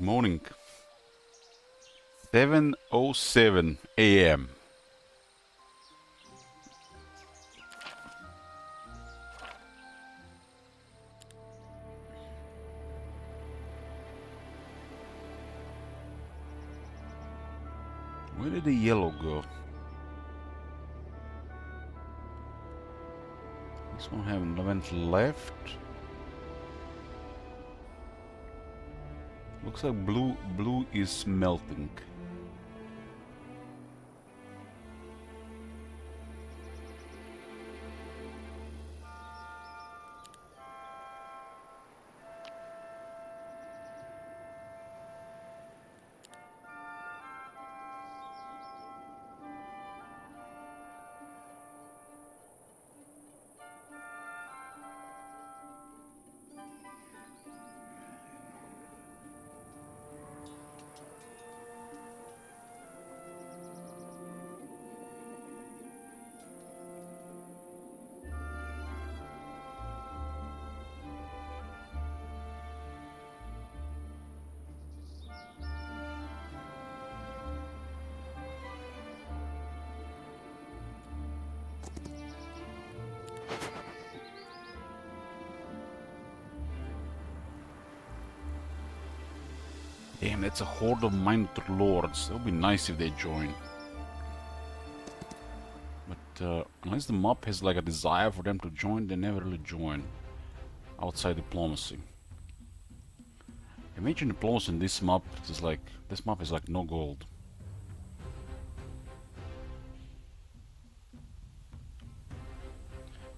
Morning. 7:07 a.m. Where did the yellow go? This one have 11 left. Looks like blue is melting. Damn, that's a horde of Minotaur Lords. That would be nice if they join. But unless the mob has like a desire for them to join, they never really join. Outside diplomacy. Imagine diplomacy in this map is like... This map is like no gold.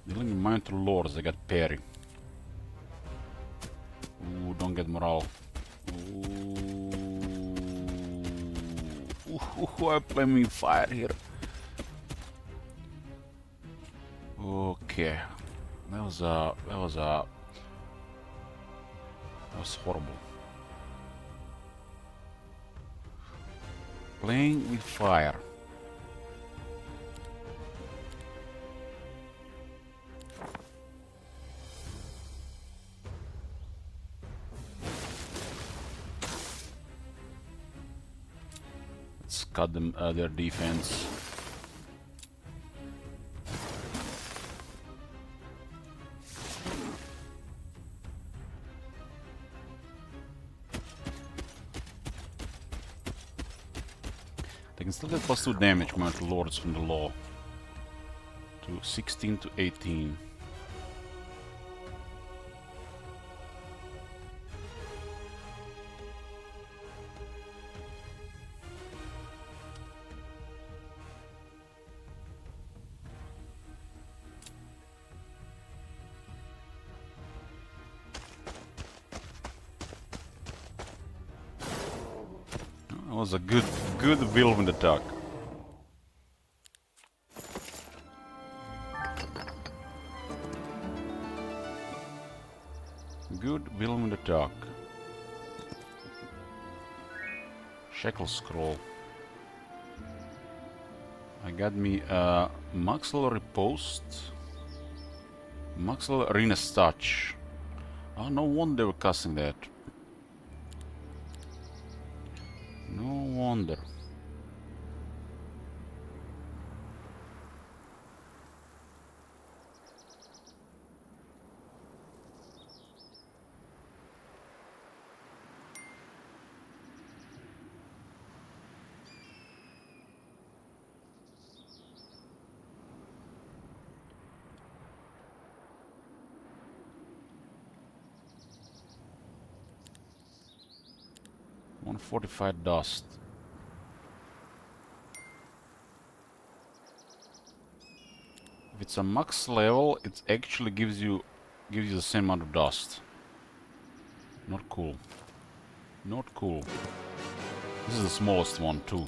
Dealing with Minotaur Lords, they got parry. Ooh, don't get morale. Ooh, I'm playing fire here. Okay, that was horrible. Playing with fire. Let's cut them their defense. They can still get +2 damage, Minotaur Lords from the law. To 16 to 18. That was a good whirlwind attack. Good whirlwind attack. Shackle scroll. I got me a maxillary post. Maxillary arena's touch. Oh, no wonder they were casting that. No wonder. Fortified dust. If it's a max level, it actually gives you the same amount of dust. Not cool. Not cool. This is the smallest one too.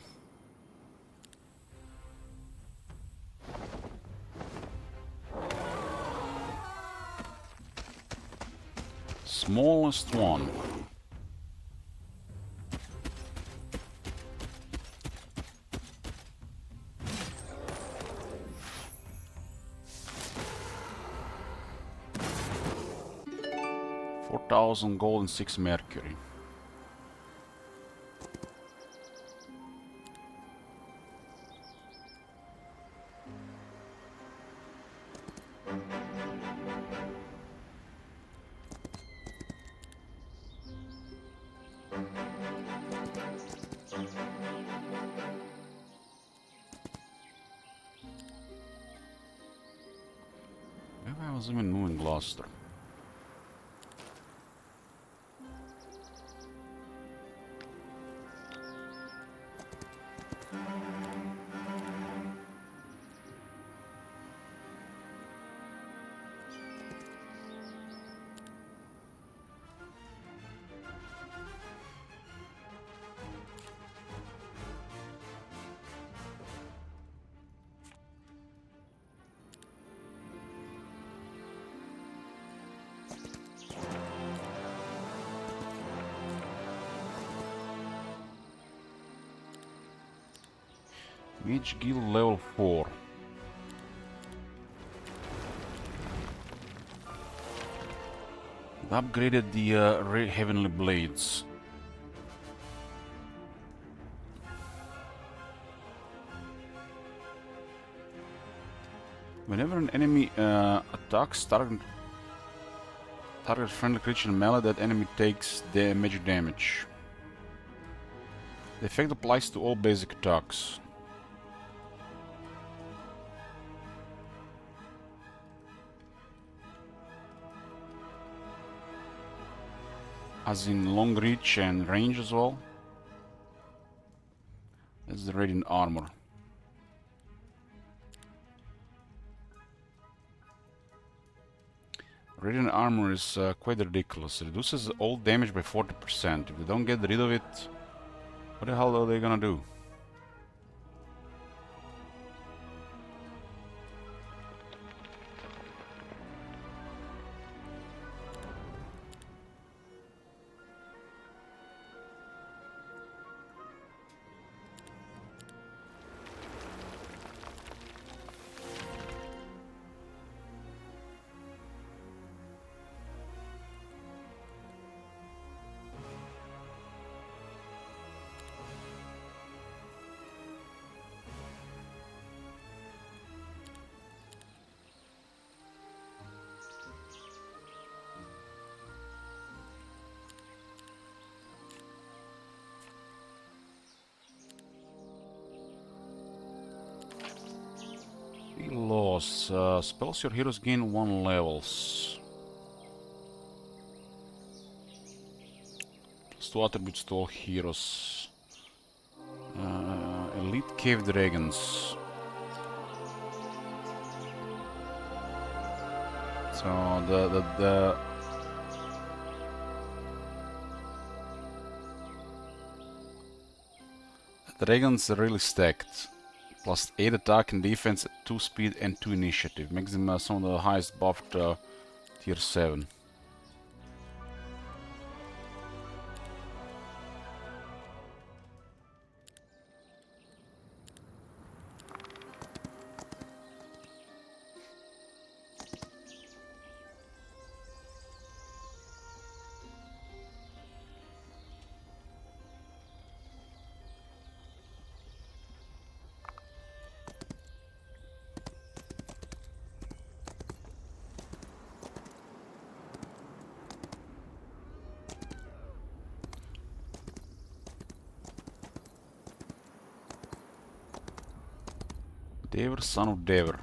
Smallest one. $4,000 gold and 6 mercury. was even moving Gloucester? Mage Guild level 4. They upgraded the Heavenly Blades. Whenever an enemy attacks target friendly creature in melee, that enemy takes the magic damage. The effect applies to all basic attacks. As in long reach and range as well. That's the Radiant Armor. Radiant Armor is quite ridiculous. It reduces all damage by 40%. If they don't get rid of it, what the hell are they gonna do? Loss. Spells your heroes gain 1 levels. Plus 2 attributes to all heroes. Elite Cave Dragons. So the dragons are really stacked. Plus 8 attack and defense, 2 speed and 2 initiative. Makes them some of the highest buffed tier 7. Dever, son of Dever.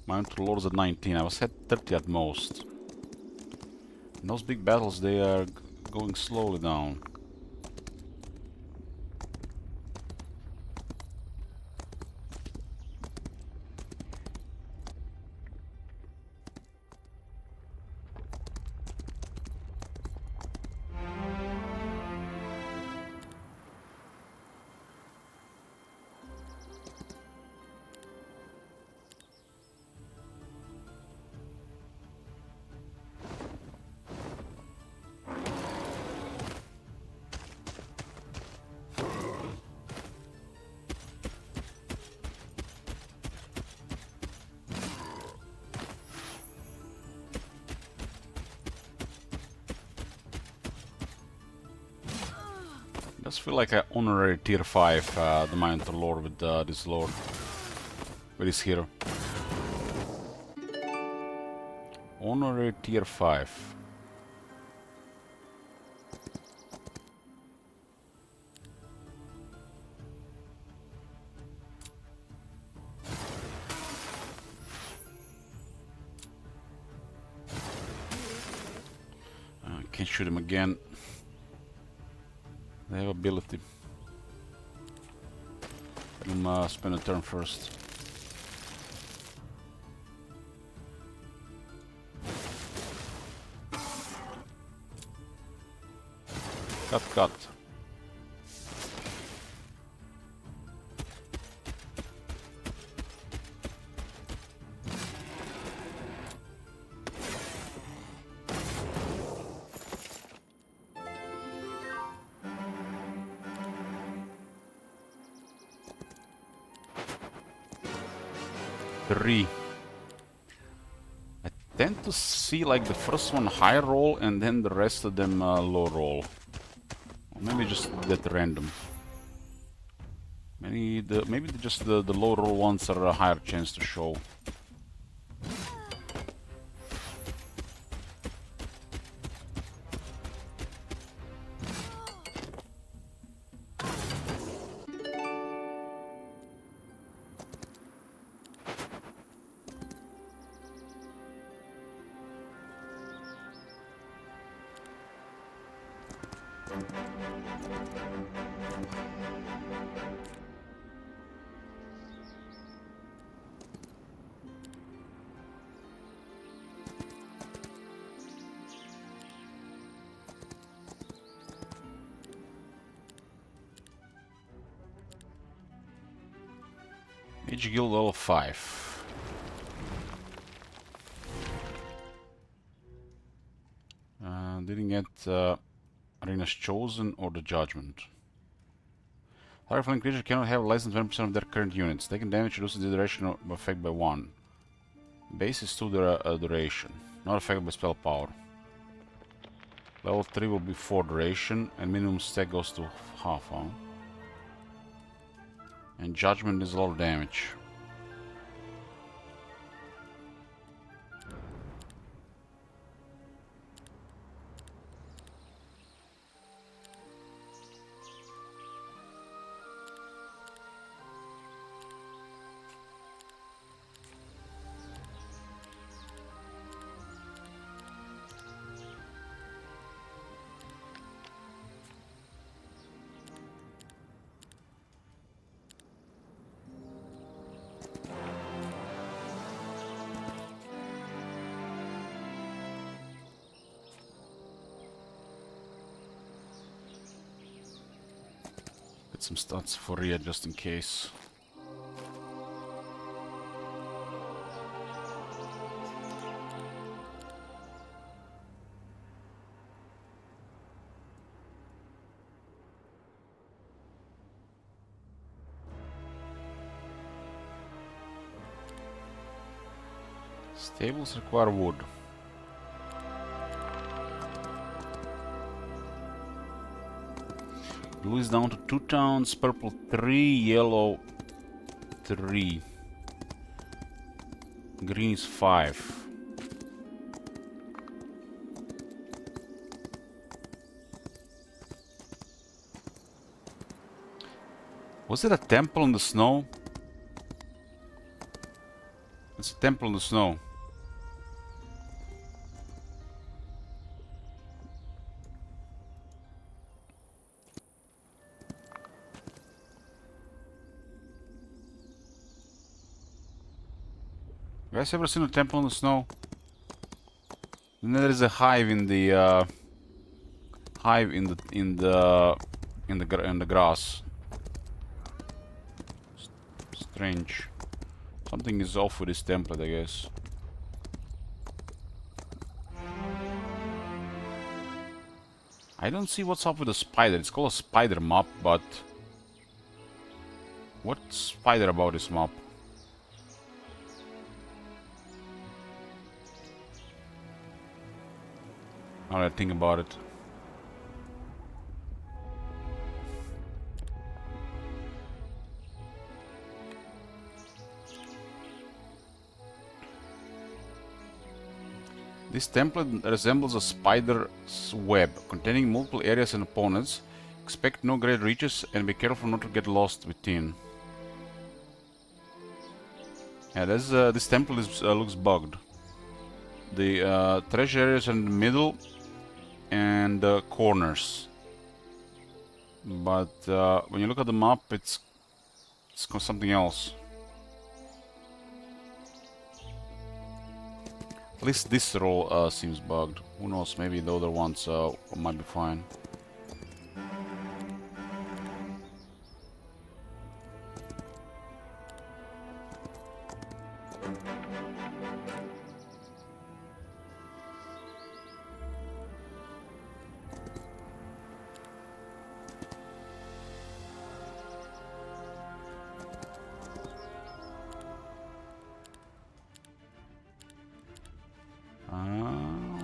Mine to Lords at 19. I was at 30 at most. In those big battles, they are going slowly down. I just feel like an honorary tier 5 the Minotaur Lord with this Lord. With this hero. Honorary tier 5. Can shoot him again. They have ability. Spend a turn first. Cut. 3. I tend to see like the first one high roll and then the rest of them low roll. Or maybe just that random. Maybe just the low roll ones are a higher chance to show. Mage Guild level 5. Didn't get Arena's Chosen or the Judgment. Higher flying creature cannot have less than 20% of their current units. Taking damage reduces the duration of effect by 1. Base is 2 duration, not affected by spell power. Level 3 will be 4 duration, and minimum stack goes to half, huh? And Judgment is a lot of damage. Some stats for Rhea just in case. Stables require wood. Blue is down to 2 towns, purple 3, yellow 3. Green is 5. Was it a temple in the snow? It's a temple in the snow. You guys ever seen a temple in the snow? And then there is a hive in the grass. Strange. Something is off with this template, I guess. I don't see what's up with the spider. It's called a spider map, but what's spider about this map? Now that I think about it. This template resembles a spider's web, containing multiple areas and opponents. Expect no great reaches and be careful not to get lost within. Yeah, this temple looks bugged. The treasure areas in the middle and corners. But when you look at the map, it's something else. At least this roll seems bugged. Who knows, maybe the other ones might be fine.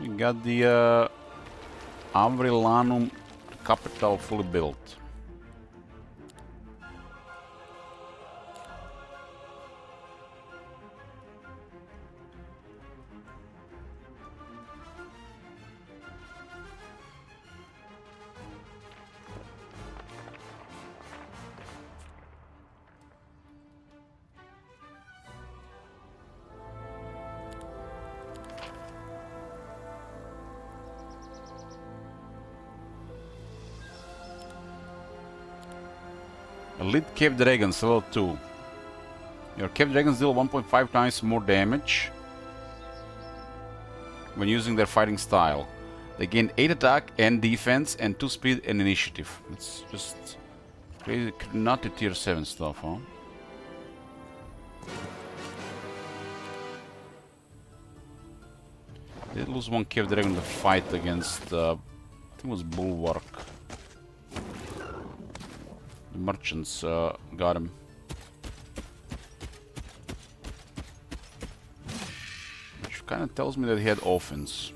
We got the Avrilanum capital fully built. Elite Cave Dragons, level 2. Your Cave Dragons deal 1.5 times more damage when using their fighting style. They gain 8 attack and defense and 2 speed and initiative. It's just crazy, not the tier 7 stuff, huh? They did lose one Cave Dragon in the fight against, I think it was Bulwark. The merchants got him. Which kind of tells me that he had offense.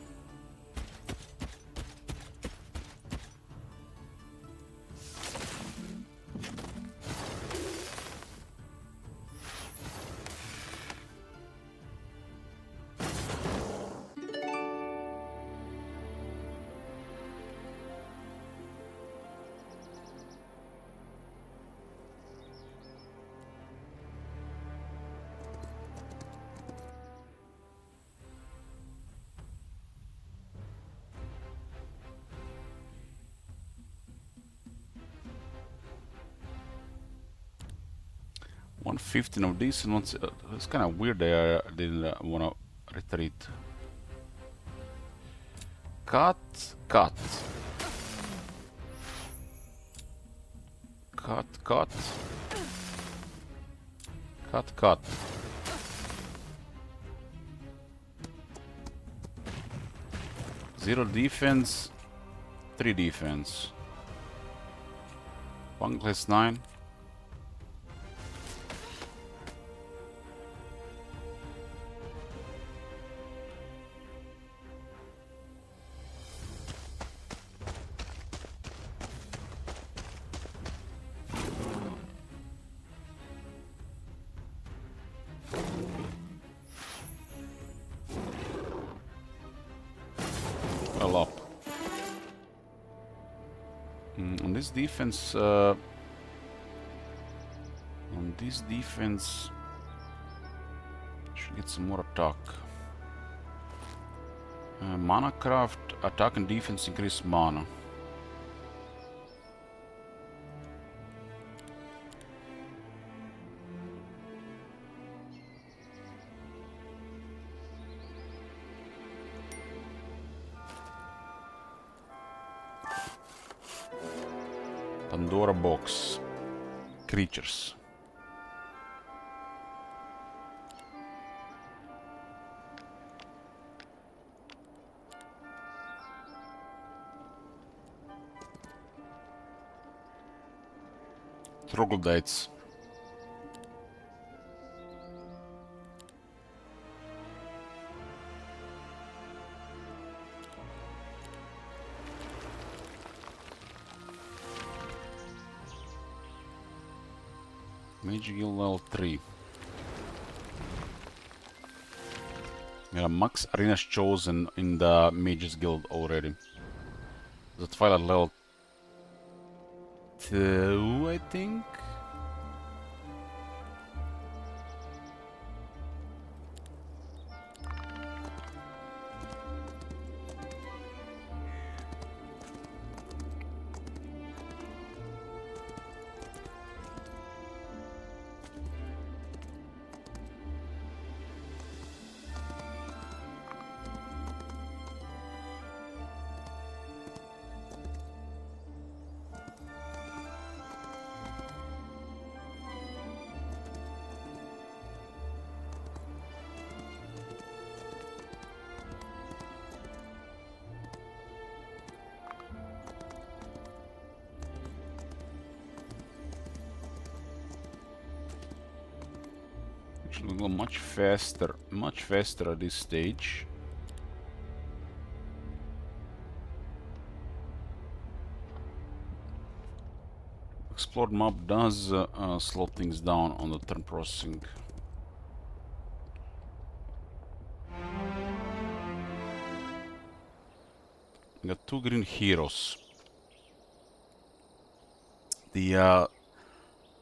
One 15 of these, and once it's kind of weird they didn't want to retreat. Cut, cut, cut, cut, cut, cut. Zero defense, 3 defense. One class 9. Well up. On this defense, should get some more attack. Mana craft, attack and defense increase mana. Pandora box. Creatures. Troglodytes. Mage Guild level 3. We have max arenas chosen in the Mages Guild already. The Twilight level 2, I think. Actually, we go much faster at this stage. Explored map does slow things down on the turn processing. We got 2 green heroes. The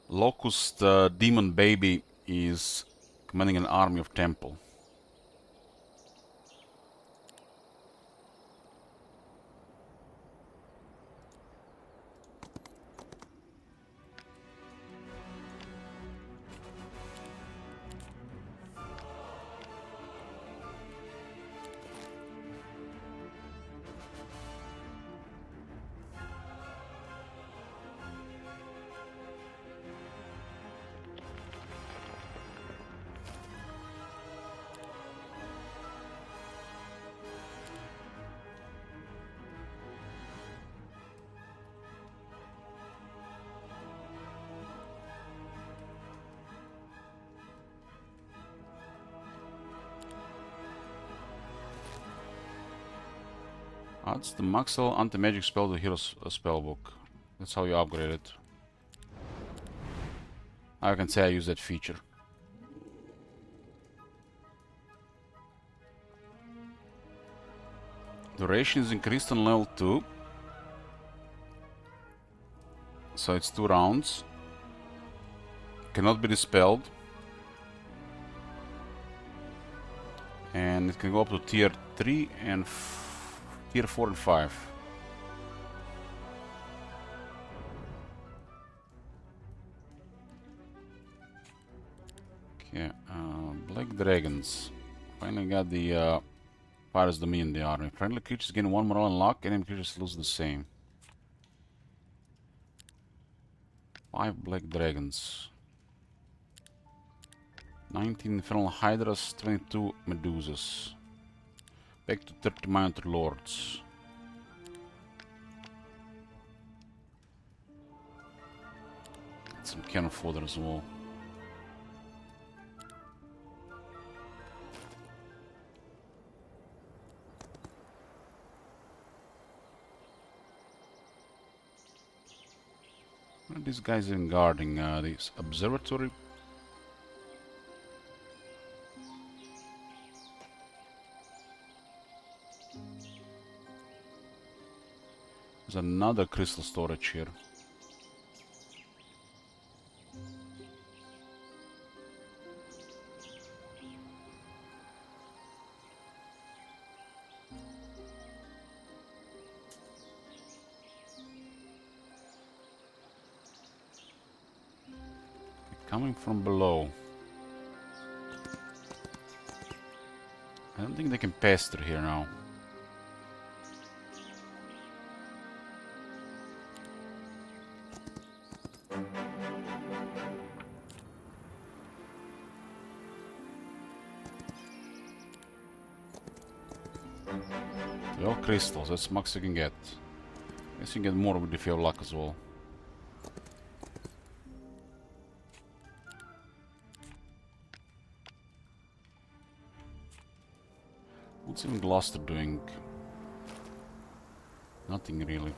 Locust Demon Baby is commanding an army of Temple. Adds the Maxwell anti-magic spell to the hero's spellbook. That's how you upgrade it. I can say I use that feature. Duration is increased on level 2. So it's 2 rounds. Cannot be dispelled. And it can go up to tier 3 and tier 4 and 5. Okay, Black Dragons. Finally got the Pirate's Dominion in the army. Friendly creatures gain 1 morale and luck, enemy creatures lose the same. 5 Black Dragons. 19 Infernal Hydras, 22 Medusas. Back to 30 Minotaur Lords. Some cannon fodder as well. What are these guys even guarding? This observatory? There's another crystal storage here. Coming from below. I don't think they can pass through here now. Well, crystals, that's max you can get. Guess you can get more with if you have luck as well. What's even Gloucester doing? Nothing really.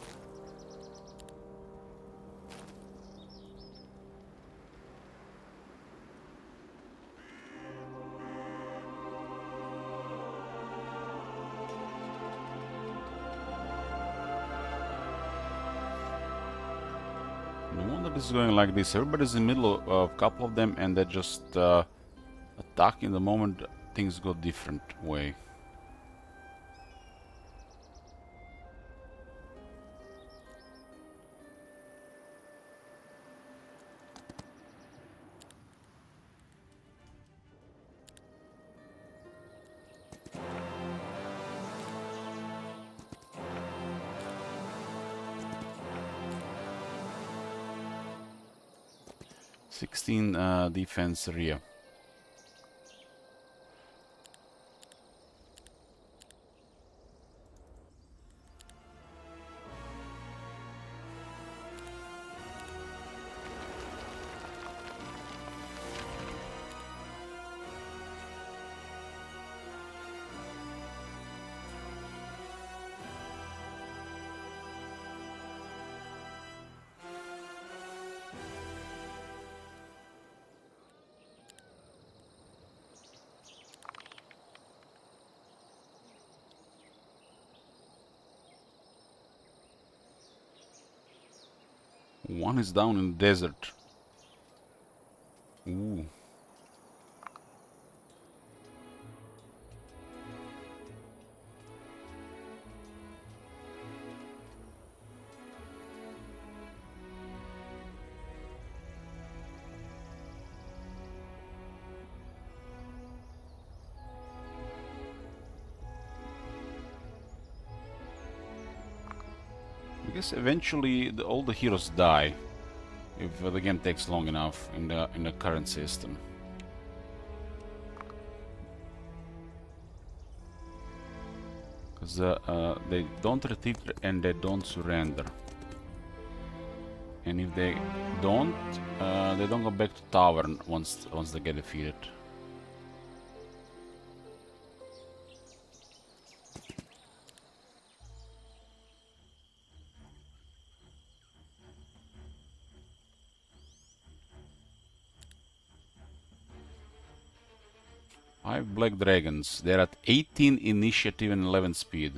No wonder this is going like this. Everybody's in the middle of a couple of them and they're just attacking the moment things go different way. Defense rear. One is down in the desert. Ooh. I guess eventually all the heroes die if the game takes long enough in the current system. Because they don't retreat and they don't surrender. And if they don't go back to tavern once they get defeated. I have black dragons. They're at 18 initiative and 11 speed.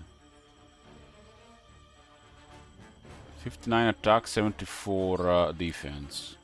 59 attack, 74 defense.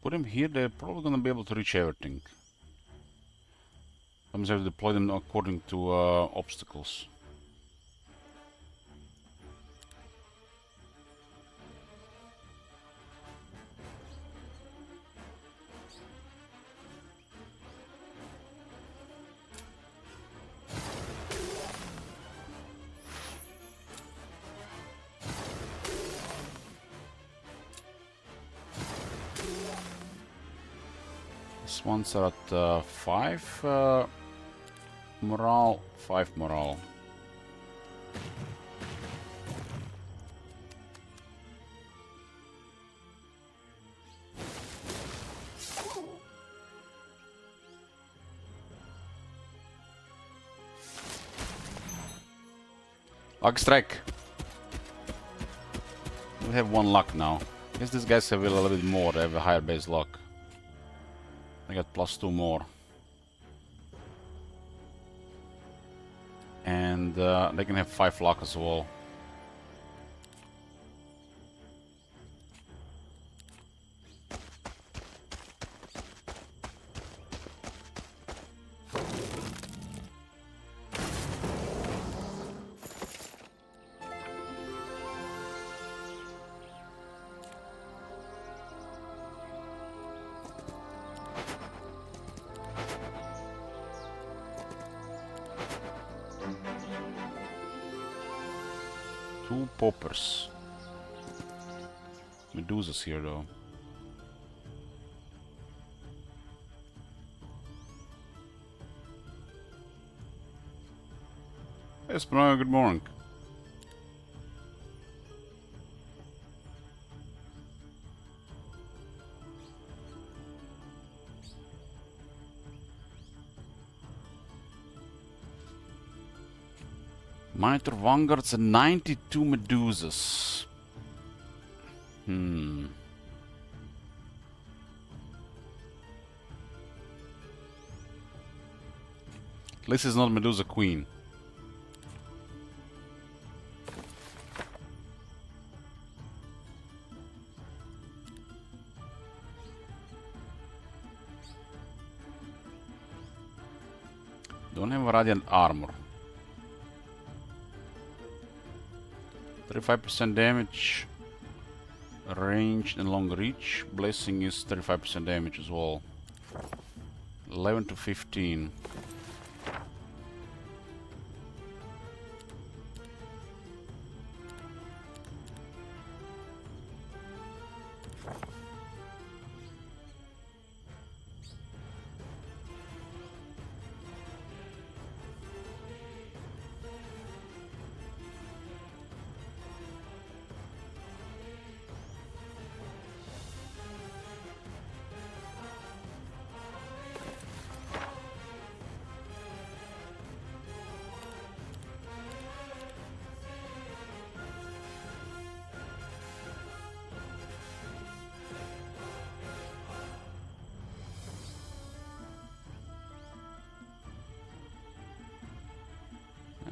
Put them here, they're probably gonna be able to reach everything. I'm just have to deploy them according to obstacles. This one's are at 5 morale, 5 morale. Luck strike. We have 1 luck now. I guess these guys have a little bit more, they have a higher base luck. I got +2 more. And they can have 5 luck as well. Two poppers. Medusas here though. Yes, Brian, good morning. Minotaur Vanguards and 92 Medusas. At least it's not Medusa Queen. Don't have radiant armor. 35% damage. Range and long reach. Blessing is 35% damage as well. 11 to 15.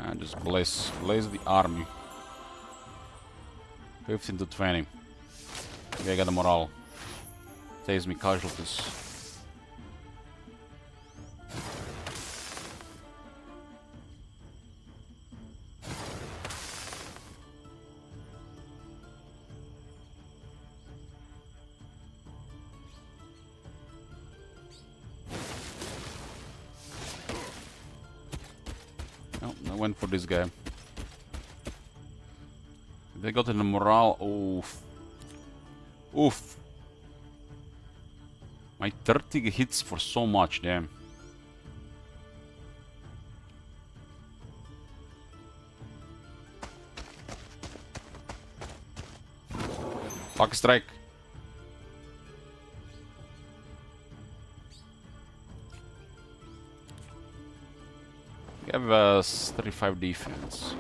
And just blaze the army. 15 to 20. Maybe I got the morale. Saves me casualties. Oh, I went for this guy. They got in the morale. Oof. Oof. My 30 hits for so much, damn. Fuck strike. We have 35 defense.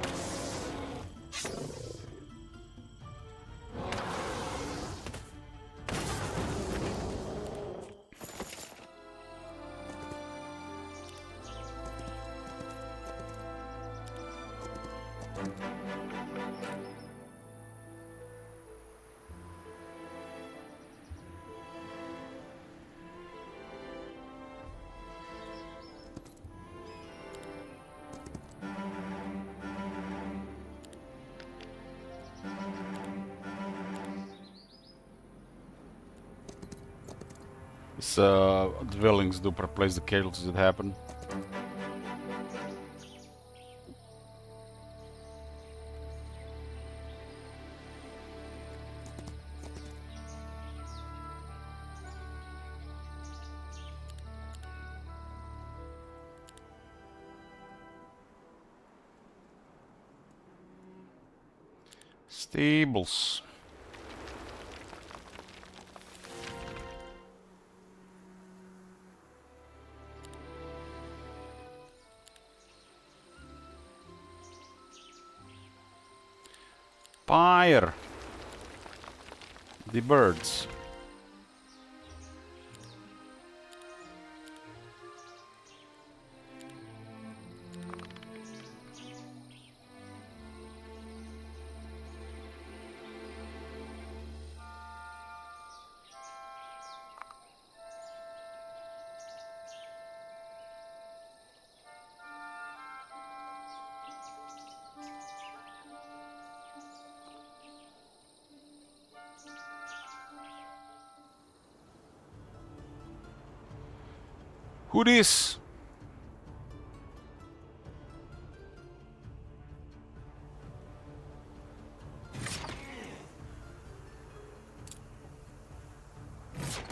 These dwellings do replace the casualties that happen. Stables. Fire! The birds. Who this?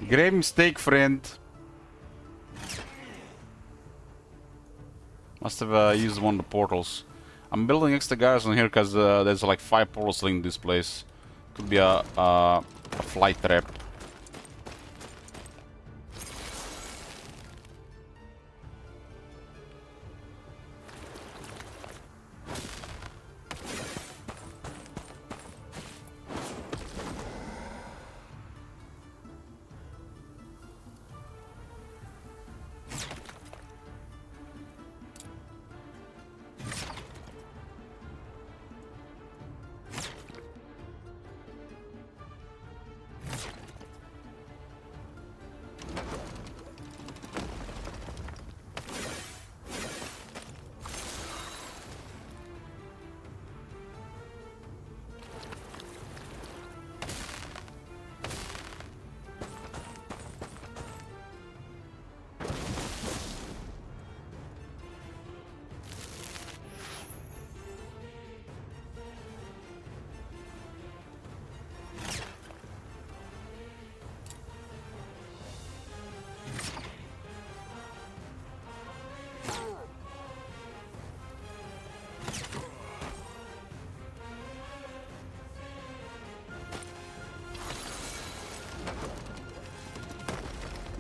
Grave mistake, friend. Must have used one of the portals. I'm building extra guys on here because there's like 5 portals linked this place. Could be a flight trap.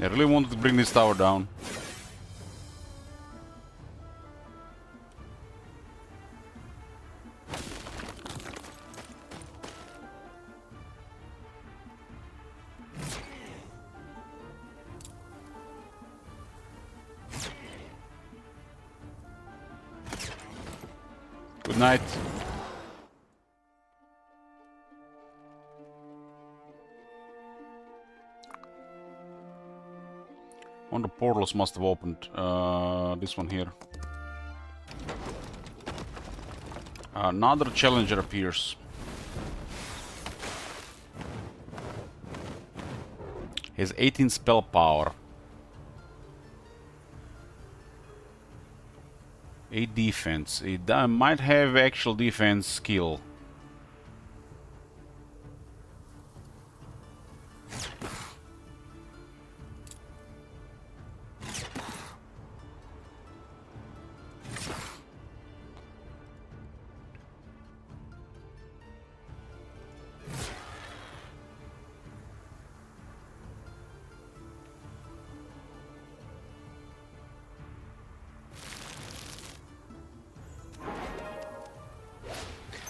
I really wanted to bring this tower down. Good night. One of the portals must have opened. This one here. Another challenger appears. He has 18 spell power. 8 defense. He might have actual defense skill.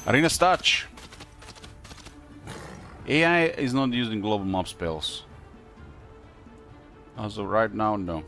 Arena's Touch. AI is not using global mob spells. As of right now, no.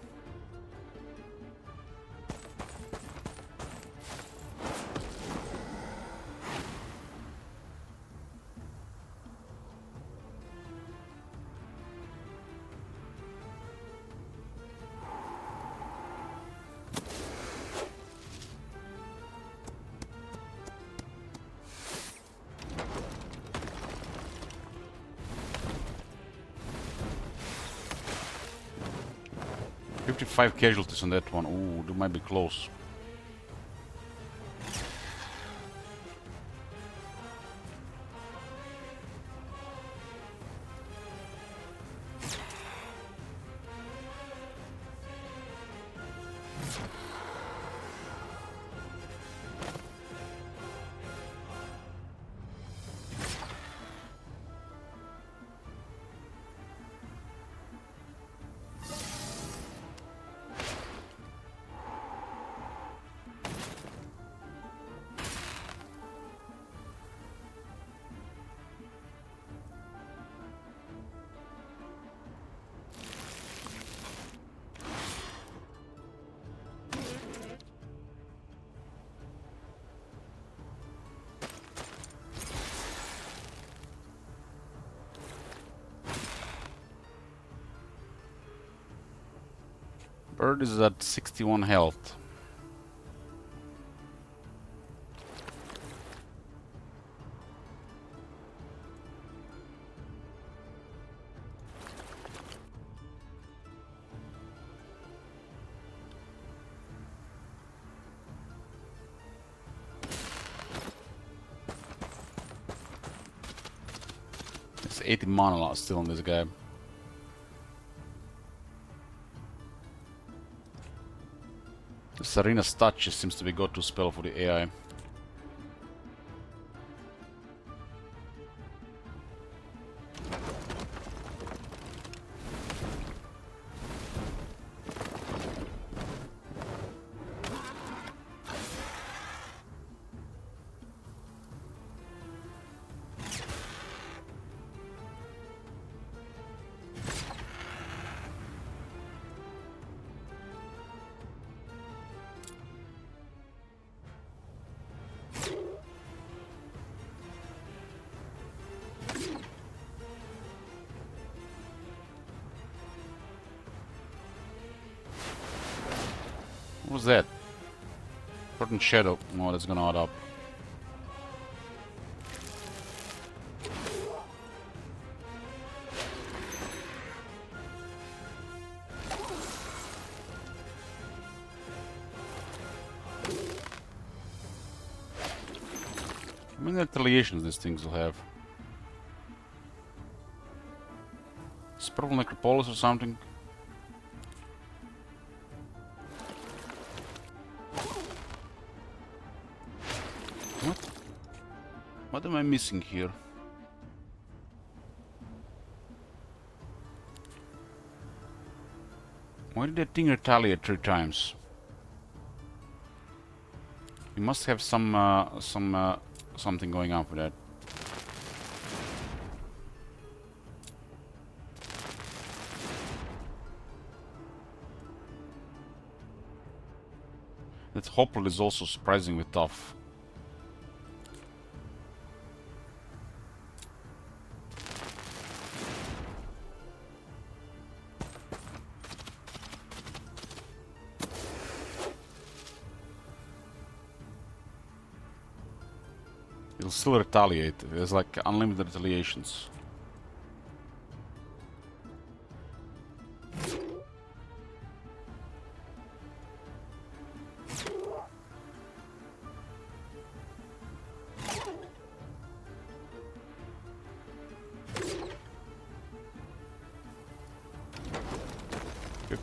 Five casualties on that one. Ooh, that might be close. Bird is at 61 health. It's 80 mana loss still on this guy. Serena's Touch seems to be go-to spell for the AI. What was that? Certain shadow. Oh, that's gonna add up. How many retaliations these things will have? It's probably Necropolis or something. What am I missing here? Why did that thing retaliate 3 times? You must have something going on with that. That hopper is also surprisingly tough. It'll still retaliate. There's like unlimited retaliations.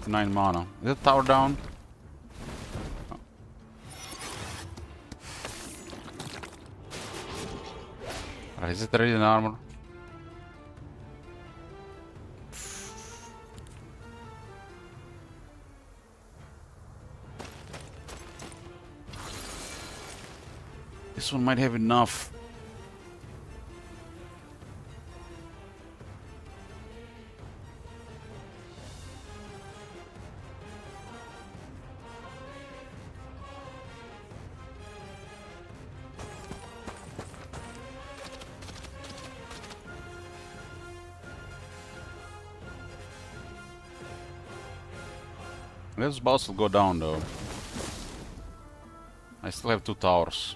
Nine mana. Is that tower down? Oh. Is it ready in armor? This one might have enough. This boss will go down though. I still have 2 towers.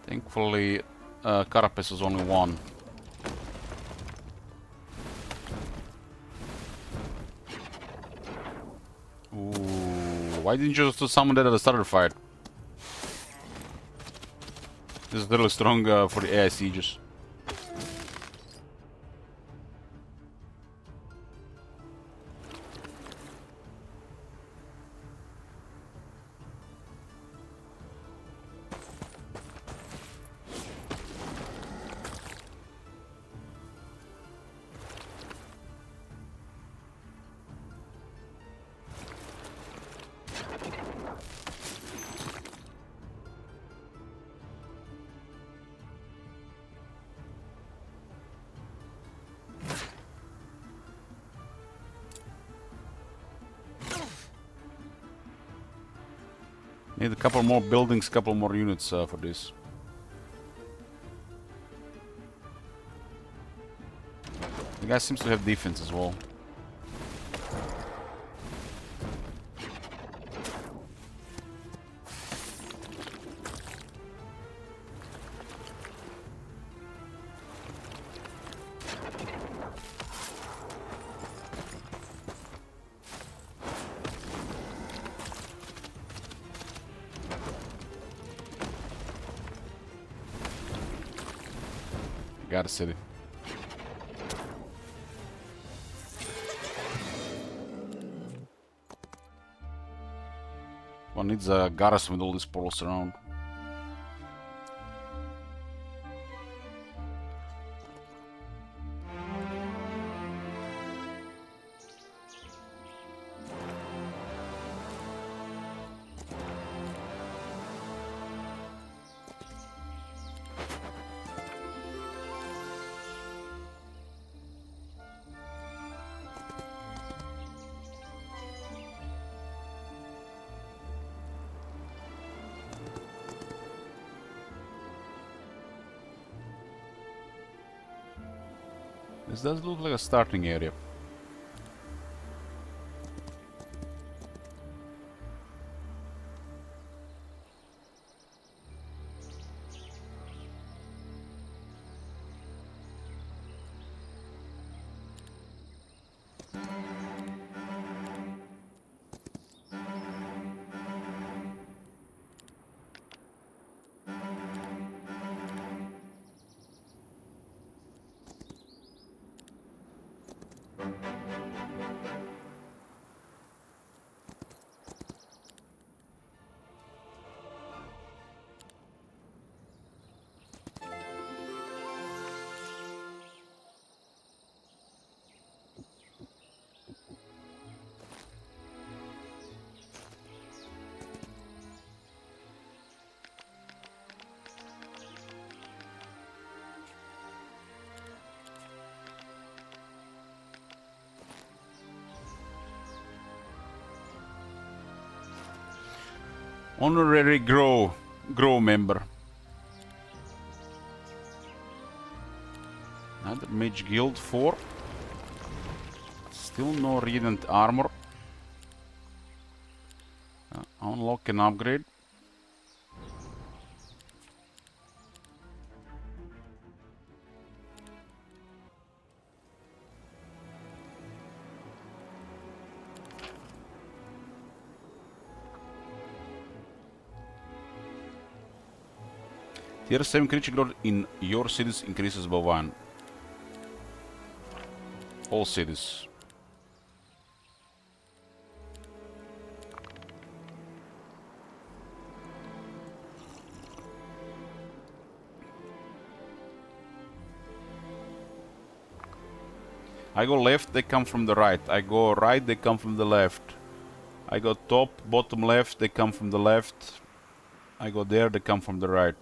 Thankfully, Carapace is only 1. Ooh, why didn't you just summon that at the start of the fight? This is really strong for the AI sieges. Need a couple more buildings, couple more units for this. The guy seems to have defense as well. Got a city. One needs a garrison with all these portals around. This does look like a starting area. Honorary grow member. Another mage guild 4. Still no radiant armor. Unlock and upgrade. Tier 7 creature growth in your cities increases by 1. All cities. I go left, they come from the right. I go right, they come from the left. I go top, bottom left, they come from the left. I go there, they come from the right.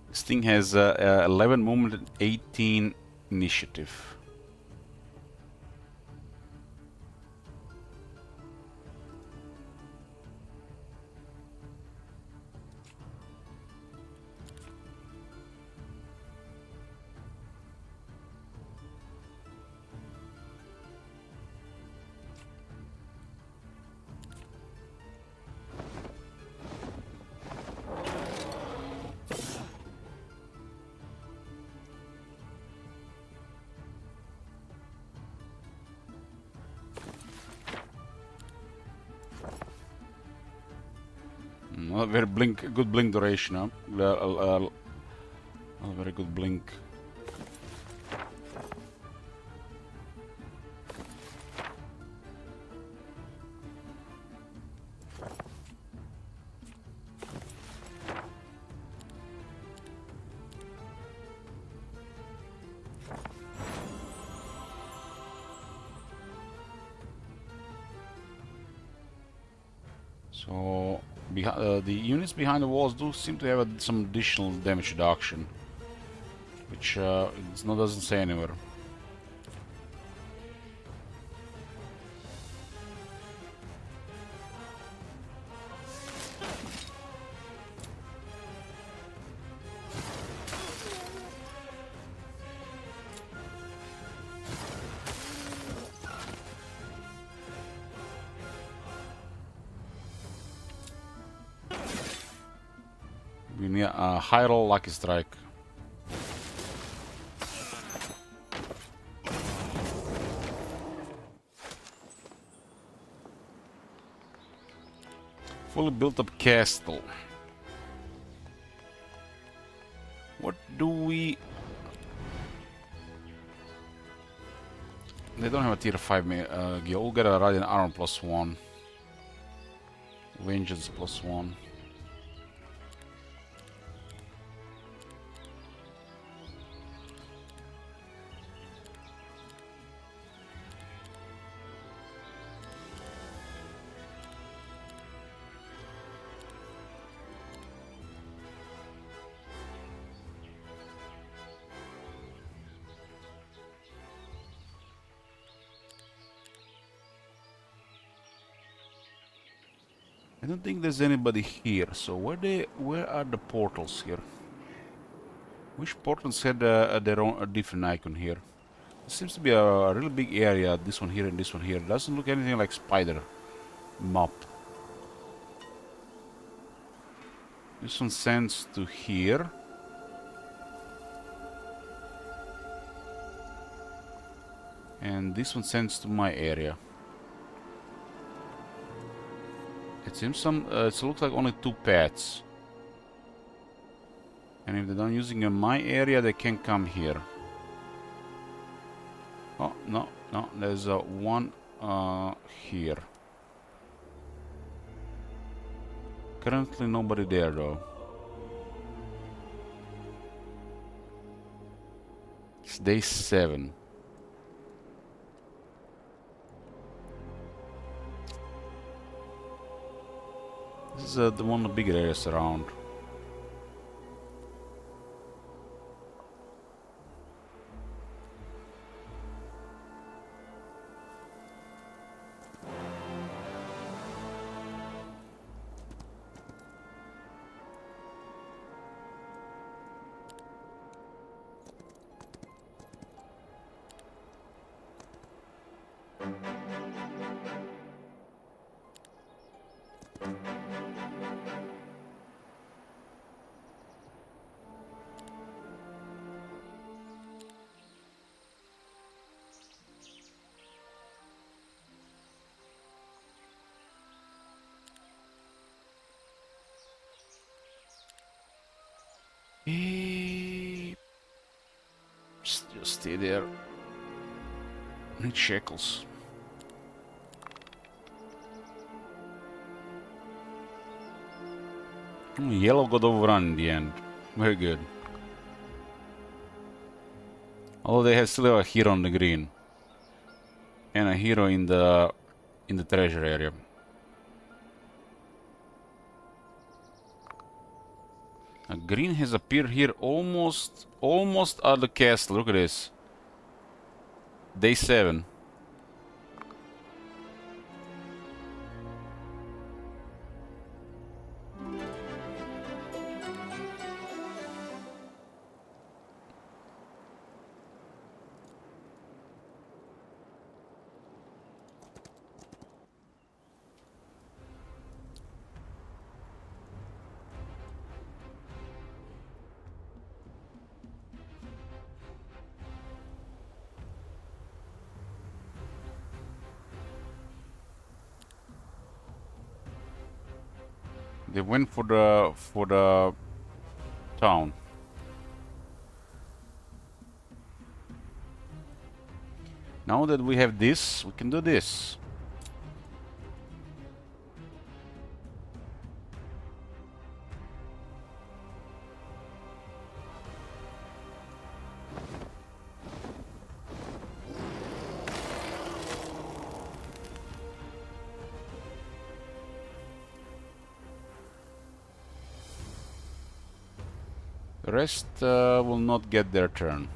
This thing has 11 movement and 18 initiative. Very good blink duration, huh? Very good blink. So the units behind the walls do seem to have some additional damage reduction, which doesn't say anywhere. We need a high roll lucky strike. Fully built up castle. What do we... They don't have a tier 5 gear. We'll get a radiant armor +1. Vengeance +1. I don't think there's anybody here. So where are the portals here? Which portals had their own different icon here? It seems to be a really big area. This one here and this one here. Doesn't look anything like spider map. This one sends to here. And this one sends to my area. It seems it looks like only 2 paths. And if they're not using in my area, they can come here. Oh, no, there's one here. Currently nobody there though. It's day 7. This is the one of the bigger areas around. Just stay there. Need shekels. Yellow got overrun in the end. Very good. Although they still have a hero on the green. And a hero in the treasure area. A green has appeared here almost at the castle. Look at this. Day 7. They went for the town. Now that we have this, we can do this. The rest will not get their turn.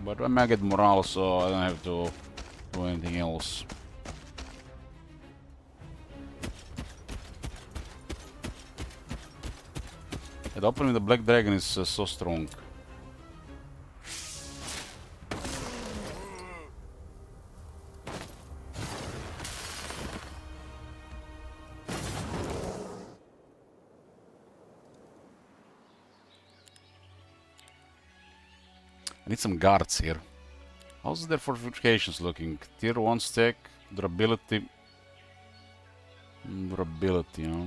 But I might get morale, so I don't have to do anything else. The opening with the Black Dragon is so strong. I need some guards here. How's their fortifications looking? Tier 1 stack, durability. Durability, huh?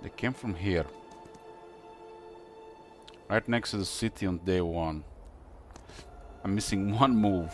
They came from here. Right next to the city on day 1. I'm missing one move.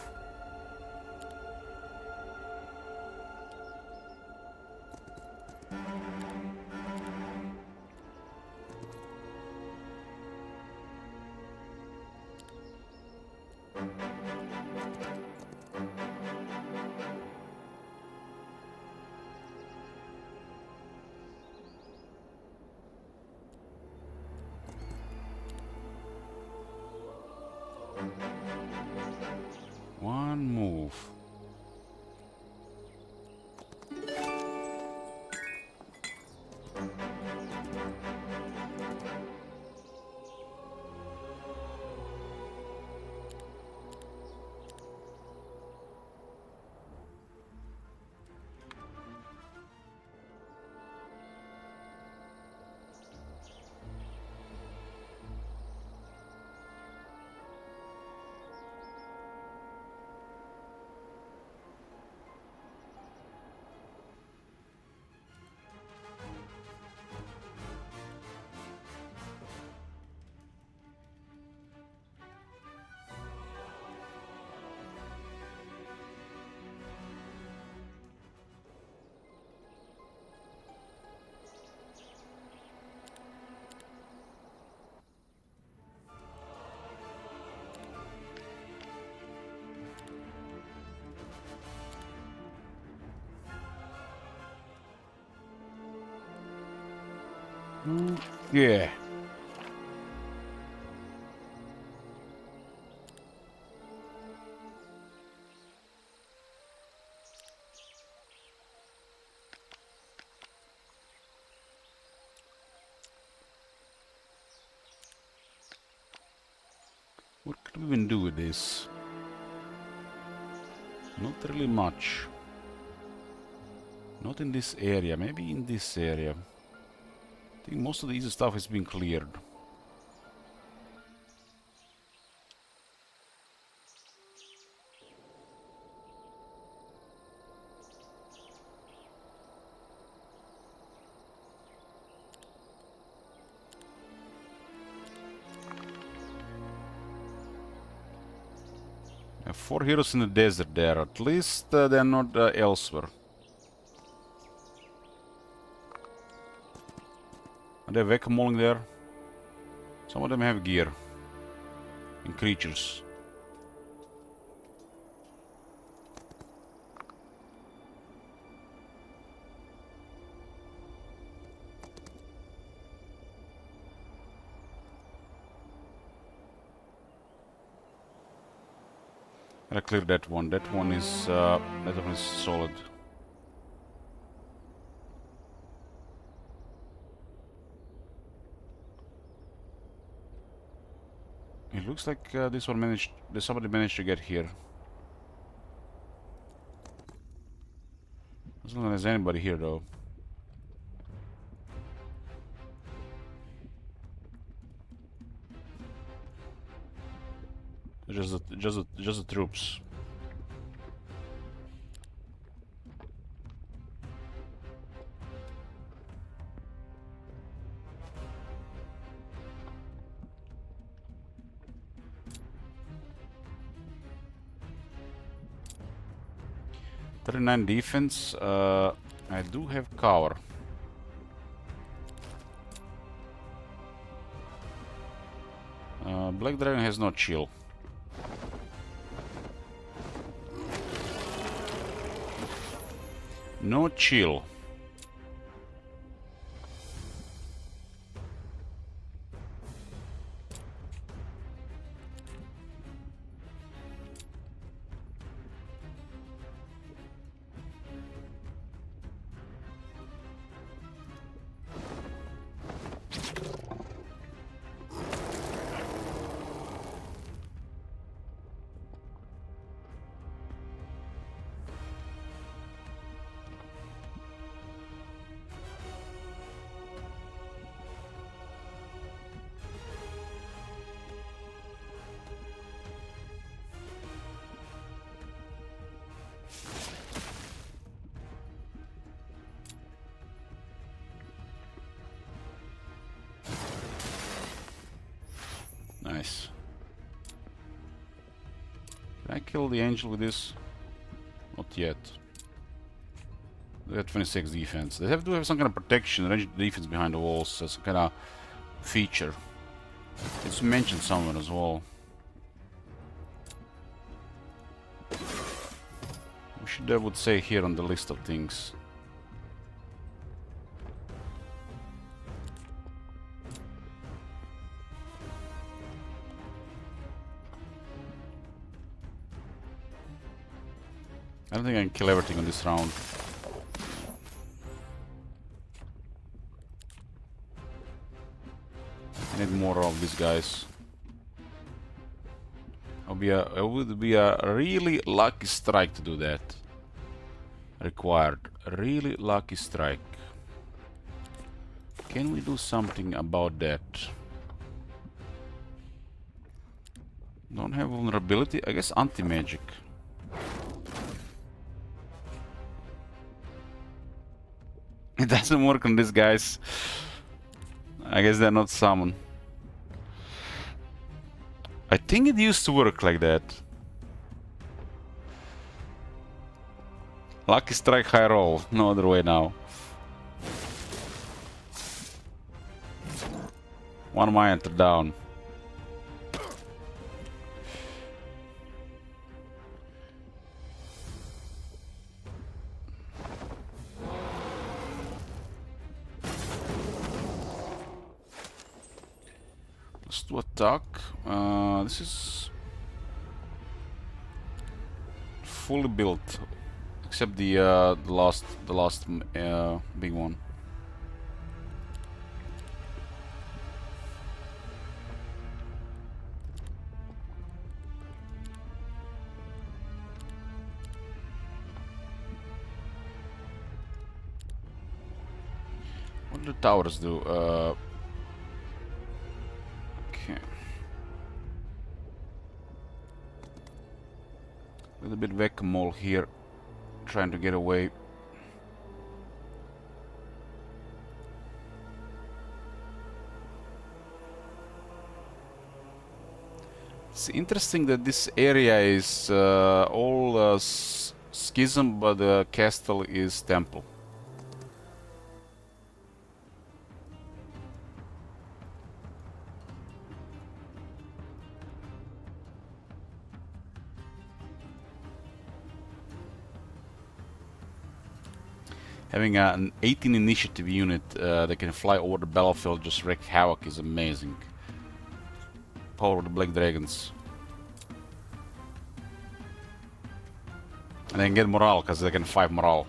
Yeah. What could we even do with this? Not really much. Not in this area, maybe in this area. I think most of the easy stuff has been cleared. I have 4 heroes in the desert there. At least they're not elsewhere. Are they whack-a-moling there? Some of them have gear. And creatures. I clear that one. That one is solid. It looks like this one managed. Somebody managed to get here. Doesn't look like there's anybody here though. Just the troops. .39 defense. I do have cover. Black Dragon has no chill. No chill. Nice. Can I kill the angel with this? Not yet. They have 26 defense. They do have some kind of protection, ranged defense behind the walls, so some kind of feature. It's mentioned somewhere as well. We should, I would say, here on the list of things. I don't think I can kill everything on this round. I need more of these guys. It would be a really lucky strike to do that. Required. A really lucky strike. Can we do something about that? Don't have vulnerability? I guess anti-magic. It doesn't work on these guys. I guess they're not summoned. I think it used to work like that. Lucky strike, high roll. No other way now. One my enter down. to attack. This is fully built, except the last big one. What do the towers do? Okay. A little bit whack-a-mole here, trying to get away. It's interesting that this area is all schism, but the castle is temple. Having an 18 initiative unit that can fly over the battlefield, just wreak havoc, is amazing. Power of the Black Dragons. And then get morale, because they can 5 morale.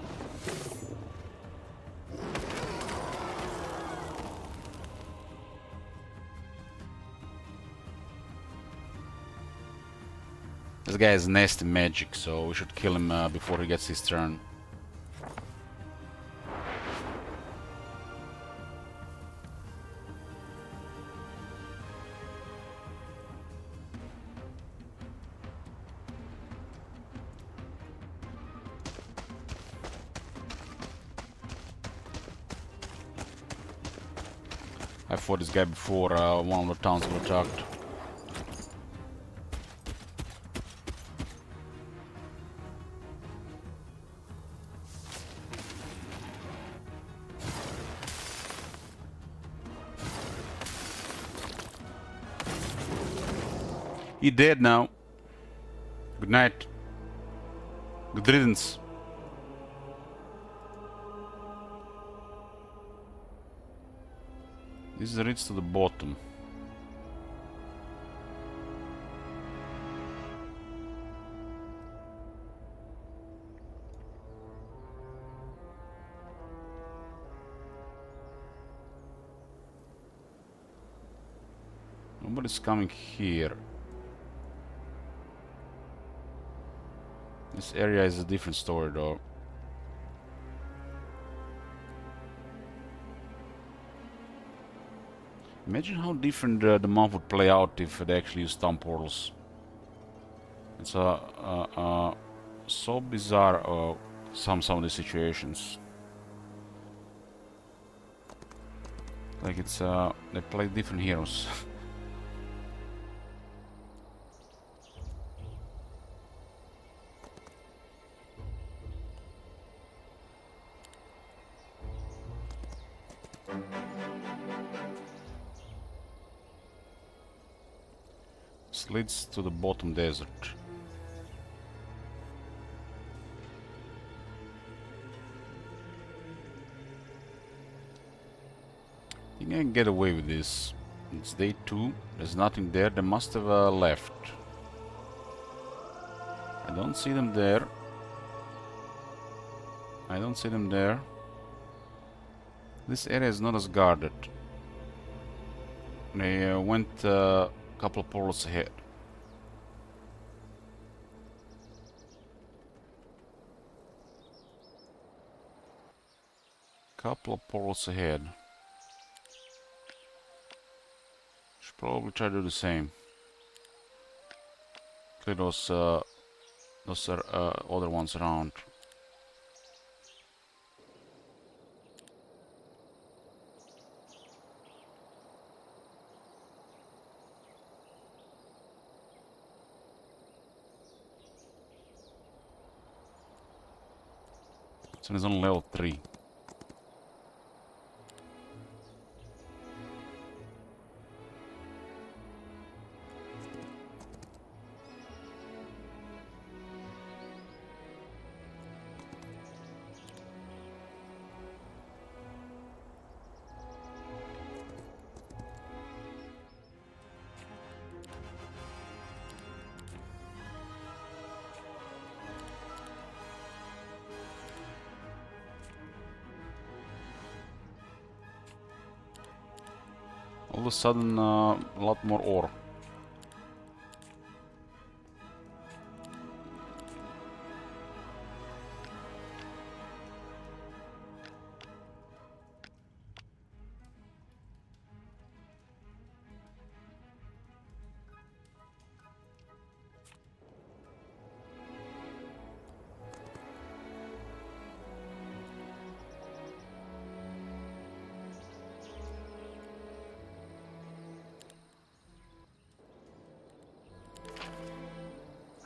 This guy has nasty magic, so we should kill him before he gets his turn. I fought this guy before one of the towns was attacked. He dead now. Good night. Good riddance. This leads to the bottom. Nobody's coming here. This area is a different story though. Imagine how different the month would play out if they actually use stun portals. It's so bizarre some of the situations. Like it's they play different heroes. This leads to the bottom desert. I think I can get away with this. It's day 2. There's nothing there. They must have left. I don't see them there. I don't see them there. This area is not as guarded. They went a couple of portals ahead. Couple of portals ahead. Should probably try to do the same. Clear those other ones around. So it's on level 3. All of a sudden, a lot more ore.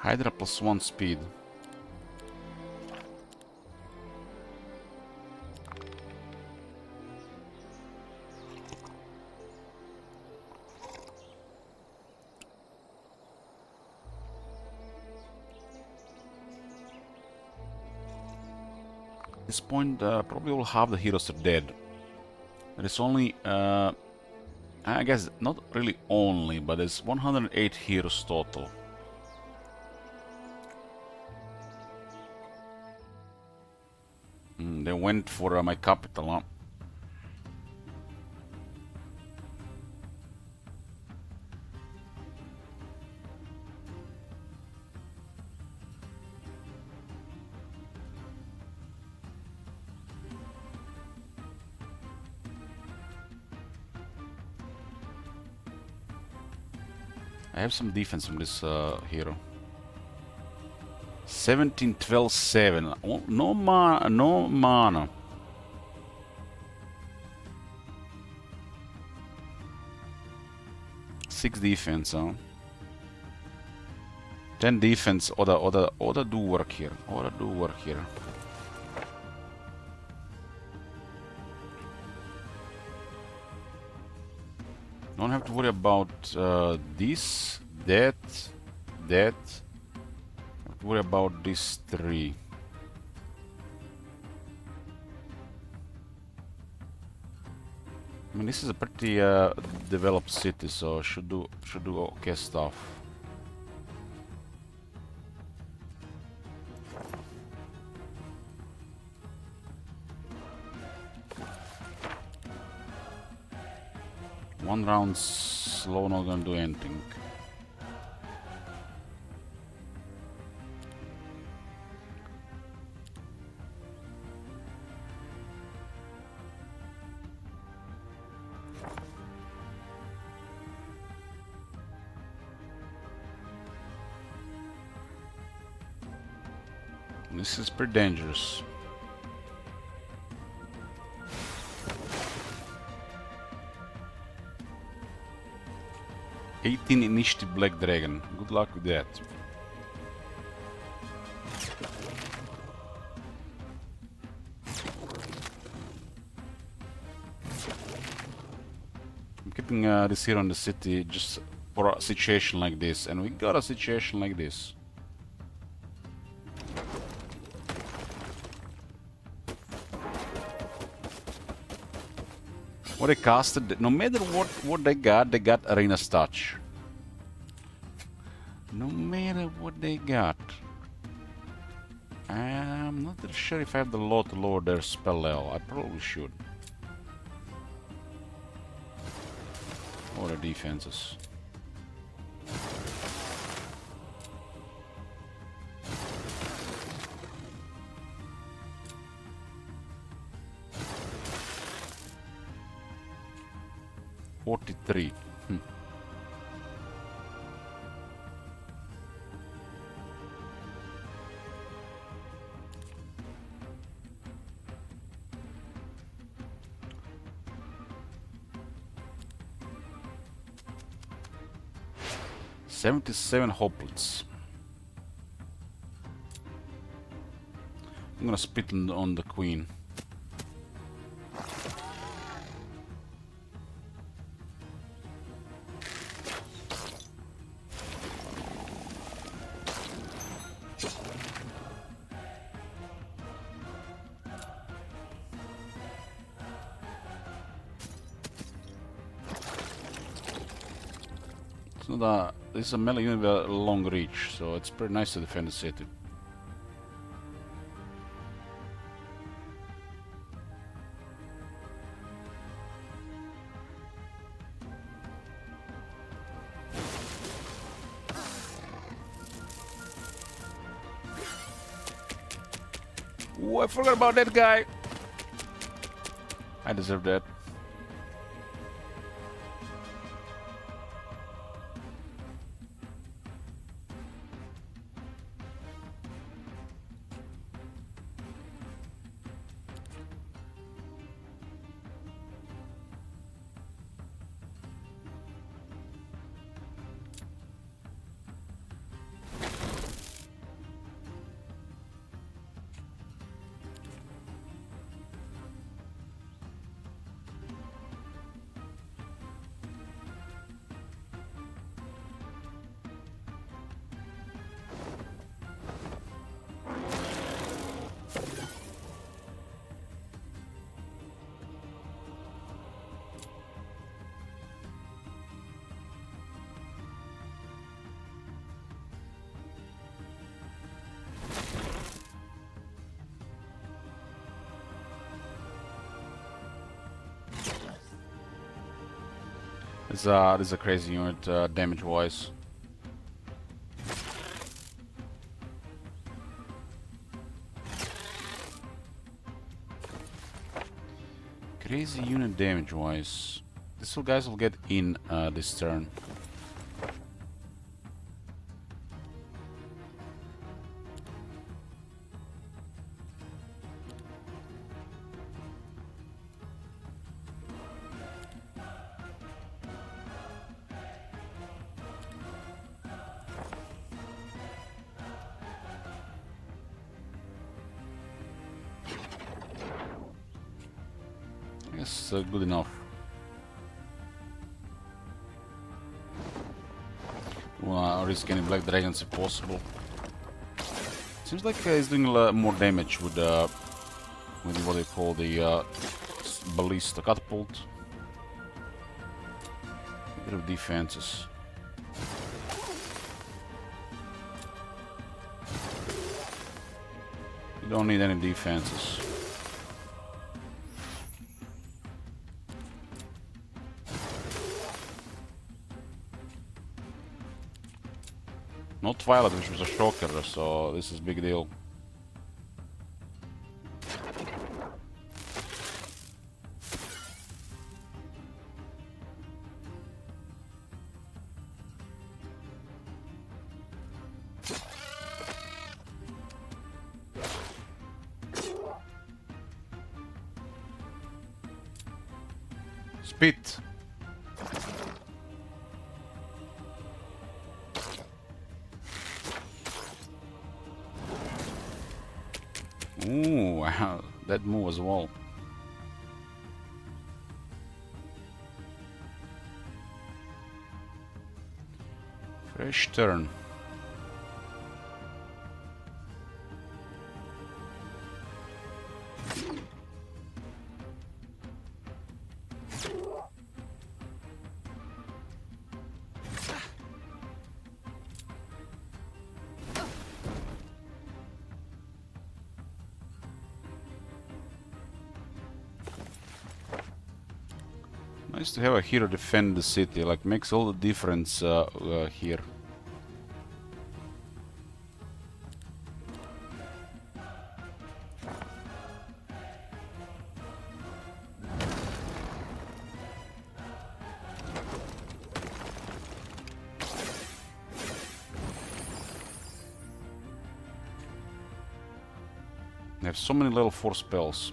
Hydra +1 speed. At this point, probably all half the heroes are dead. There is only, I guess, not really only, but there's 108 heroes total. They went for my capital, huh? I have some defense from this hero. 17, 12, 7. Oh, no mana, no mana. Six defense, huh? 10 defense. Oda do work here. Oda do work here. Don't have to worry about this, that. Have to worry about these three. I mean, this is a pretty developed city, so should do okay stuff. One round slow, not gonna do anything. This is pretty dangerous. '18 initiative Black Dragon. Good luck with that. I'm keeping this hero in the city just for a situation like this, and we got a situation like this. What they casted, no matter what they got Arena's Touch. No matter what they got. I'm not really sure if I have the law to lower their spell level. I probably should. Or the defenses. '43. 77 hoplets. I'm gonna spit on the queen. This is a melee unit with a long reach, so it's pretty nice to defend the city. Oh, I forgot about that guy. I deserve that. This is a crazy unit, damage-wise. Crazy unit damage-wise. These two guys will get in this turn. I guess good enough. Wanna risk any black dragons if possible. Seems like he's doing a lot more damage with what they call the ballista catapult. A bit of defenses. You don't need any defenses. Not Violet, which was a shocker, so this is big deal. Spit! Ooh, that move as well. Fresh turn. Nice to have a hero defend the city, like makes all the difference here. They have so many level 4 spells.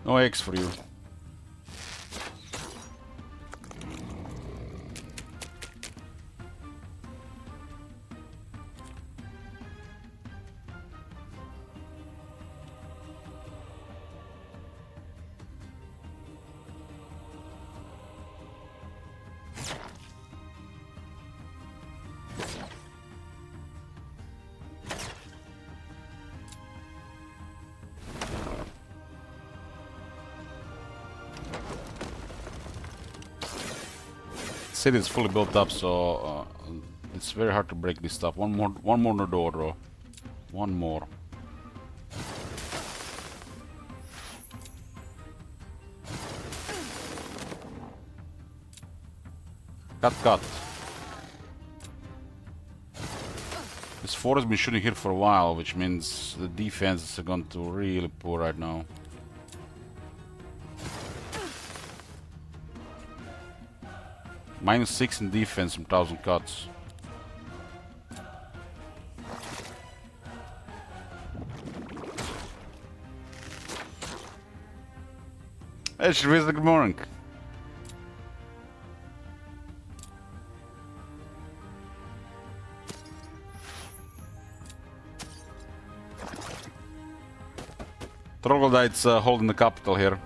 No eggs for you. city is fully built up, so it's very hard to break this stuff. One more door, bro. One more. Cut. This fort has been shooting here for a while, which means the defense is going to really poor right now. -6 in defense from 1000 cuts. Hey, Shriviza, good morning. Troglodyte's holding the capital here.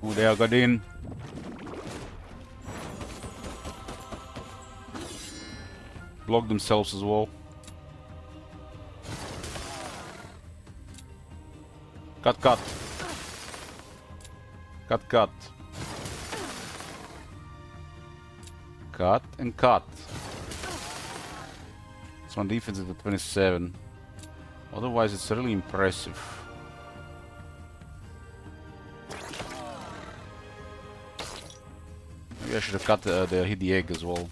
Oh, they all got in. Block themselves as well. Cut. Cut and cut. This one defense is at 27. Otherwise, it's really impressive. Maybe I should have cut hit the egg as well.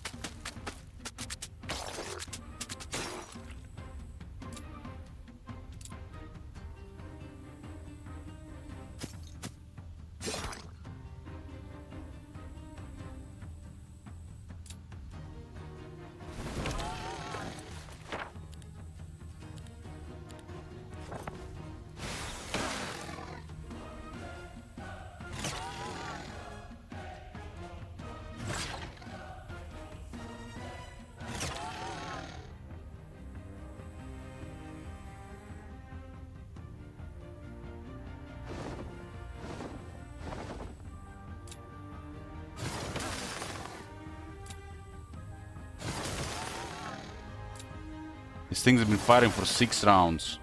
These things have been fighting for 6 rounds.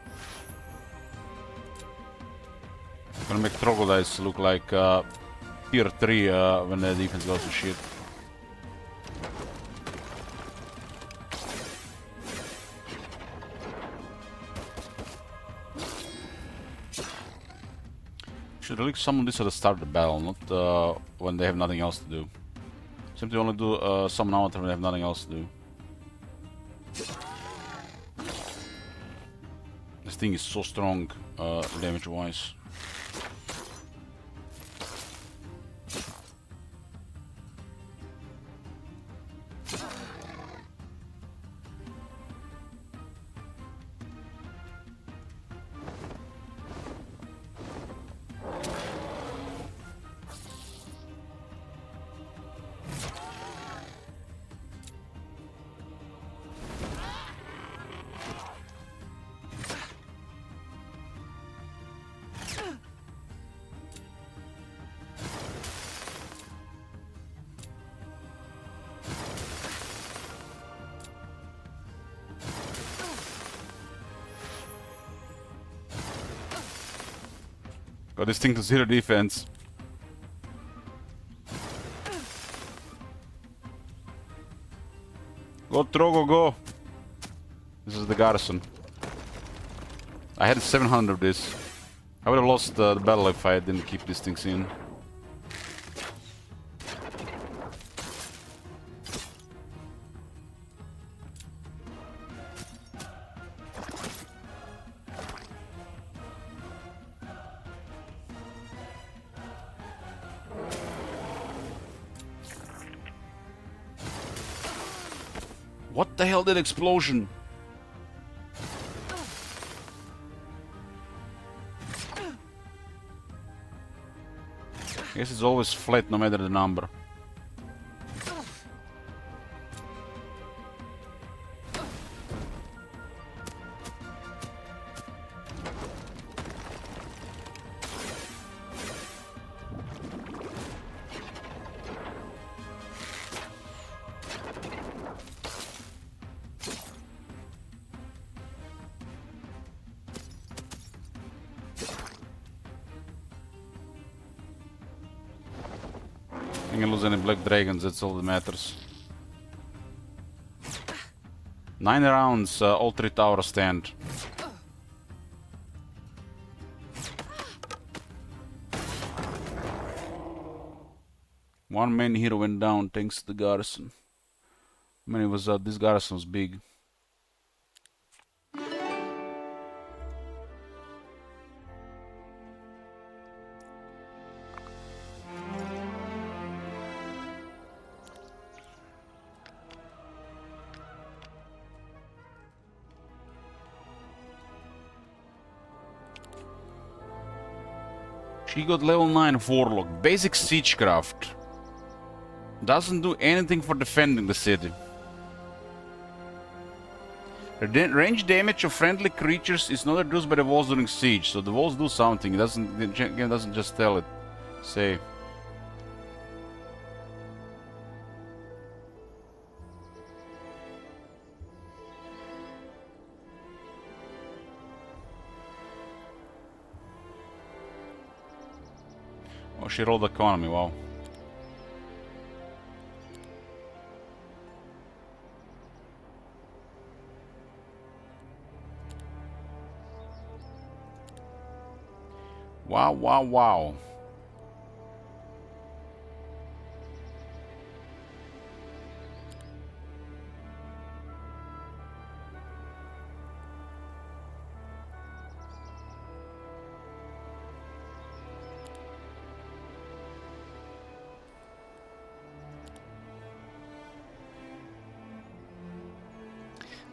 Gonna make troglodytes look like tier 3 when the defense goes to shit. Should really summon this at the start of the battle, not when they have nothing else to do. Simply only do summon out when they have nothing else to do. This thing is so strong, damage-wise. Got this thing to 0 defense. Go Trogo, go! This is the garrison. I had 700 of this. I would have lost the battle if I didn't keep these things in. What the hell did explosion? Guess it's always flat no matter the number. I can lose any black dragons, that's all that matters. 9 rounds, all 3 towers stand. One main hero went down thanks to the garrison. I mean, it was this garrison was big. She got level 9 Warlock. Basic Siegecraft. Doesn't do anything for defending the city. Range damage of friendly creatures is not reduced by the walls during siege, so the walls do something. The game doesn't just tell it. Say. Oh, she rolled economy, wow. Wow, wow, wow.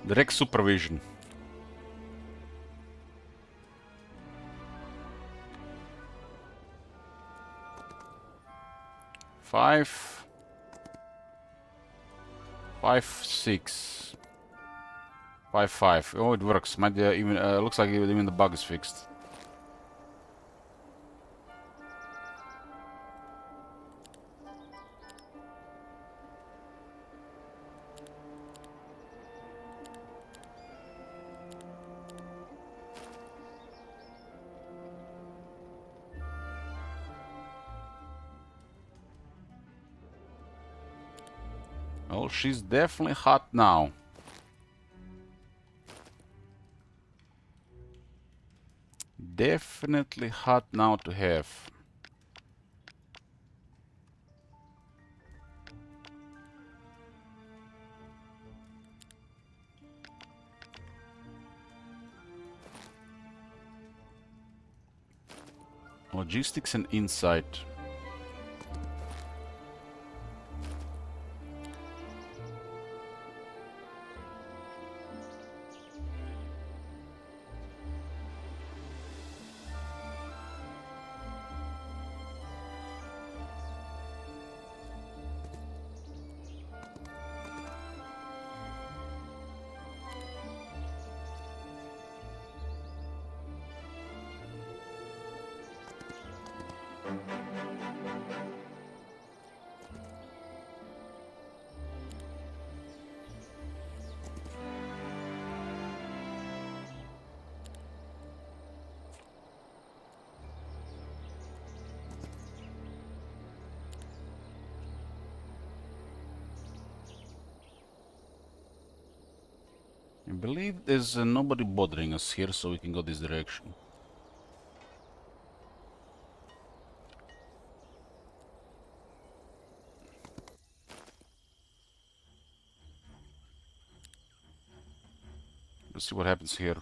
Direct supervision. Five, 6, 5, 5. Oh, it works. Might even looks like even the bug is fixed. Well, she's definitely hot now. Definitely hot now to have. Logistics and insight. I believe there's nobody bothering us here, so we can go this direction. Let's see what happens here.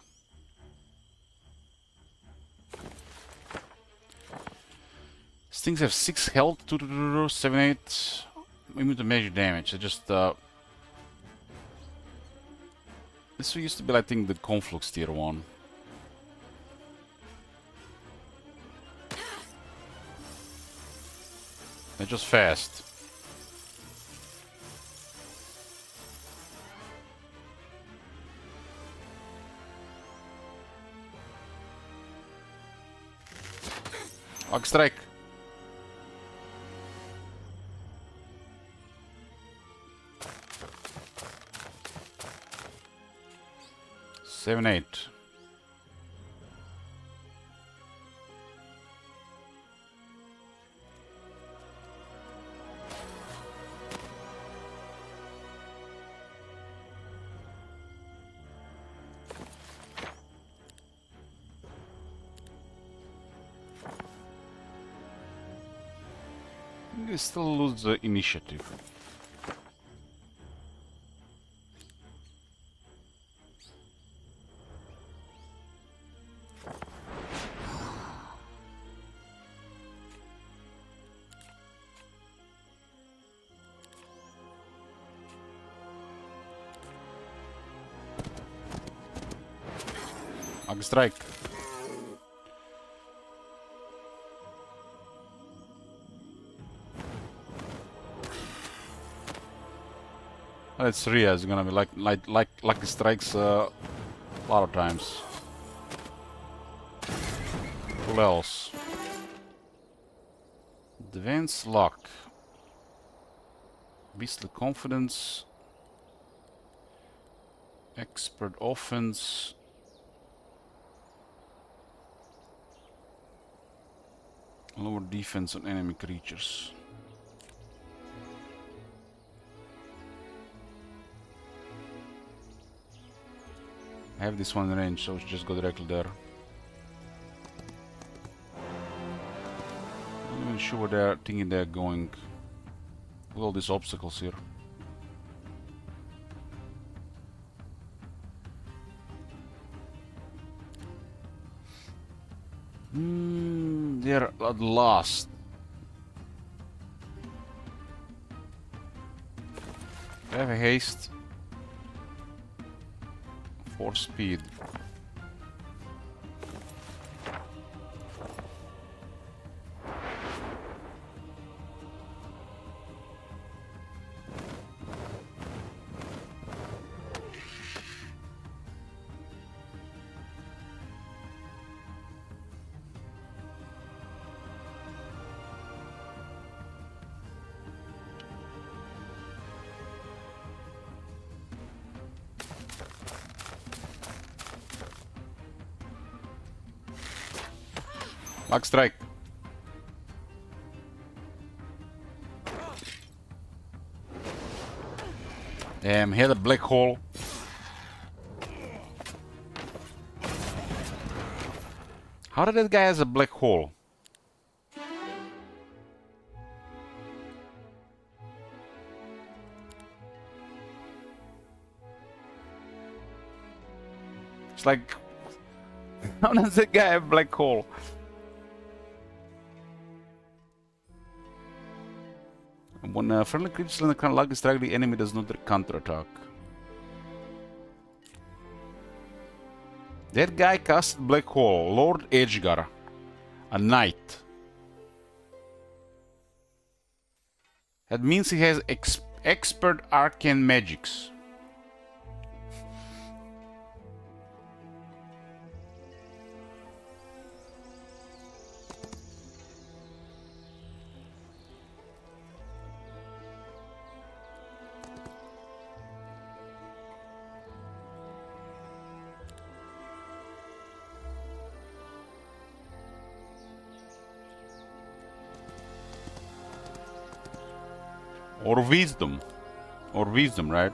These things have 6 health, 2, 7, 8. Immune to magic damage. I just This used to be, I think, the Conflux tier 1. They're just fast. Arc strike. Seven, 8. We still lose the initiative. Arc strike. That's Ria is gonna be like lucky strikes a lot of times. Who else? Advanced luck. Beastly confidence. Expert offense. Lower defense on enemy creatures. I have this one in range, so just go directly there. I'm not even sure where they're thinking they're going. With all these obstacles here. They're at last. I have a haste. 4 speed. Luck strike. Damn, he had a black hole. How did that guy has a black hole? It's like, how does that guy have a black hole? When a friendly creature in the kind of lucky strike, the enemy does not counterattack. That guy cast black hole, Lord Edgegar, a knight. That means he has expert arcane magics. Or wisdom. Or wisdom, right?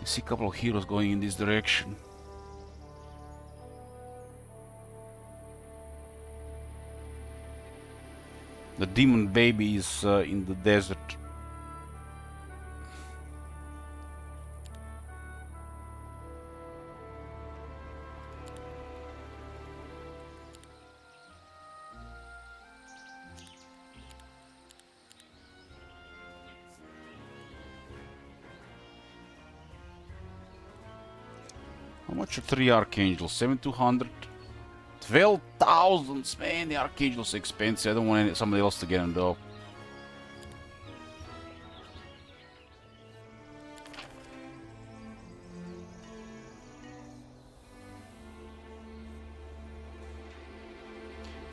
I see a couple of heroes going in this direction. The demon baby is in the desert. How much are 3 archangels? 7,200? 12,000! Man, the archangels are expensive. I don't want somebody else to get them though.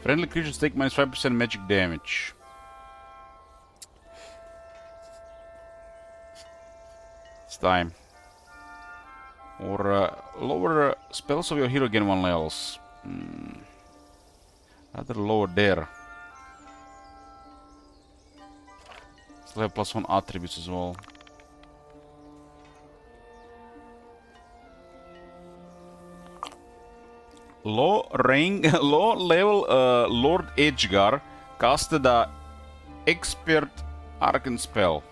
Friendly creatures take minus 5% magic damage. It's time. Or lower spells of your hero gain 1 levels. Rather lower there. Still have +1 attributes as well. Low level Lord Edgar casted a expert arcane spell.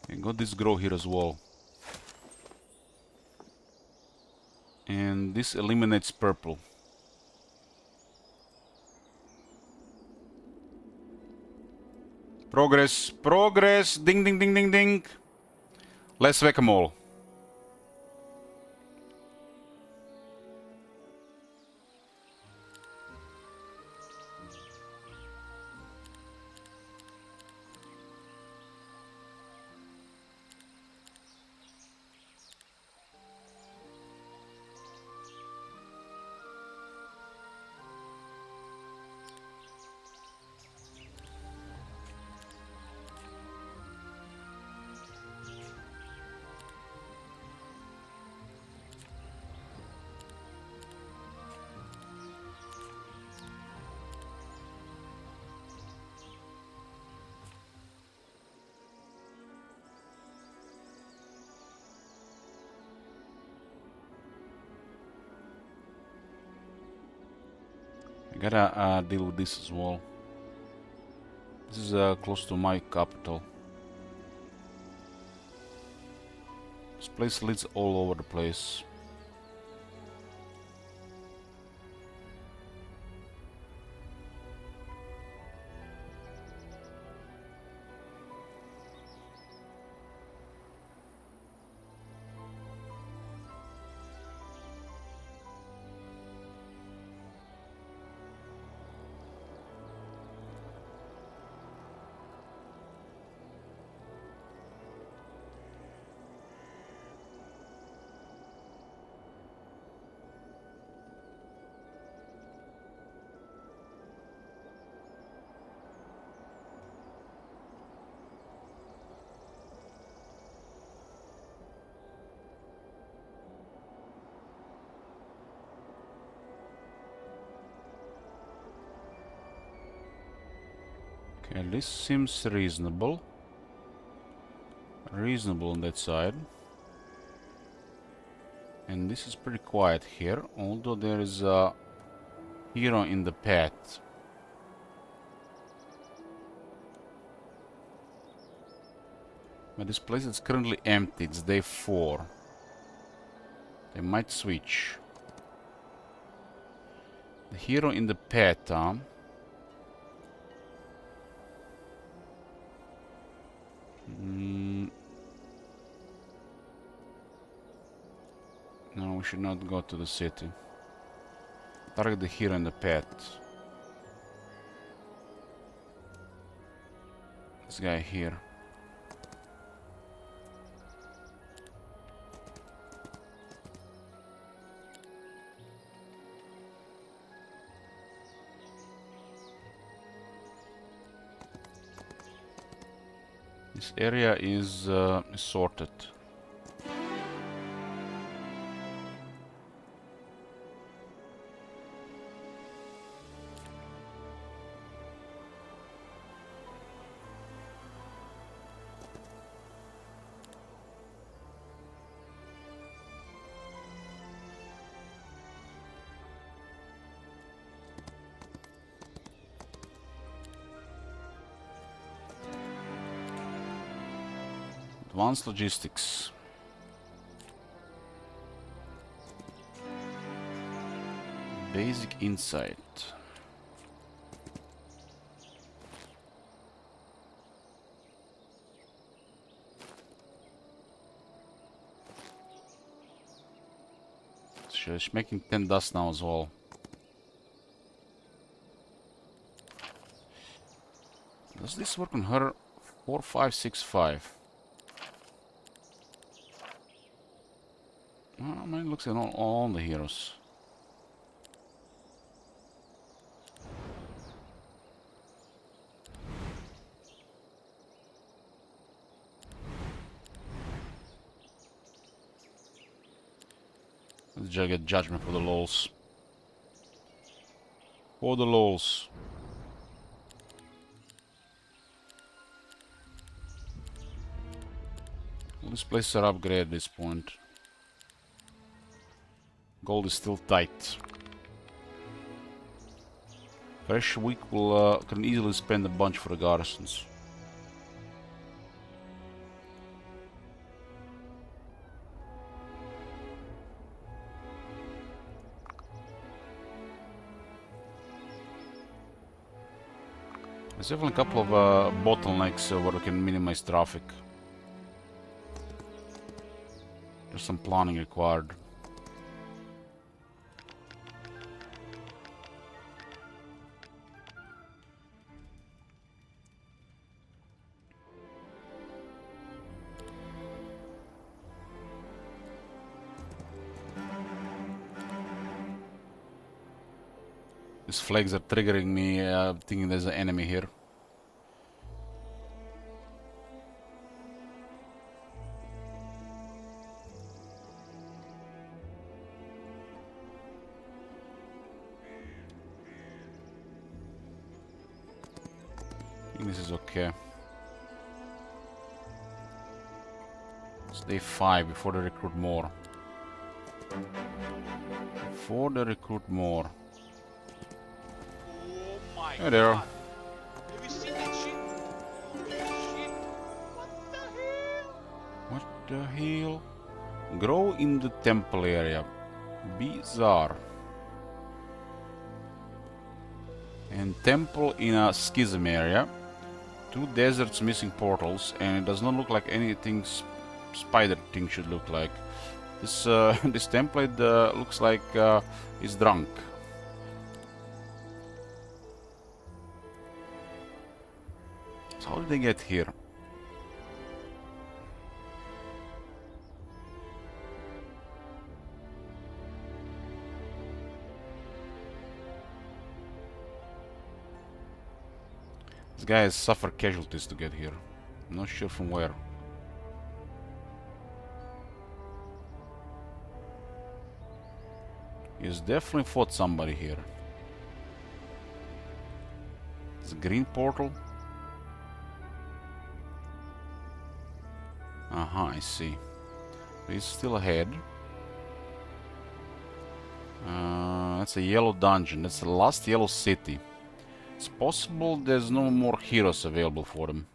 And got this grow here as well. And this eliminates purple. Progress, progress, ding ding ding ding ding. Let's whack-a-mole. I gotta deal with this as well. This is close to my capital. This place leads all over the place. Okay, this seems reasonable. Reasonable on that side. And this is pretty quiet here, although there is a hero in the path. But this place is currently empty. It's day 4. They might switch. The hero in the path, huh? No, we should not go to the city. Target the hero in the path. This guy here. This area is sorted. Advanced logistics. Basic insight. She's making 10 dust now as well. Does this work on her? 4565. I mean, it looks like all the heroes. Let's just get judgment for the lols. For the lols. All these places are upgraded at this point. Gold is still tight. Fresh week will can easily spend a bunch for the garrisons. There's definitely a couple of bottlenecks where we can minimize traffic. There's some planning required. These flags are triggering me, thinking there's an enemy here. I think this is okay. It's day 5 before they recruit more. Before they recruit more. Hey there. Have you seen that shit? Shit. What the hell? What the hell? Grow in the temple area. Bizarre. And temple in a schism area. 2 deserts missing portals, and it does not look like anything spider thing should look like. This this template looks like it's drunk. So how did they get here? This guy has suffered casualties to get here. I'm not sure from where. He's definitely fought somebody here. It's a green portal. Aha, I see. He's still ahead. That's a yellow dungeon. That's the last yellow city. It's possible there's no more heroes available for them.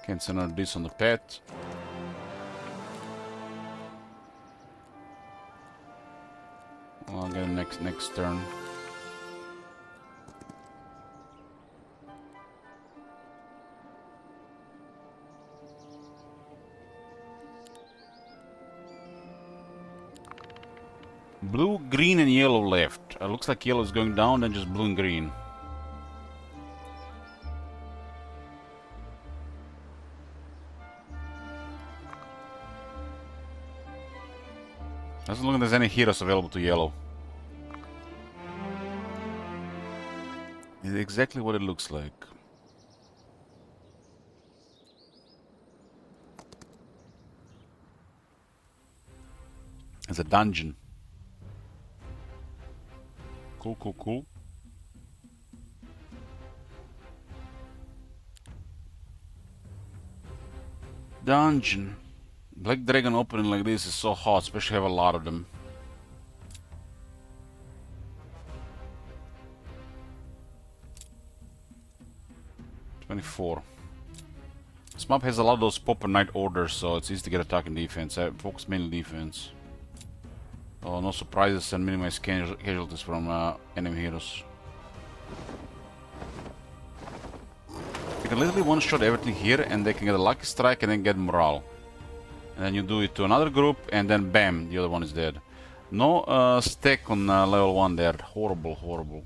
Can't send another this on the pet. I'll get him next turn. Blue, green, and yellow left. Looks like yellow is going down, then just blue and green. Doesn't look like there's any heroes available to yellow. It's exactly what it looks like. It's a dungeon. Cool, cool, cool. Dungeon. Black Dragon opening like this is so hot, especially have a lot of them. $24. This map has a lot of those Popper Knight orders, so it's easy to get attack and defense. I focus mainly defense. Oh, no surprises and minimize casualties from enemy heroes. You can literally one-shot everything here, and they can get a lucky strike and then get morale. And then you do it to another group, and then bam, the other one is dead. No stack on level 1 there. Horrible, horrible.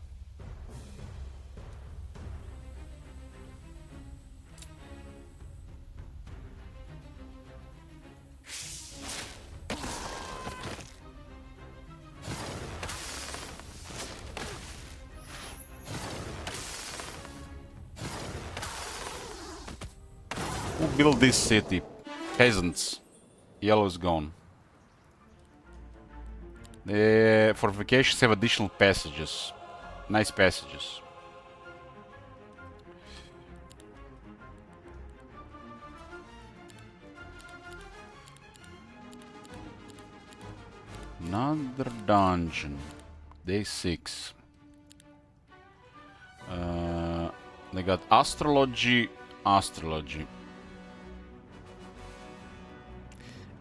Who built this city? Peasants. Yellow is gone. The fortifications have additional passages. Nice passages. Another dungeon. Day 6. They got astrology.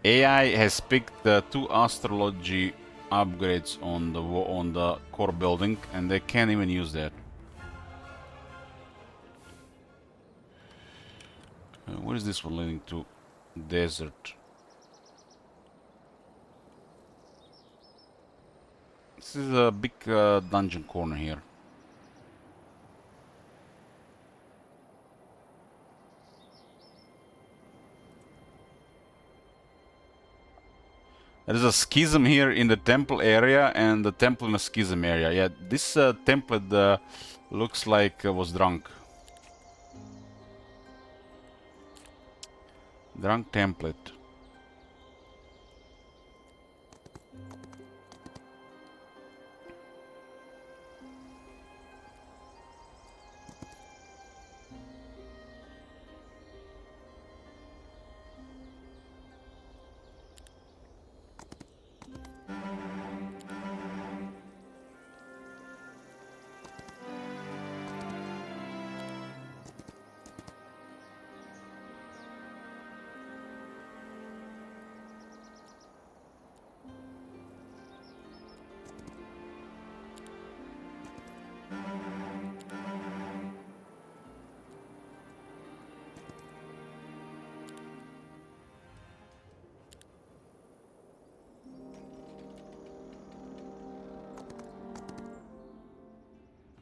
AI has picked the 2 astrology upgrades on the core building, and they can't even use that. Where is this one leading to? Desert. This is a big dungeon corner here. There is a schism here in the temple area and the temple in a schism area. Yeah, this template looks like was drunk. Drunk template.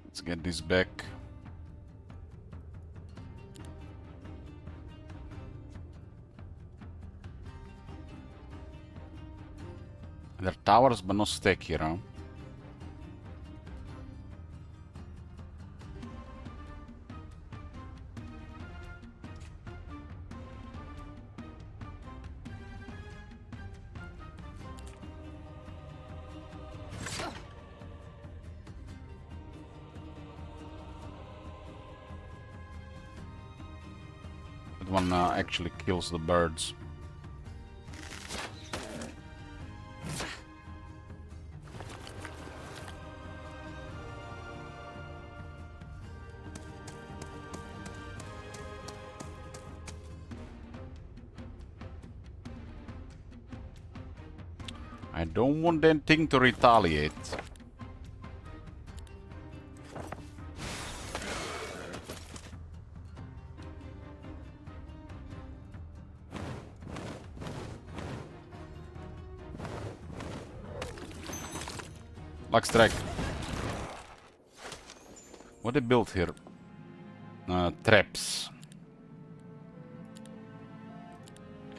Let's get this back. There are towers, but no stack here, huh? That one actually kills the birds. I don't want that thing to retaliate. Luck strike. What they built here? Traps.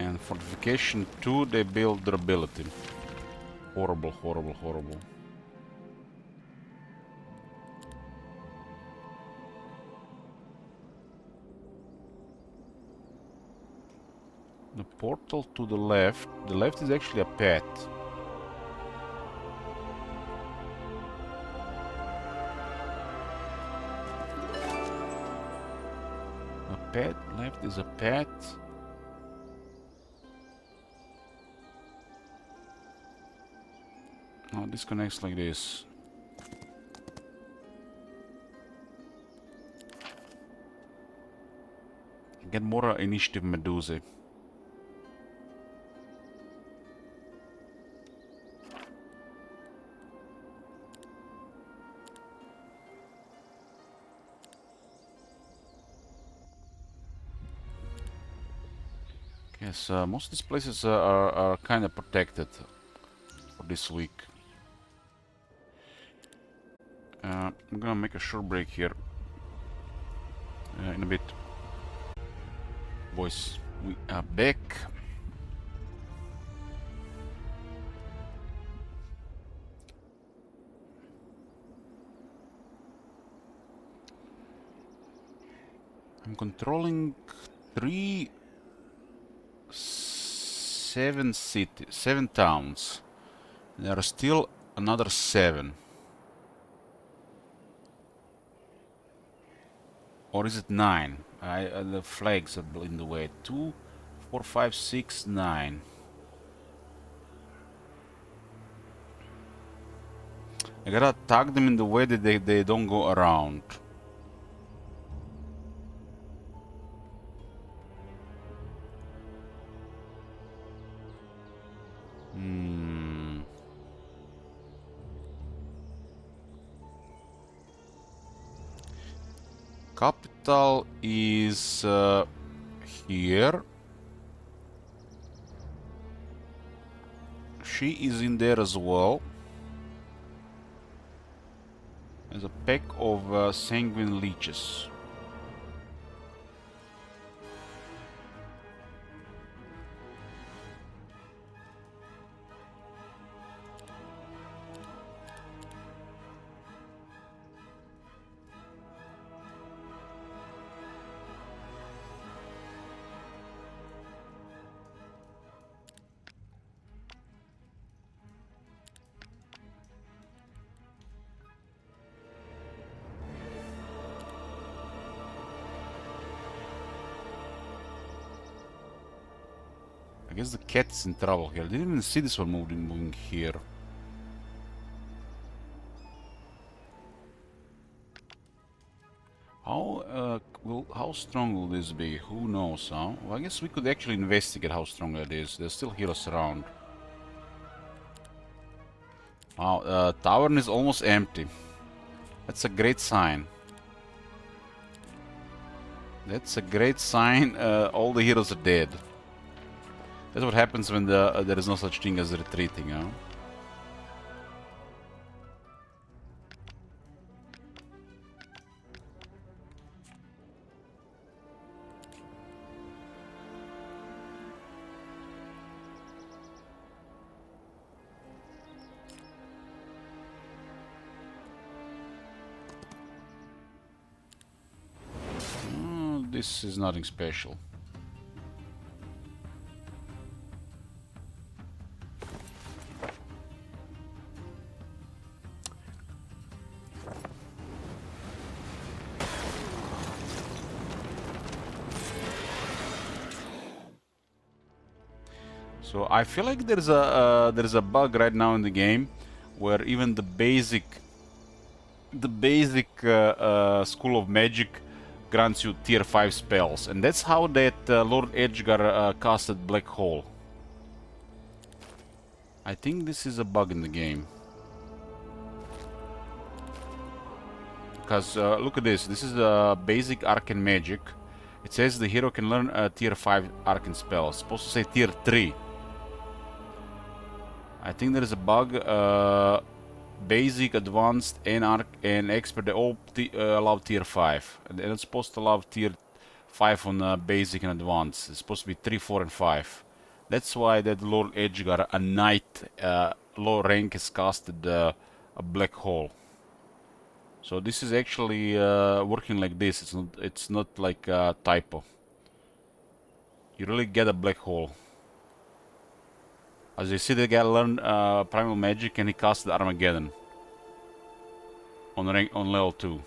And fortification 2, they build durability. Horrible, horrible, horrible. The portal to the left is actually a pet. A pet, left is a pet. Oh, this connects like this. Get more initiative, Medusa. Yes, most of these places are kind of protected for this week. I'm gonna make a short break here in a bit. Boys, we are back. I'm controlling seven towns. There are still another 7. Or is it 9? The flags are in the way. 2, 4, 5, 6, 9. I gotta tag them in the way that they don't go around. Capital is here. She is in there as well. There's a pack of sanguine leeches. I guess the cat is in trouble here. I didn't even see this one moving here. How strong will this be? Who knows, huh? Well, I guess we could actually investigate how strong it is. There's still heroes around. Wow, tavern is almost empty. That's a great sign. That's a great sign. All the heroes are dead. That's what happens when there is no such thing as retreating, huh? This is nothing special. So I feel like there's a bug right now in the game where even the basic School of Magic grants you tier 5 spells, and that's how that Lord Edgar casted Black Hole. I think this is a bug in the game. Because look at this. This is basic arcane magic. It says the hero can learn a tier 5 arcane spell. It's supposed to say tier 3. I think there is a bug. Basic, advanced, and expert, they all allow tier 5. And it's supposed to allow tier 5 on basic and advanced. It's supposed to be 3, 4, and 5. That's why that Lord Edgegar, a knight, low rank, has casted a black hole. So this is actually working like this. It's not like a typo. You really get a black hole. As you see, the guy learned primal magic and he casted Armageddon on level 2.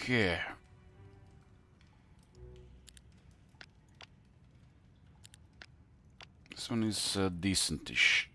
Okay. This one is decentish.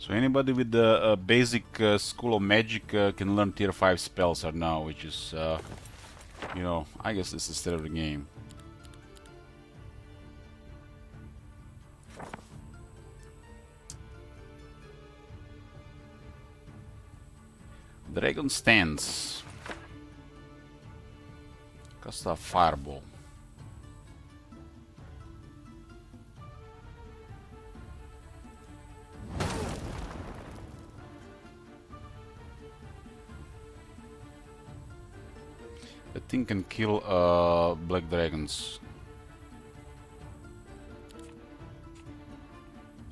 So anybody with the basic school of magic can learn tier 5 spells right now, which is, you know, I guess this is the state of the game. Dragon Stance. Cast a fireball. That thing can kill black dragons.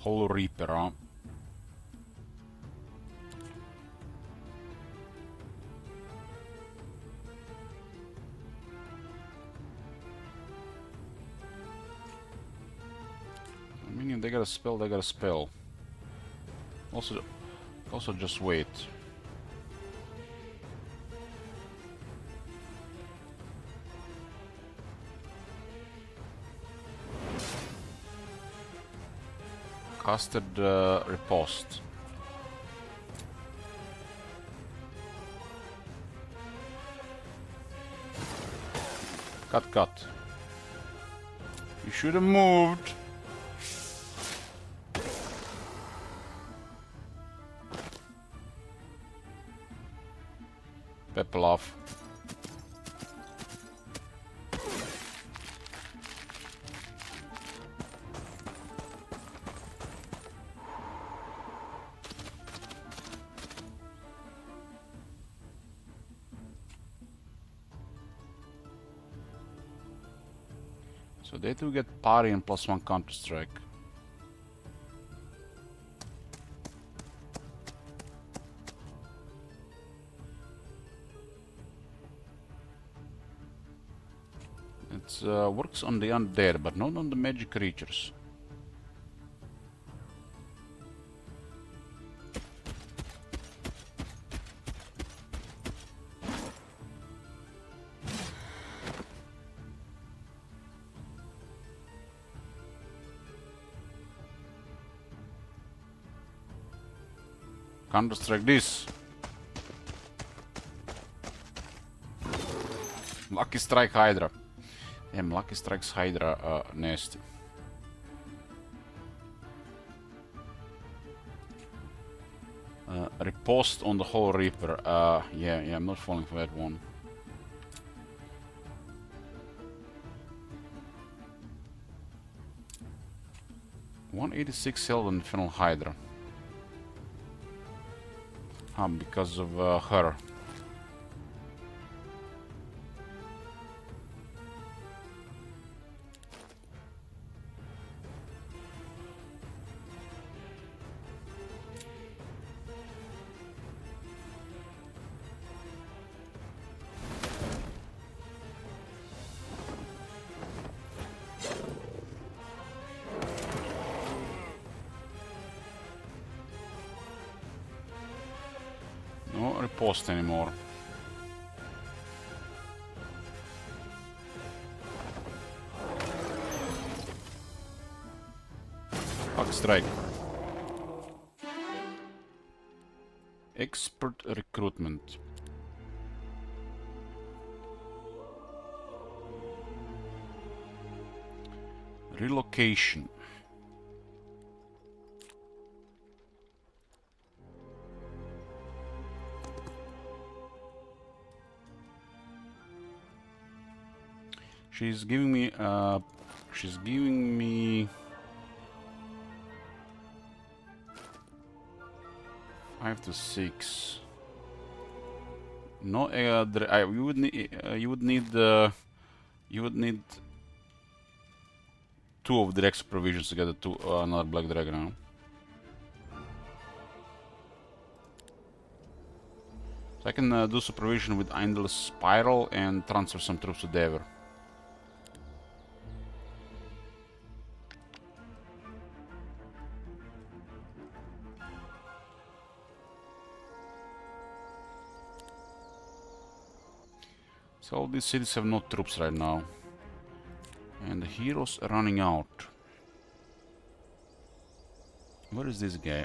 Hollow Reaper, huh? I mean, if they got a spell, they got a spell. Also just wait. Casted riposte. Cut. You should have moved. Pepple off. So they do get parry and +1 counter strike. It works on the undead, but not on the magic creatures. Counter strike this. Lucky strike Hydra. Damn, Lucky Strikes Hydra nasty. Riposte on the Hollow Reaper. Yeah, I'm not falling for that one. $186 health on Infernal Hydra. Because of her. No riposte anymore. Luck strike. Expert recruitment. Relocation. She's giving me 5 to 6. No, you would need 2 of direct provisions to get another black dragon. Huh? So I can do supervision with Eindel Spiral and transfer some troops to Dever. So all these cities have no troops right now. And the heroes are running out. Where is this guy?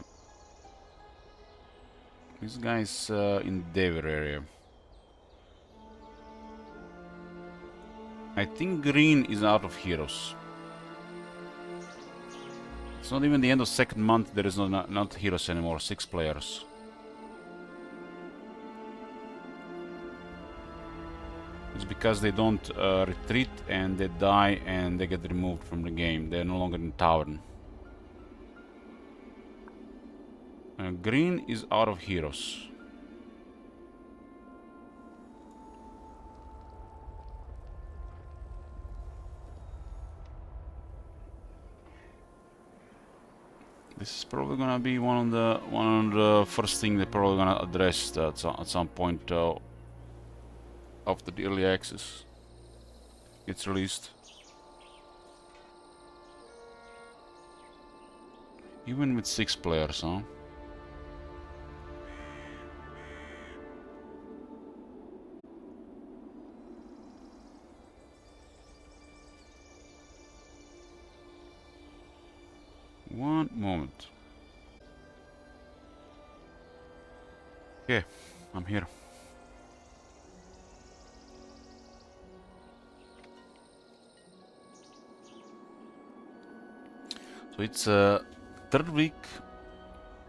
This guy is in Dever area. I think green is out of heroes. It's not even the end of second month, there is not heroes anymore, 6 players. It's because they don't retreat and they die and they get removed from the game. They're no longer in Tavern. Green is out of heroes. This is probably gonna be one of the first thing they're probably gonna address at some point after the early access gets released. Even with 6 players, huh? One moment. Okay, I'm here. So it's third week,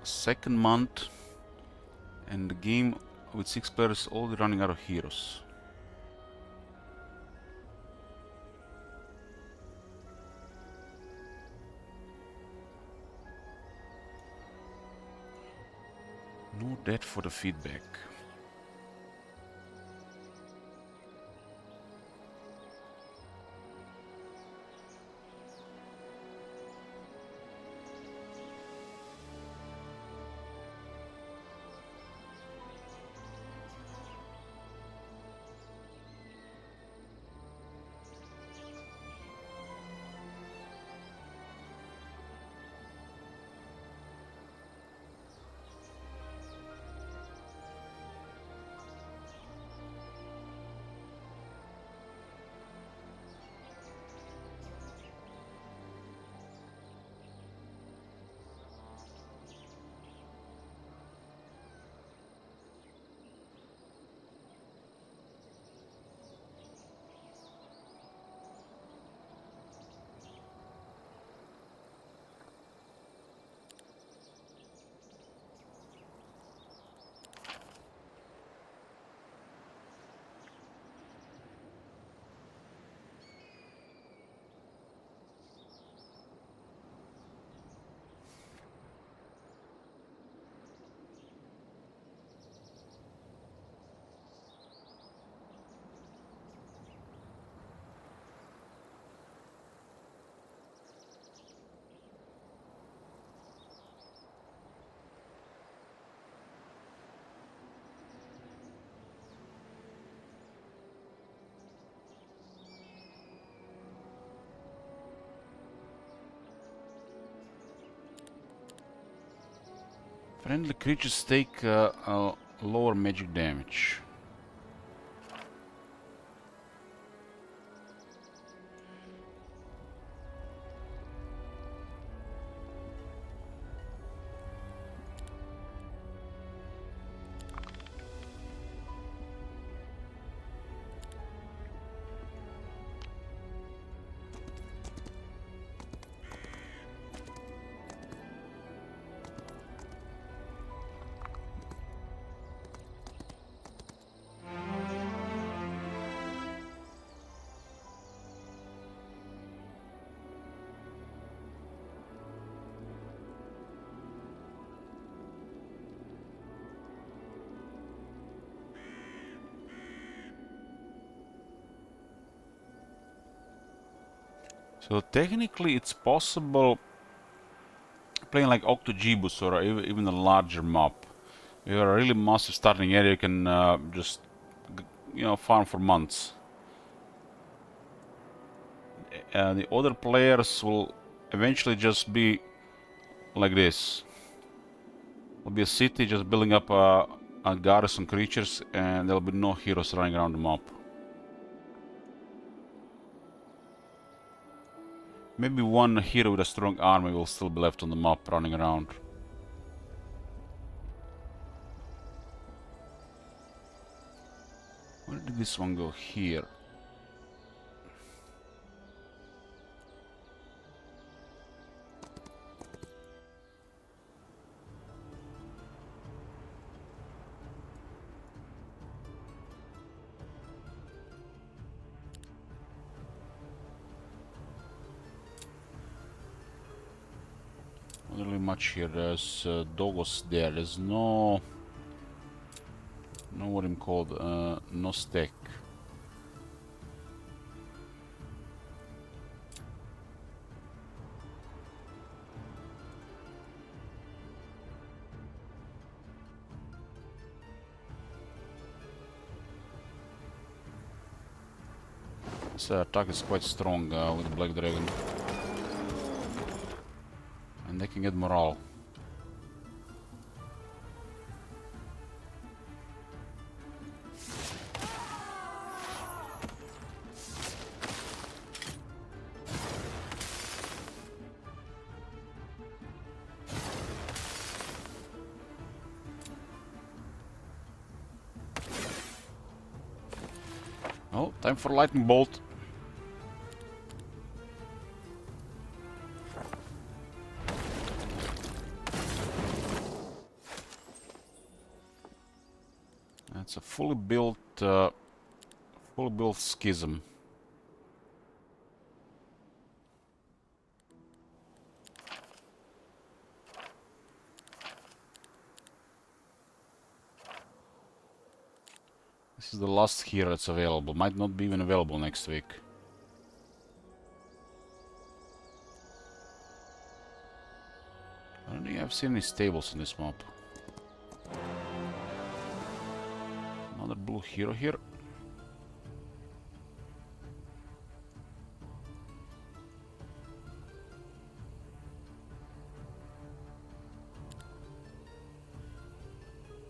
second month, and the game with 6 players already running out of heroes. No debt for the feedback. Friendly creatures take lower magic damage. So technically it's possible playing like Octogibus or even a larger map. If you have a really massive starting area, you can just farm for months. The other players will eventually just be like this. There'll be a city just building up a garrison creatures, and there'll be no heroes running around the map. Maybe one hero with a strong army will still be left on the map running around. Where did this one go? Here. Not really much here. There's Dogos there. There's no what I'm called. No stack. This attack is quite strong with the Black Dragon. And they can get morale. Oh, time for lightning bolt. That's a fully built schism. This is the last hero that's available. Might not be even available next week. I don't think I've seen any stables in this map. Another blue hero here.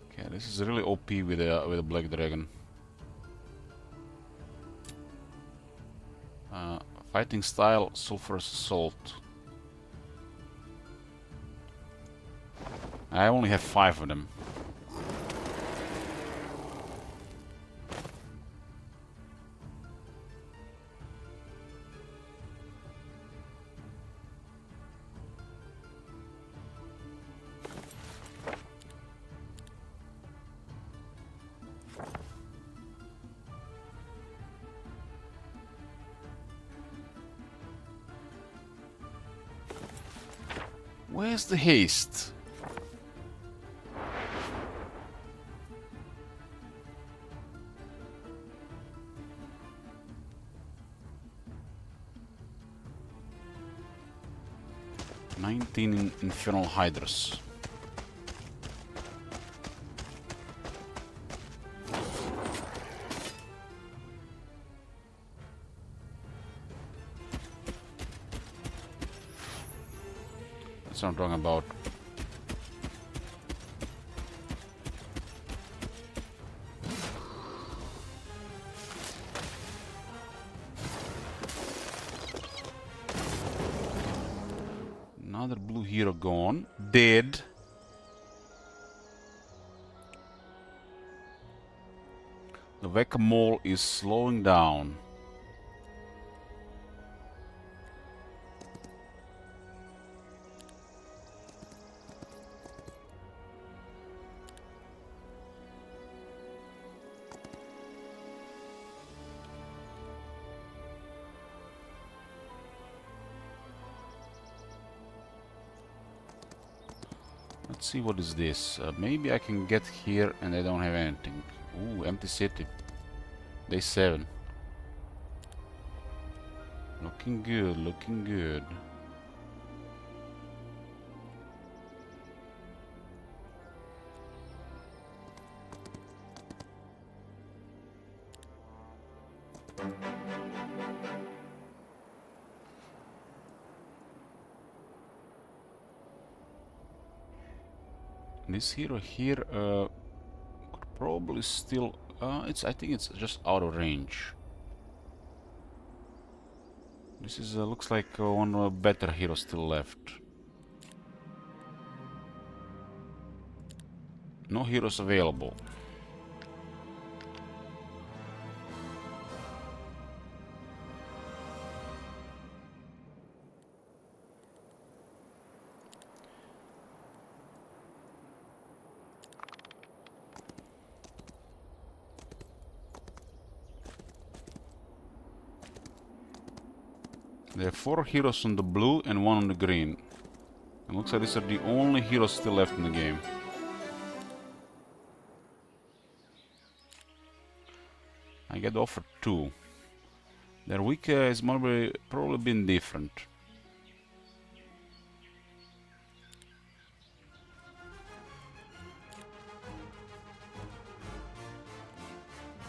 Okay, this is really OP with a Black Dragon. Fighting style, sulfurous assault. I only have 5 of them. Where's the haste? "19 Infernal Hydras." That's what I'm talking about. Another blue hero gone. Dead. The whack-a-mole is slowing down. Let's see, what is this? Maybe I can get here and I don't have anything. Ooh, empty city. Day 7. Looking good, looking good. This hero here could probably still. I think it's just out of range. This is looks like one better hero still left. No heroes available. There are 4 heroes on the blue and 1 on the green. It looks like these are the only heroes still left in the game. I get offered 2. Their week is probably been different.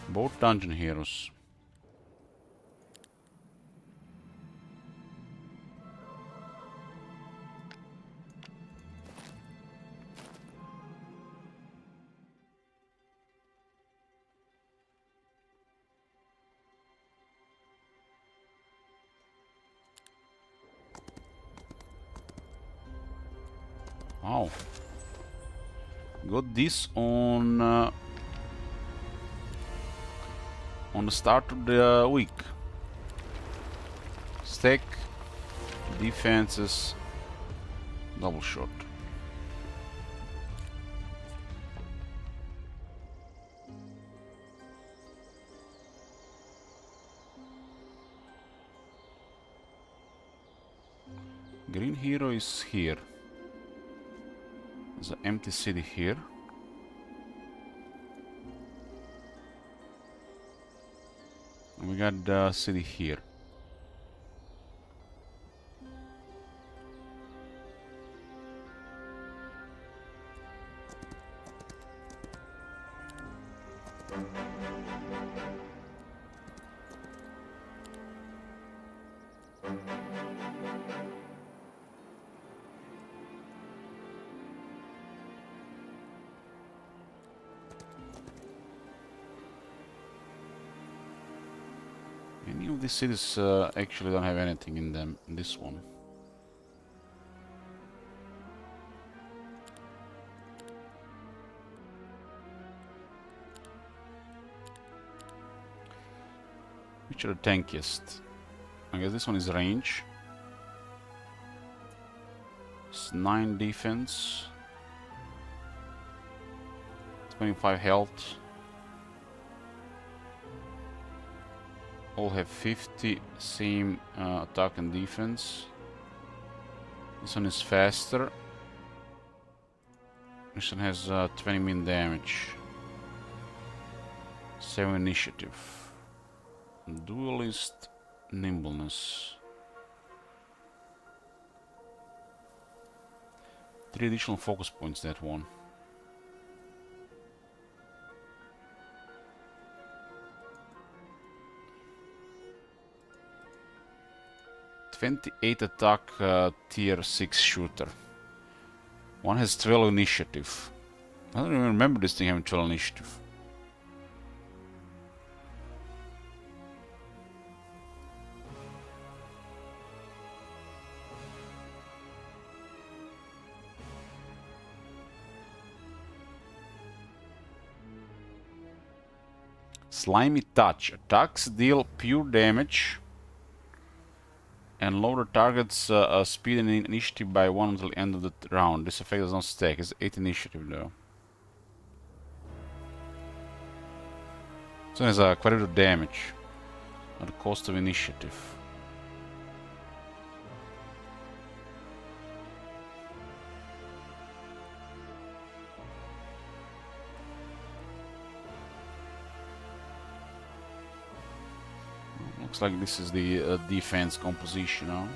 Both dungeon heroes. Wow. Got this on the start of the week. Stack, defenses, double shot. Green hero is here. There's an empty city here. And we got the city here. Any of these cities actually don't have anything in them. This one. Which are the tankiest? I guess this one is range. It's 9 defense. 25 health. All have 50, same attack and defense. This one is faster. This one has 20 min damage. 7 initiative. Duelist, nimbleness. 3 additional focus points, that one. 28 attack, tier 6 shooter. One has 12 initiative. I don't even remember this thing having 12 initiative. Slimy Touch. Attacks deal pure damage and lower the target's speed and initiative by 1 until the end of the round. This effect does not stack. It's 8 initiative though. So it has quite a bit of damage at the cost of initiative. Looks like this is the defense composition now.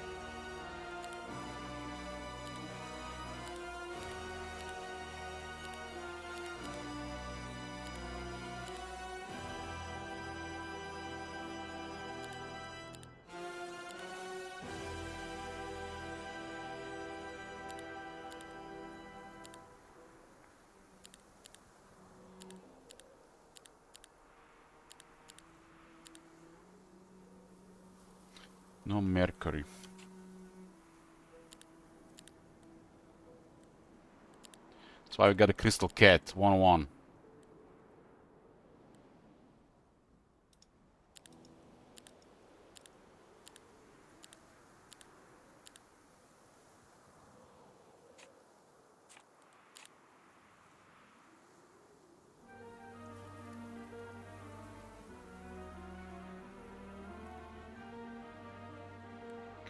No mercury. That's why we got a crystal cat, 1-1.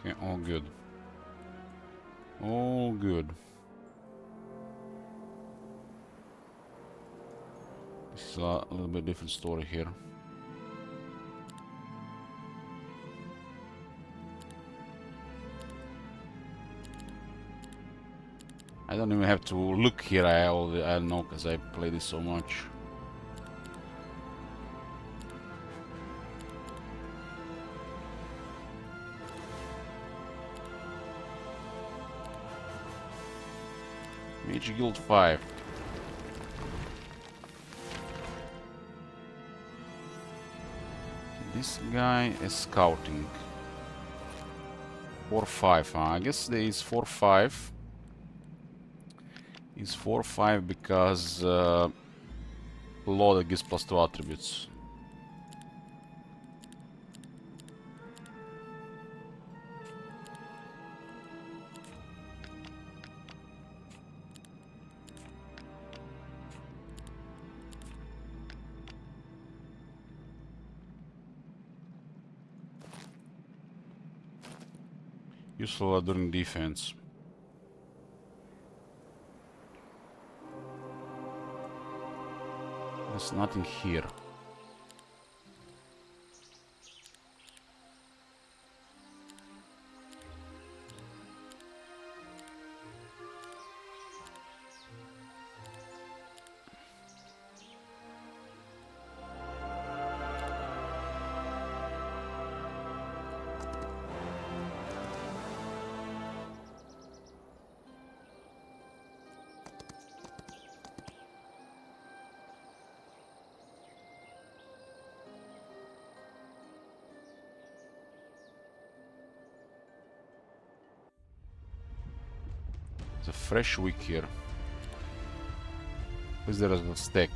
Okay, all good. All good. This is a little bit different story here. I don't even have to look here, I know because I play this so much. Mage Guild 5. This guy is scouting. 4-5, huh? I guess there is 4-5. It's 4-5 because Loader gives +2 attributes. Useful during defense. There's nothing here. It's a fresh week here. Is there a stack?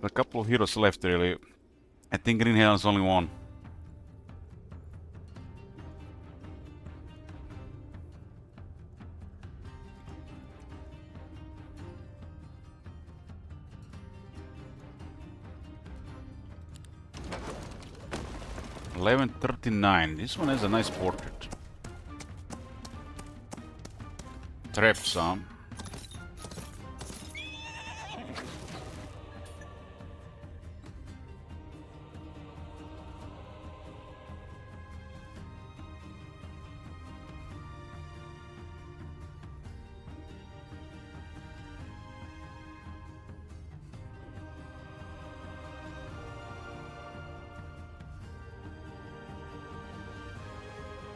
A couple of heroes left, really. I think Green Helm's only one. $11.39. This one has a nice portrait. Traps, huh?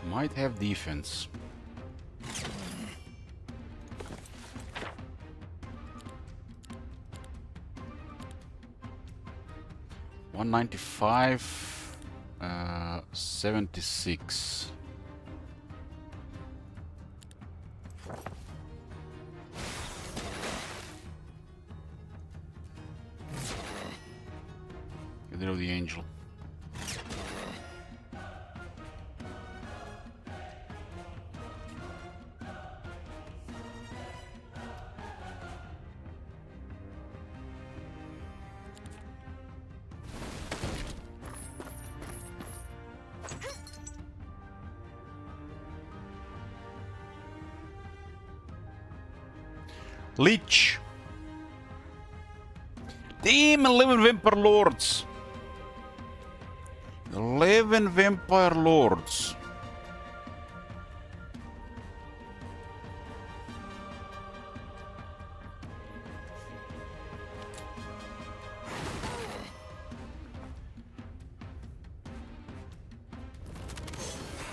Might have defense. $195, 76. Get rid of the angel. Leech! Damn, 11 Vampire Lords! 11 Vampire Lords!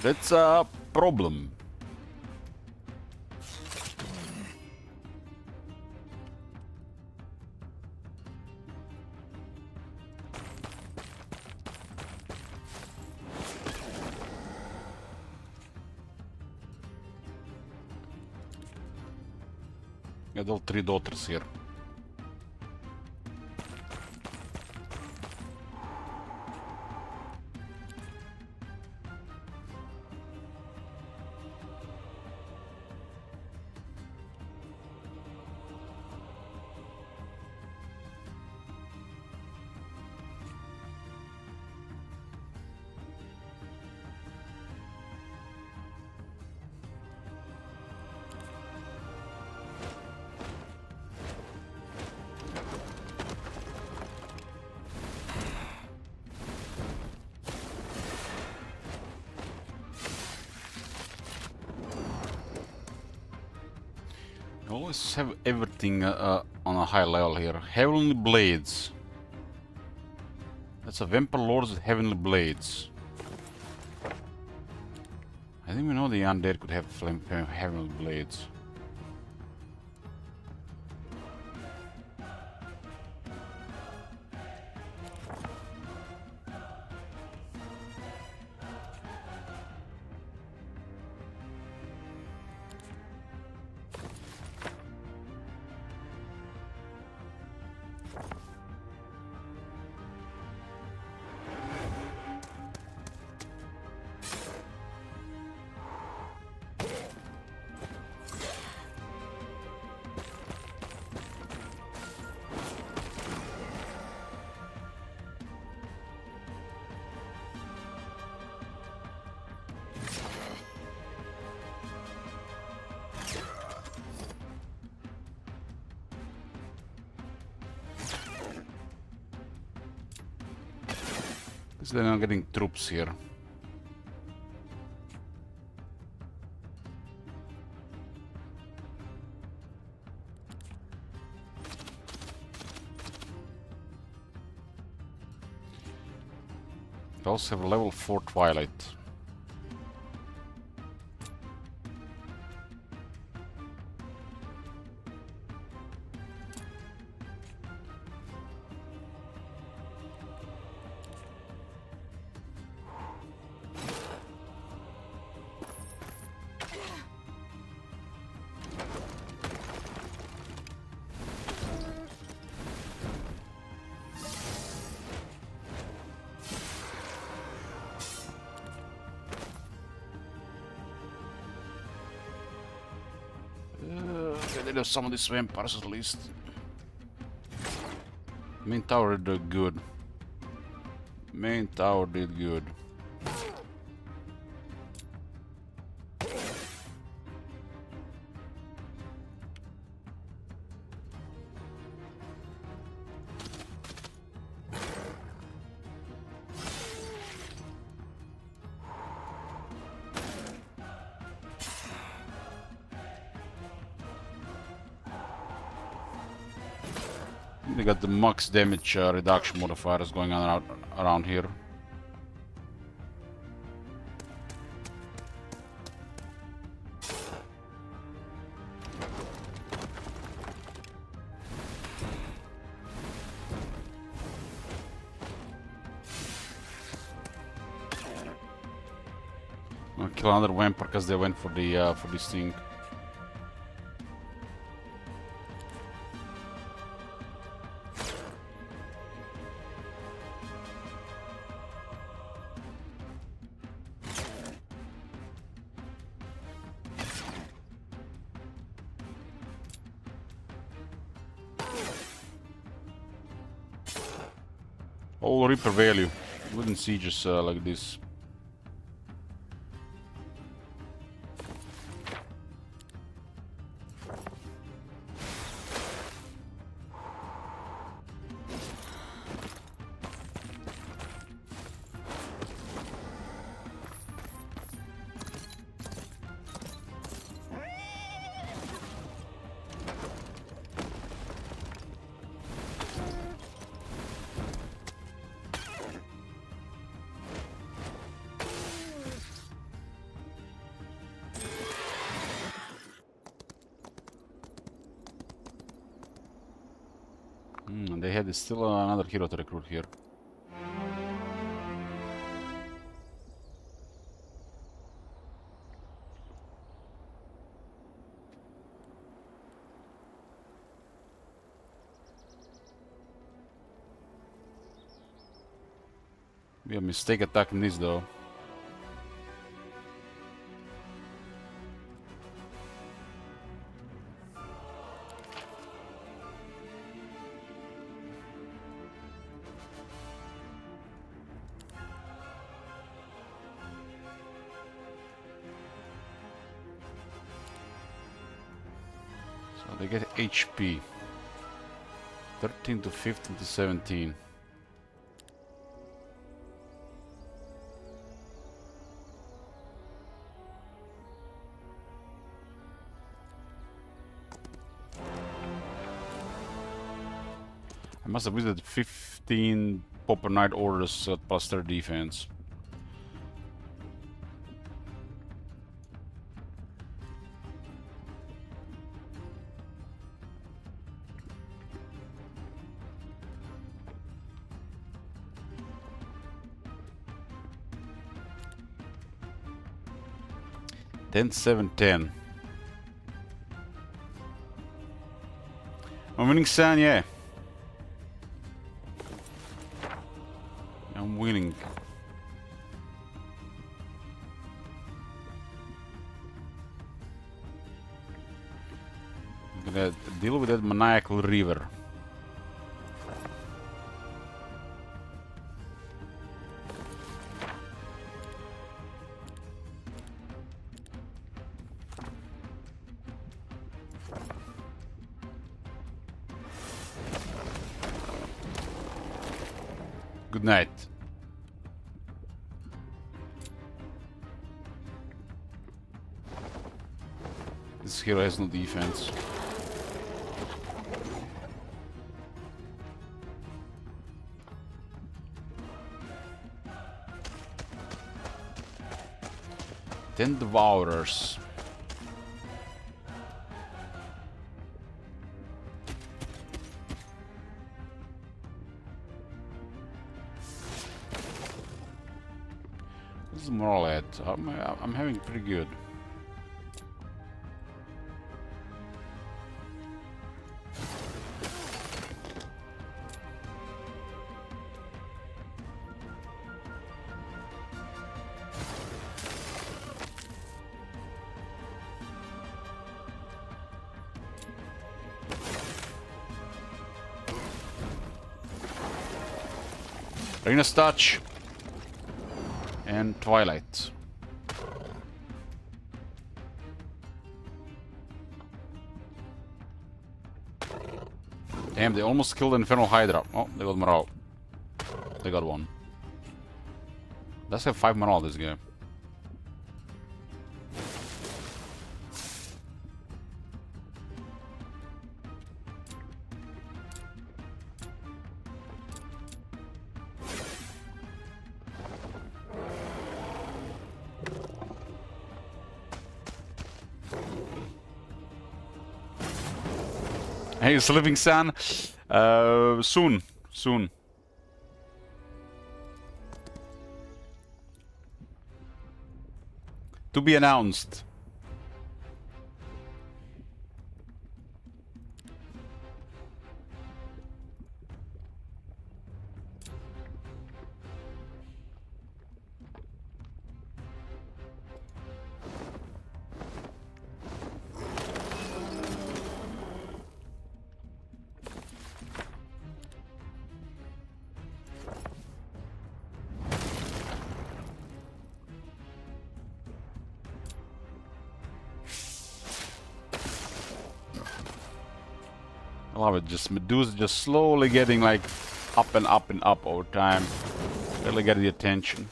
That's a problem. Got all 3 daughters here. Always have everything on a high level here. Heavenly Blades. That's a Vampire Lords with Heavenly Blades. I think we know the undead could have Heavenly Blades. Because they're not getting troops here. They also have a level 4 Twilight. Get rid of some of these vampires at least. Main tower did good. Main tower did good. They got the max damage reduction modifiers going on around here. I'll kill another vampire because they went for the for this thing. All Reaper value. Wooden sieges like this. They had still another hero to recruit here. Be a mistake attacking this though. So they get HP. 13 to 15 to 17. I must have visited 15 Popper Knight orders at plus their defense. Ten, 7, 10. I'm winning, San, yeah. I'm winning. I'm gonna deal with that maniacal river. Good night. This hero has no defense. Ten Devourers. This is morale at. I'm having pretty good. Arena's Touch and Twilight. Damn, they almost killed the Infernal Hydra. Oh, they got morale. They got one. Let's have 5 morale, this guy. Hey, Sleeping Sun. Soon. Soon. To be announced. I love it. Just Medusa just slowly getting like up and up and up over time. Really get the attention.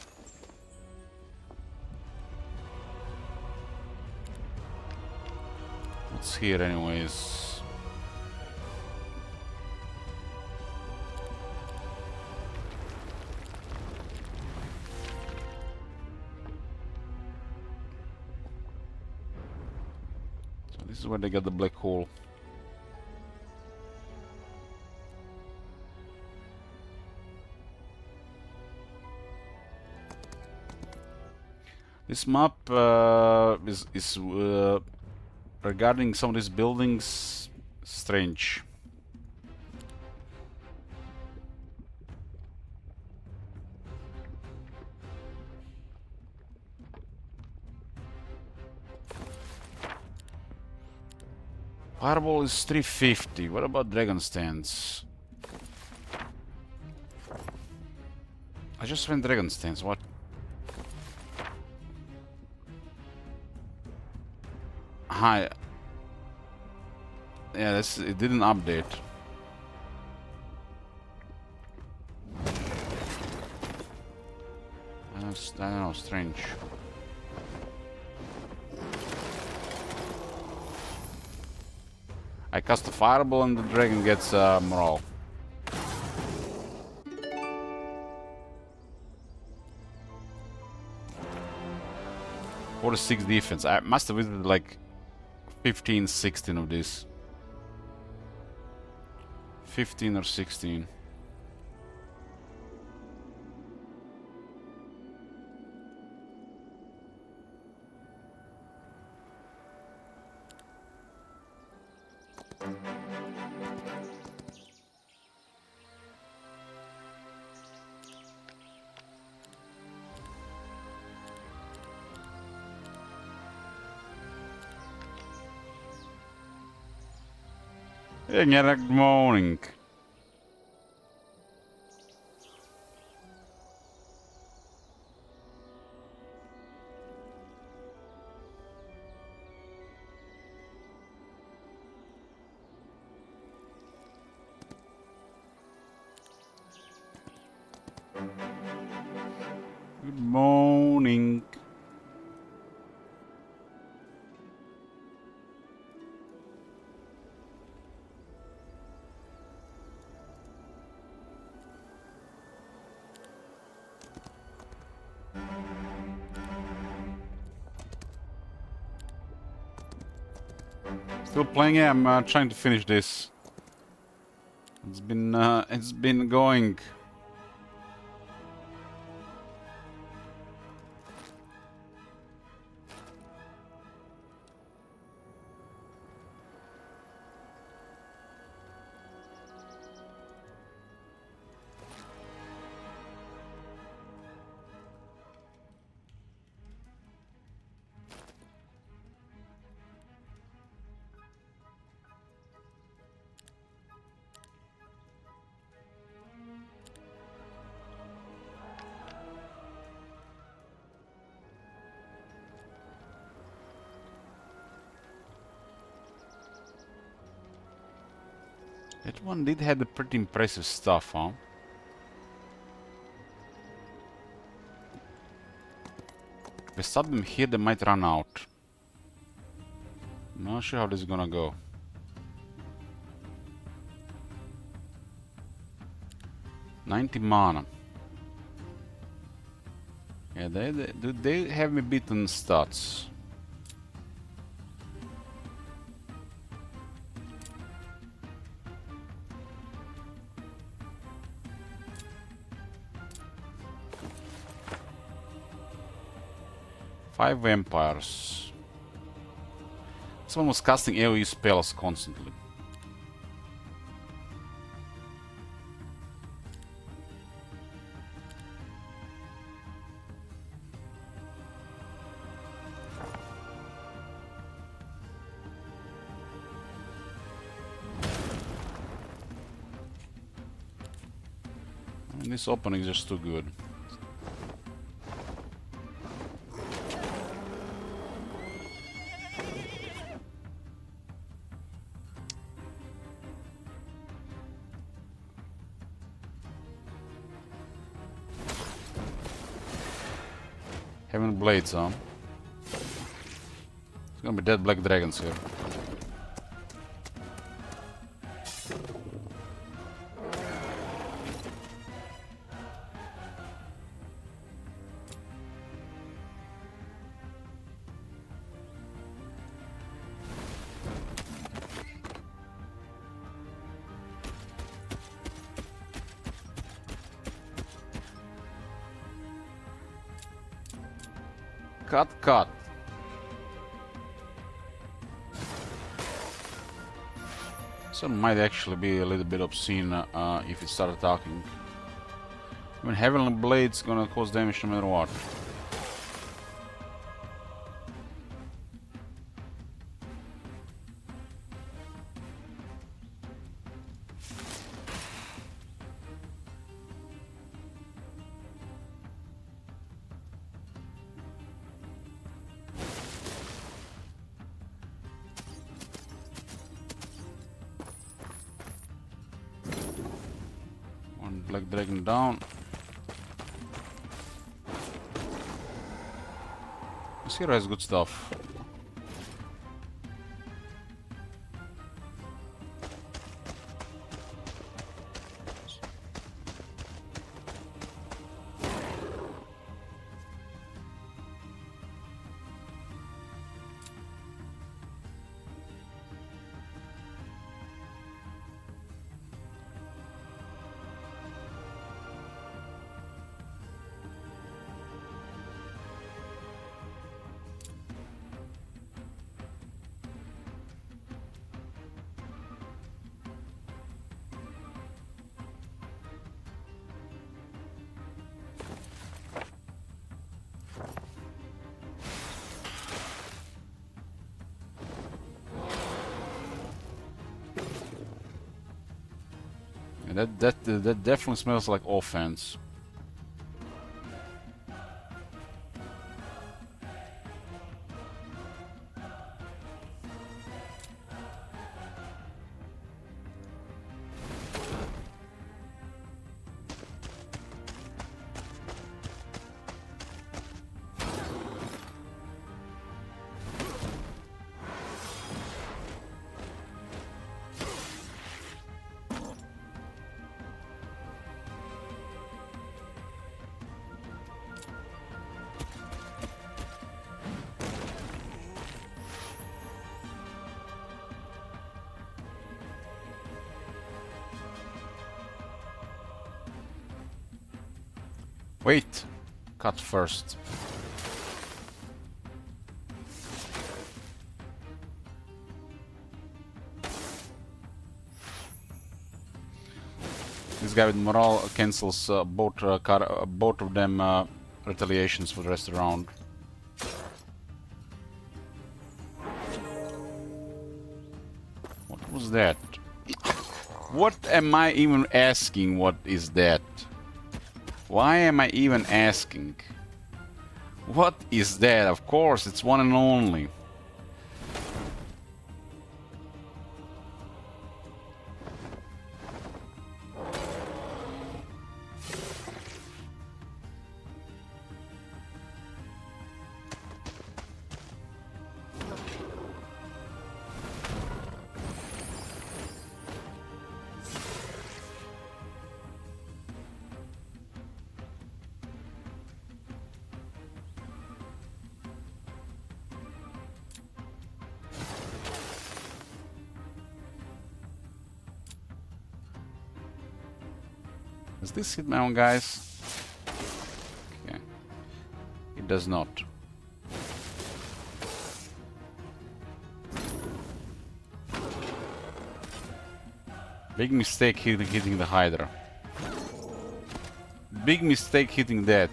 What's here anyways? So this is where they got the black hole. This map is regarding some of these buildings strange. Fireball is 350. What about dragon stands? I just went dragon stands. What? Hi. Yeah, this it didn't update. I don't know, strange. I cast a fireball and the dragon gets morale. Or 6 defense. I must have visited like 15, 16 of this. 15 or 16. Hey, good morning. Good morning. Still playing? Yeah, I'm trying to finish this. It's been going. That one did have the pretty impressive stuff, huh? If I stop them here, they might run out. Not sure how this is gonna go. $90 mana. Yeah, they have me beaten stats. Five vampires. Someone was casting AoE spells constantly. And this opening is just too good. Heaven Blades, huh? It's gonna be dead black dragons here. Cut. So it might actually be a little bit obscene if it started talking. I mean, Heavenly Blade's gonna cause damage no matter what. One Black Dragon down. This hero has good stuff. That definitely smells like offense. Wait! Cut first. This guy with morale cancels both of them retaliations for the rest of the round. What was that? What am I even asking? What is that? Why am I even asking? What is that? Of course, it's one and only. Does this hit my own guys? Okay. It does not. Big mistake hitting the Hydra. Big mistake hitting that.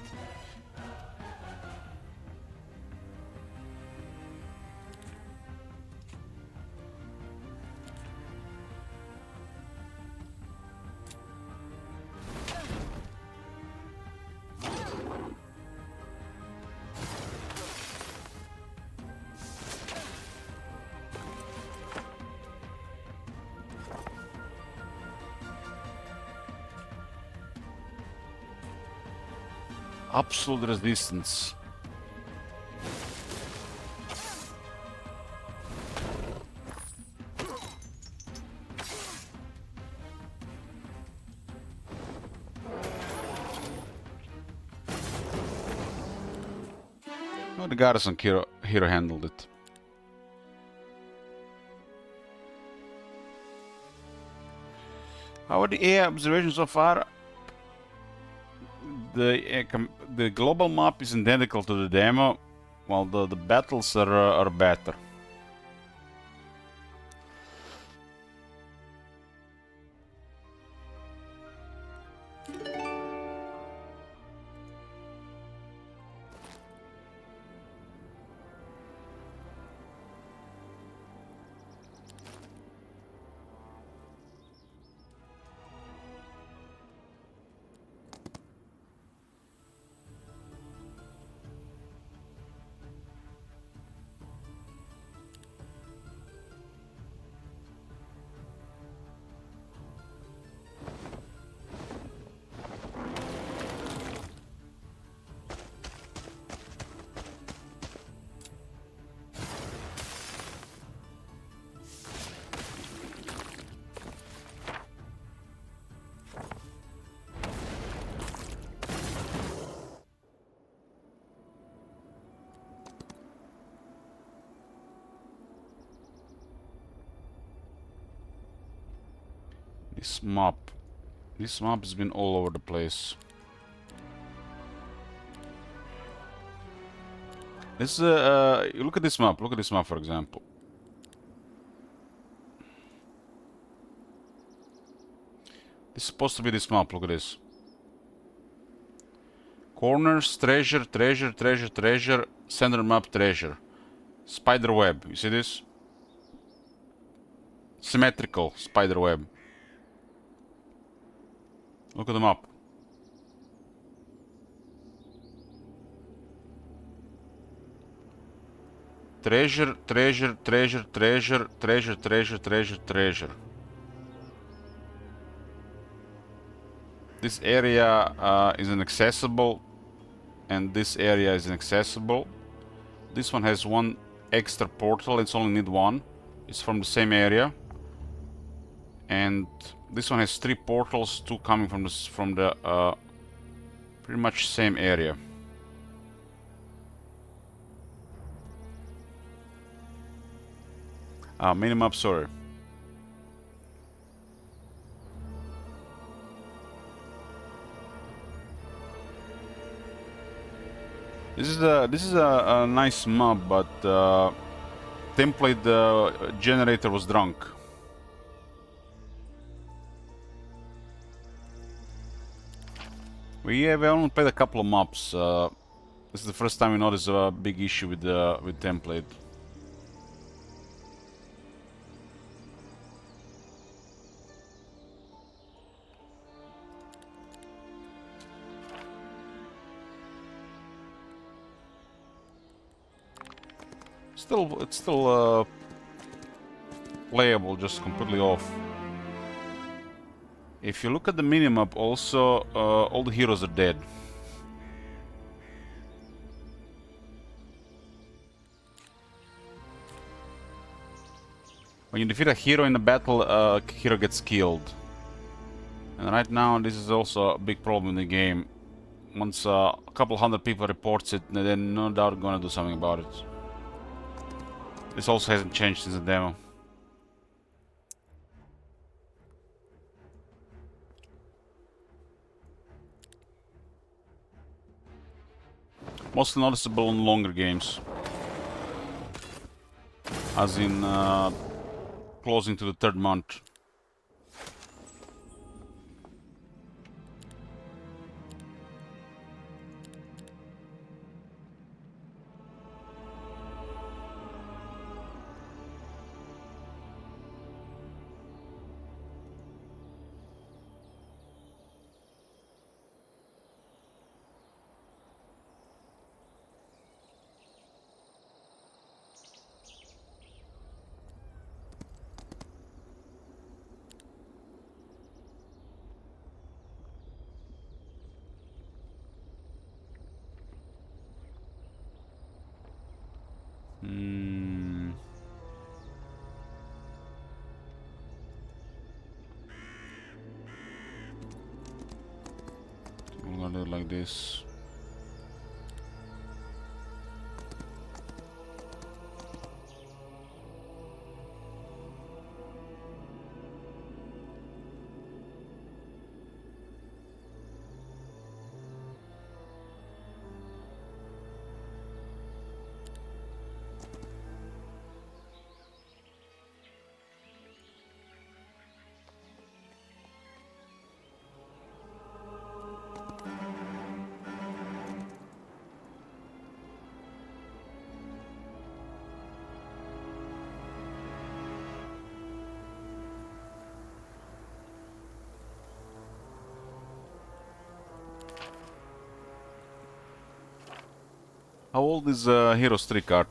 Absolute resistance. Oh, the garrison hero handled it. How are the AI observations so far? The global map is identical to the demo. Well, the battles are better. This map. This map has been all over the place. This look at this map. Look at this map, for example. This is supposed to be this map. Look at this. Corners, treasure, treasure, treasure, treasure. Center map, treasure. Spider web. You see this? Symmetrical spider web. Look at the map. Treasure, treasure, treasure, treasure, treasure, treasure, treasure, treasure. This area is inaccessible, and this area is inaccessible. This one has one extra portal. It's only need one. It's from the same area. And this one has 3 portals, 2 coming from the pretty much same area. Minimap, sorry. This is a nice map, but template generator was drunk. We only played a couple of maps. This is the first time we noticed a big issue with template. It's still playable, just completely off. If you look at the minimap, also all the heroes are dead. When you defeat a hero in a battle, a hero gets killed. And right now, this is also a big problem in the game. Once a couple hundred people reports it, they're no doubt gonna do something about it. This also hasn't changed since the demo. Mostly noticeable in longer games. As in closing to the 3rd month. I'm gonna do it like this. How old is Heroes 3 card?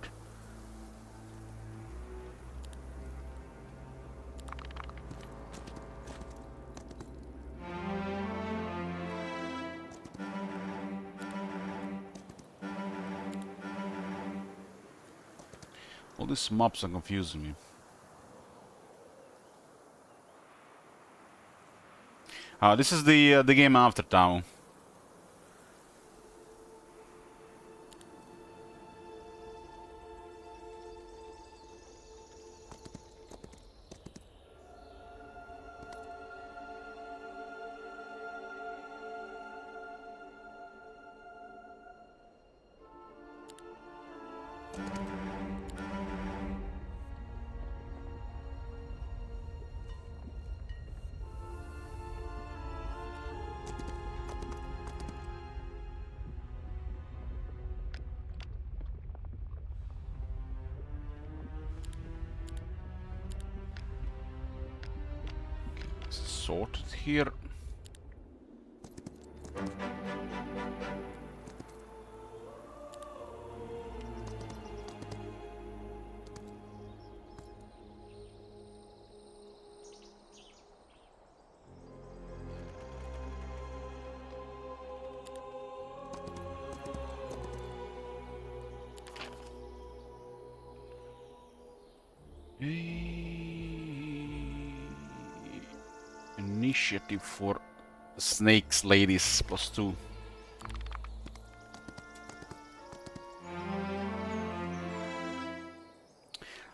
All these maps are confusing me. This is the game after town. Sorted here. Initiative for snakes, ladies, +2.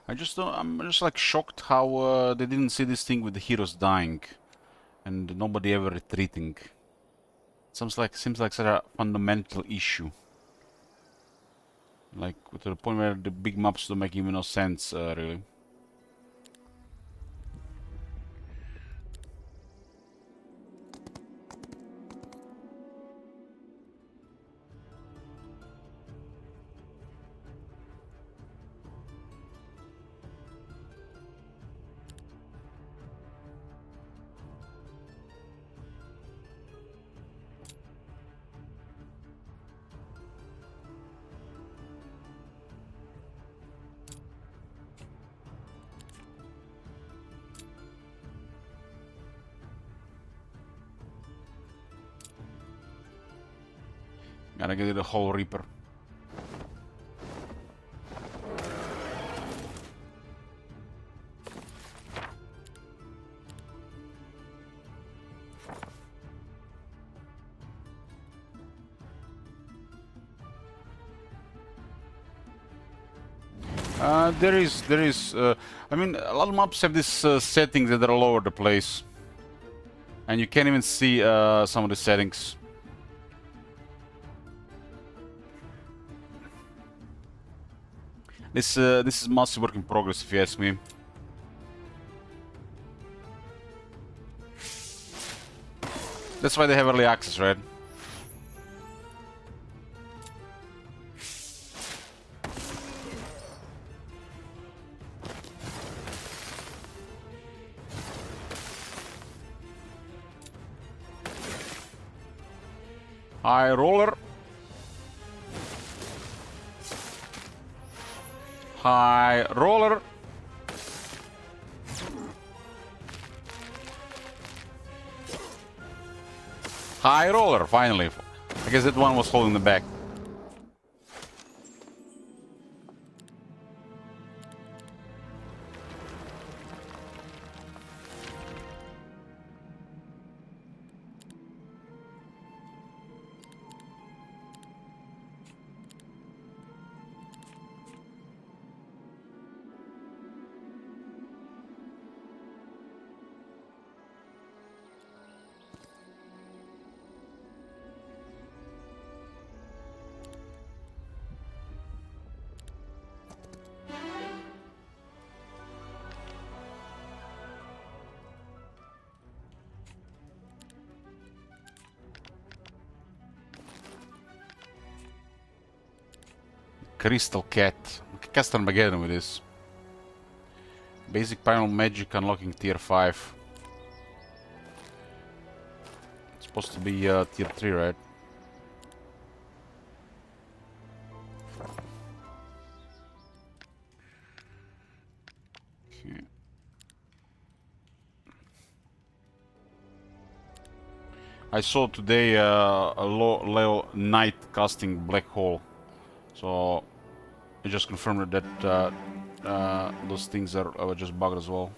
I just don't, I'm just like shocked how they didn't see this thing with the heroes dying and nobody ever retreating. Seems like such a fundamental issue. Like to the point where the big maps don't make even no sense, really. Gotta get the whole Reaper. There is. I mean, a lot of maps have this settings that are all over the place, and you can't even see some of the settings. This is massive work in progress, if you ask me. That's why they have early access, right? High roller. High roller. High roller, finally. I guess that one was holding the back. Crystal Cat. Cast Armageddon with this. Basic Primal Magic unlocking tier 5. It's supposed to be tier 3, right? I saw today a low level night casting black hole, so I just confirmed that those things are just bugged as well.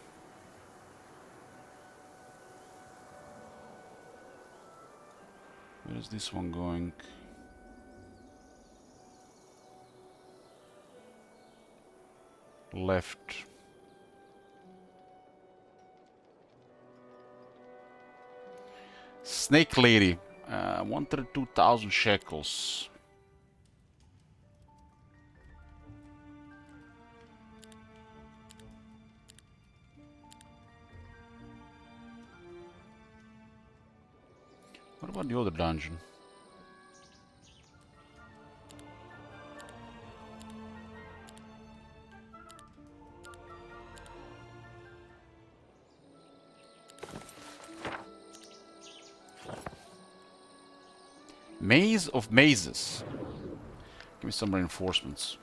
Where is this one going? Left. Snake Lady. 132,000 shekels. What about the other dungeon? Maze of Mazes. Give me some reinforcements.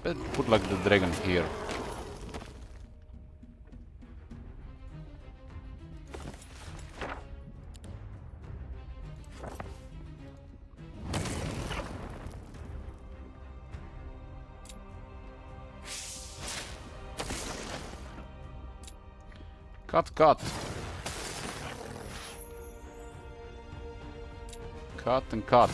Let's put like the dragon here. Cut, cut. Cut and cut.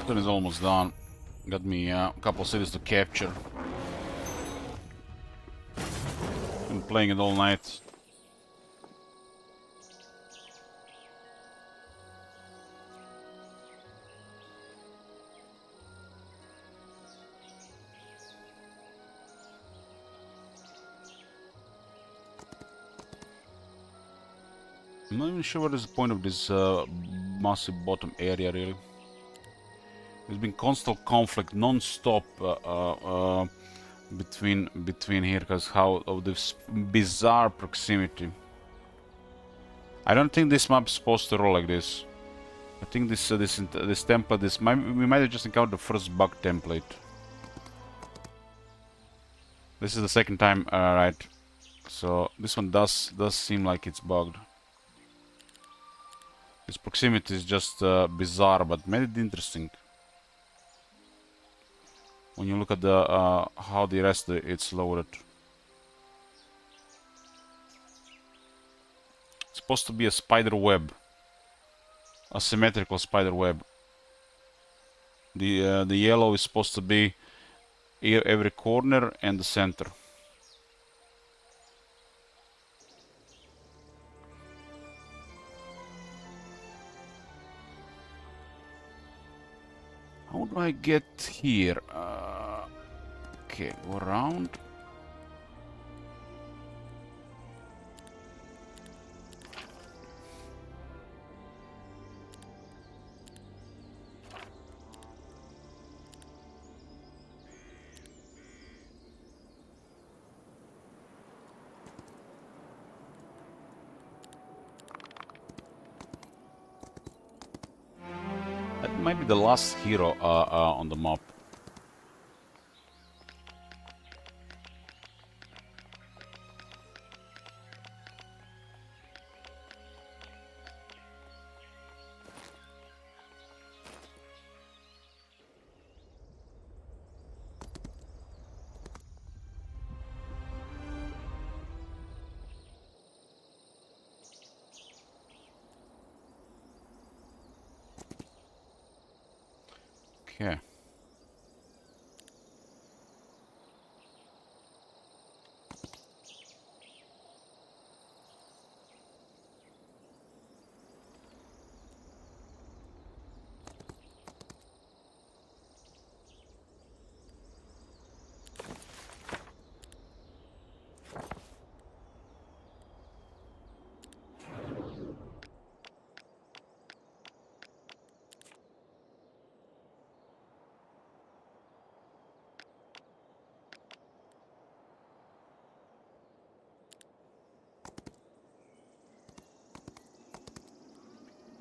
Turn is almost done. Got me a couple cities to capture. Been playing it all night. I'm not even sure what is the point of this massive bottom area, really. There's been constant conflict, non-stop between here, because how of this bizarre proximity. I don't think this map is supposed to roll like this. I think this template we might have just encountered the first bug template. This is the second time, right? So this one does seem like it's bugged. This proximity is just bizarre, but made it interesting. When you look at the how the rest of it's loaded. It's supposed to be a spider web, a symmetrical spider web. The yellow is supposed to be every corner and the center. How do I get here? Okay, go around. That might be the last hero on the map. Okay.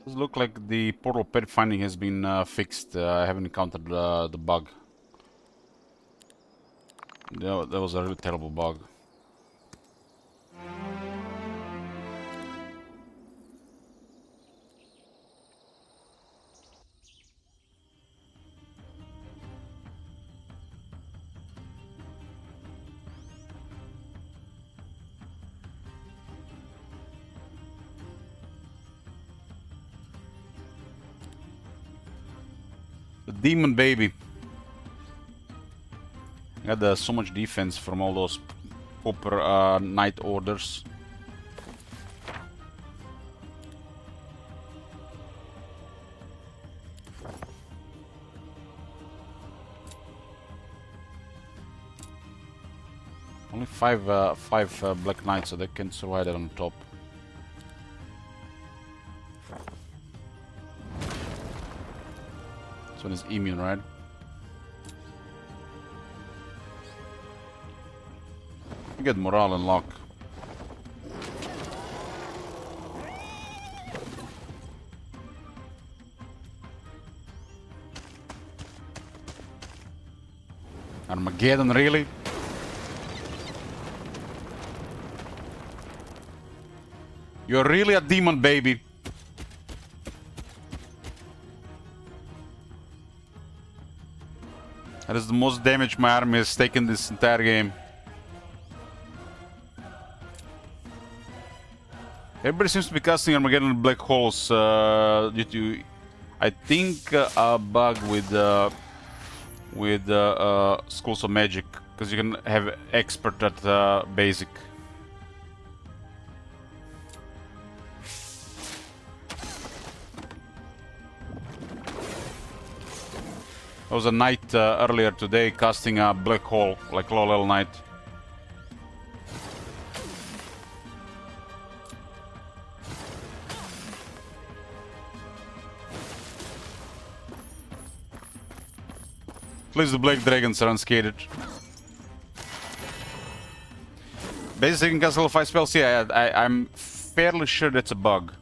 Does look like the portal pet finding has been fixed. I haven't encountered the bug. That was a really terrible bug. The demon baby. Got so much defense from all those upper night orders. Only five black knights, so they can survive that on top. This one is immune, right? You get morale and luck. Armageddon, really? You're really a demon, baby. That is the most damage my army has taken this entire game. Everybody seems to be casting Armageddon black holes due to, I think, a bug with Schools of Magic, because you can have expert at basic. There was a knight earlier today casting a black hole, like low level knight. At least the black dragons are unscathed. Basic can cast level 5 spells, yeah, I'm fairly sure that's a bug.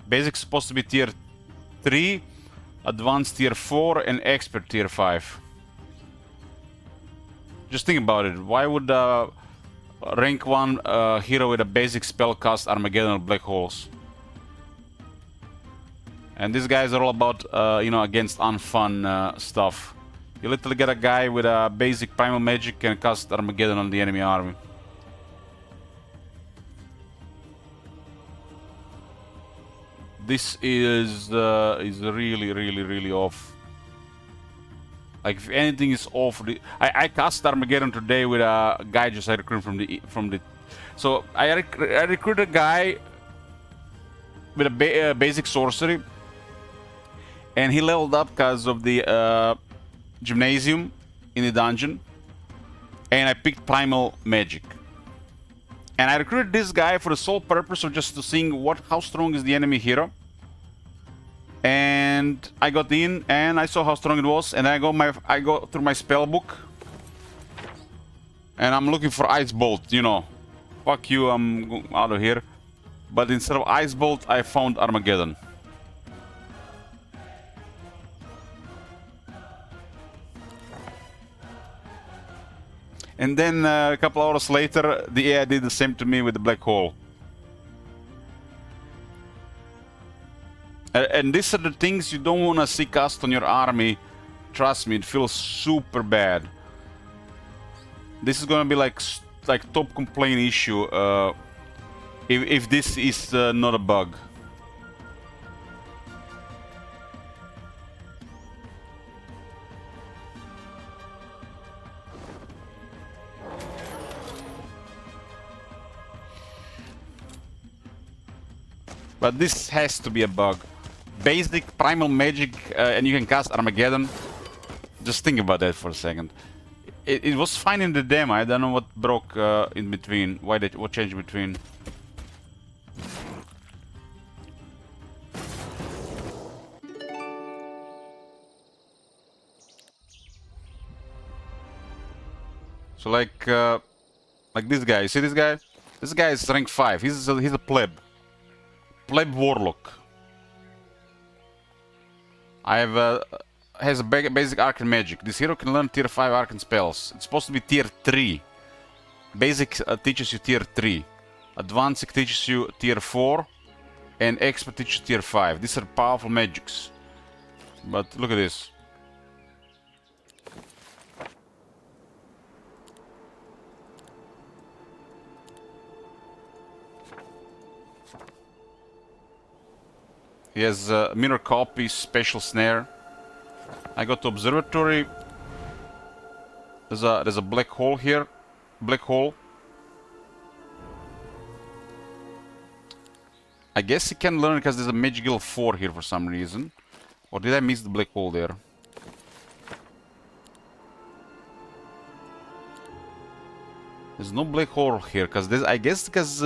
Basic's supposed to be tier 3, advanced tier 4, and expert tier 5. Just think about it. Why would rank 1 hero with a basic spell cast Armageddon black holes? And these guys are all about, you know, against unfun stuff. You literally get a guy with a basic primal magic and cast Armageddon on the enemy army. This is really off. Like, if anything is off, I cast Armageddon today with a guy just I recruited from the. So I recruited a guy with a basic sorcery, and he leveled up because of the gymnasium in the dungeon, and I picked primal magic. And I recruited this guy for the sole purpose of just seeing how strong is the enemy hero. And I got in and I saw how strong it was, and I go through my spell book, and I'm looking for Ice Bolt, you know. Fuck you, I'm out of here. But instead of Ice Bolt, I found Armageddon. And then a couple hours later, the AI did the same to me with the black hole. And these are the things you don't want to see cast on your army. Trust me, it feels super bad. This is gonna be like top complaint issue if this is not a bug. But this has to be a bug. Basic primal magic, and you can cast Armageddon. Just think about that for a second. It was fine in the demo. I don't know what broke in between. What changed in between? So like this guy. You see this guy? This guy is rank 5. He's a pleb. Pleb warlock. I have has a basic arcane magic. This hero can learn tier 5 arcane spells. It's supposed to be tier 3. Basic teaches you tier 3. Advanced teaches you tier 4. And expert teaches tier 5. These are powerful magics. But look at this. He has mirror copy, special snare. I go to observatory. There's a black hole here. Black hole. I guess he can learn because there's a Mage Guild 4 here for some reason. Or did I miss the black hole there? There's no black hole here because there's, I guess because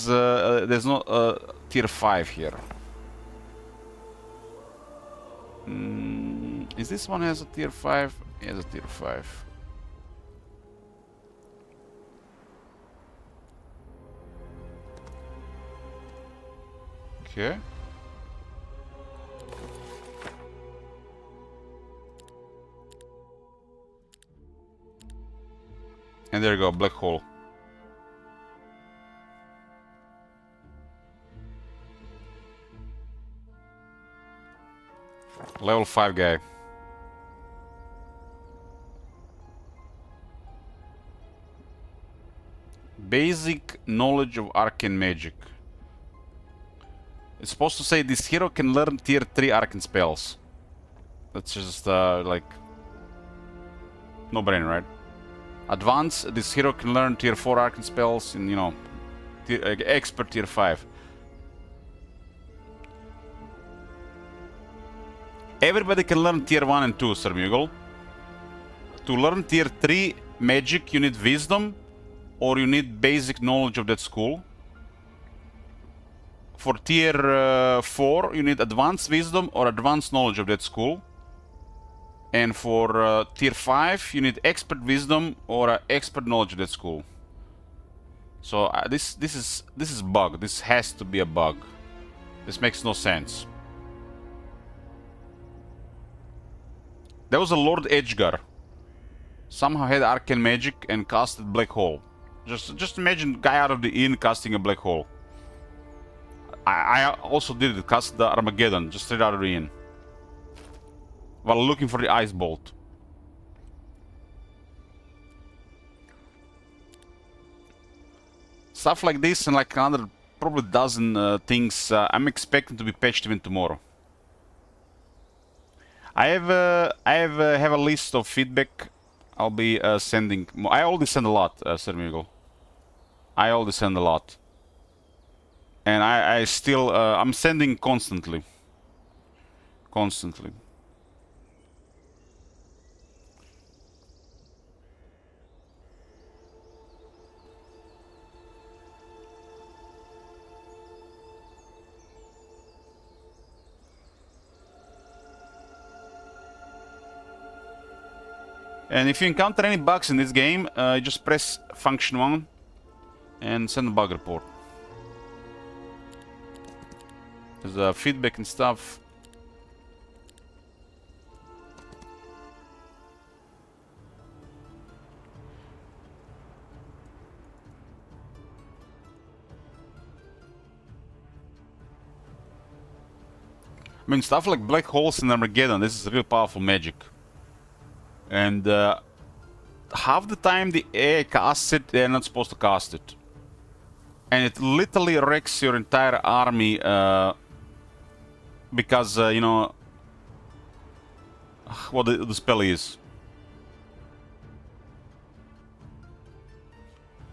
there's no tier 5 here. Is this one has a tier 5? It has a tier 5. Okay. And there you go, black hole. Level 5 guy. Basic knowledge of arcane magic. It's supposed to say this hero can learn tier 3 arcane spells. That's just like no brainer, right? Advanced, this hero can learn tier 4 arcane spells and, you know, expert tier 5. Everybody can learn tier 1 and 2, Sir Mughal. To learn tier 3 magic, you need wisdom or you need basic knowledge of that school. For tier 4, you need advanced wisdom or advanced knowledge of that school. And for tier 5, you need expert wisdom or expert knowledge of that school. So this is bug. This has to be a bug. This makes no sense. There was a Lord Edgar. Somehow had arcane magic and casted black hole. Just imagine guy out of the inn casting a black hole. I also did it, cast the Armageddon, just straight out of the inn. While looking for the ice bolt. Stuff like this and like another probably dozen things I'm expecting to be patched even tomorrow. I have a list of feedback. I'll be sending. I already send a lot, Sir Mughal. I already send a lot. And I still, I'm sending constantly. Constantly. And if you encounter any bugs in this game, just press function 1 and send a bug report. There's feedback and stuff. I mean, stuff like black holes and Armageddon, this is real powerful magic. And half the time the AI casts it, they're not supposed to cast it. And it literally wrecks your entire army because, you know, what the spell is.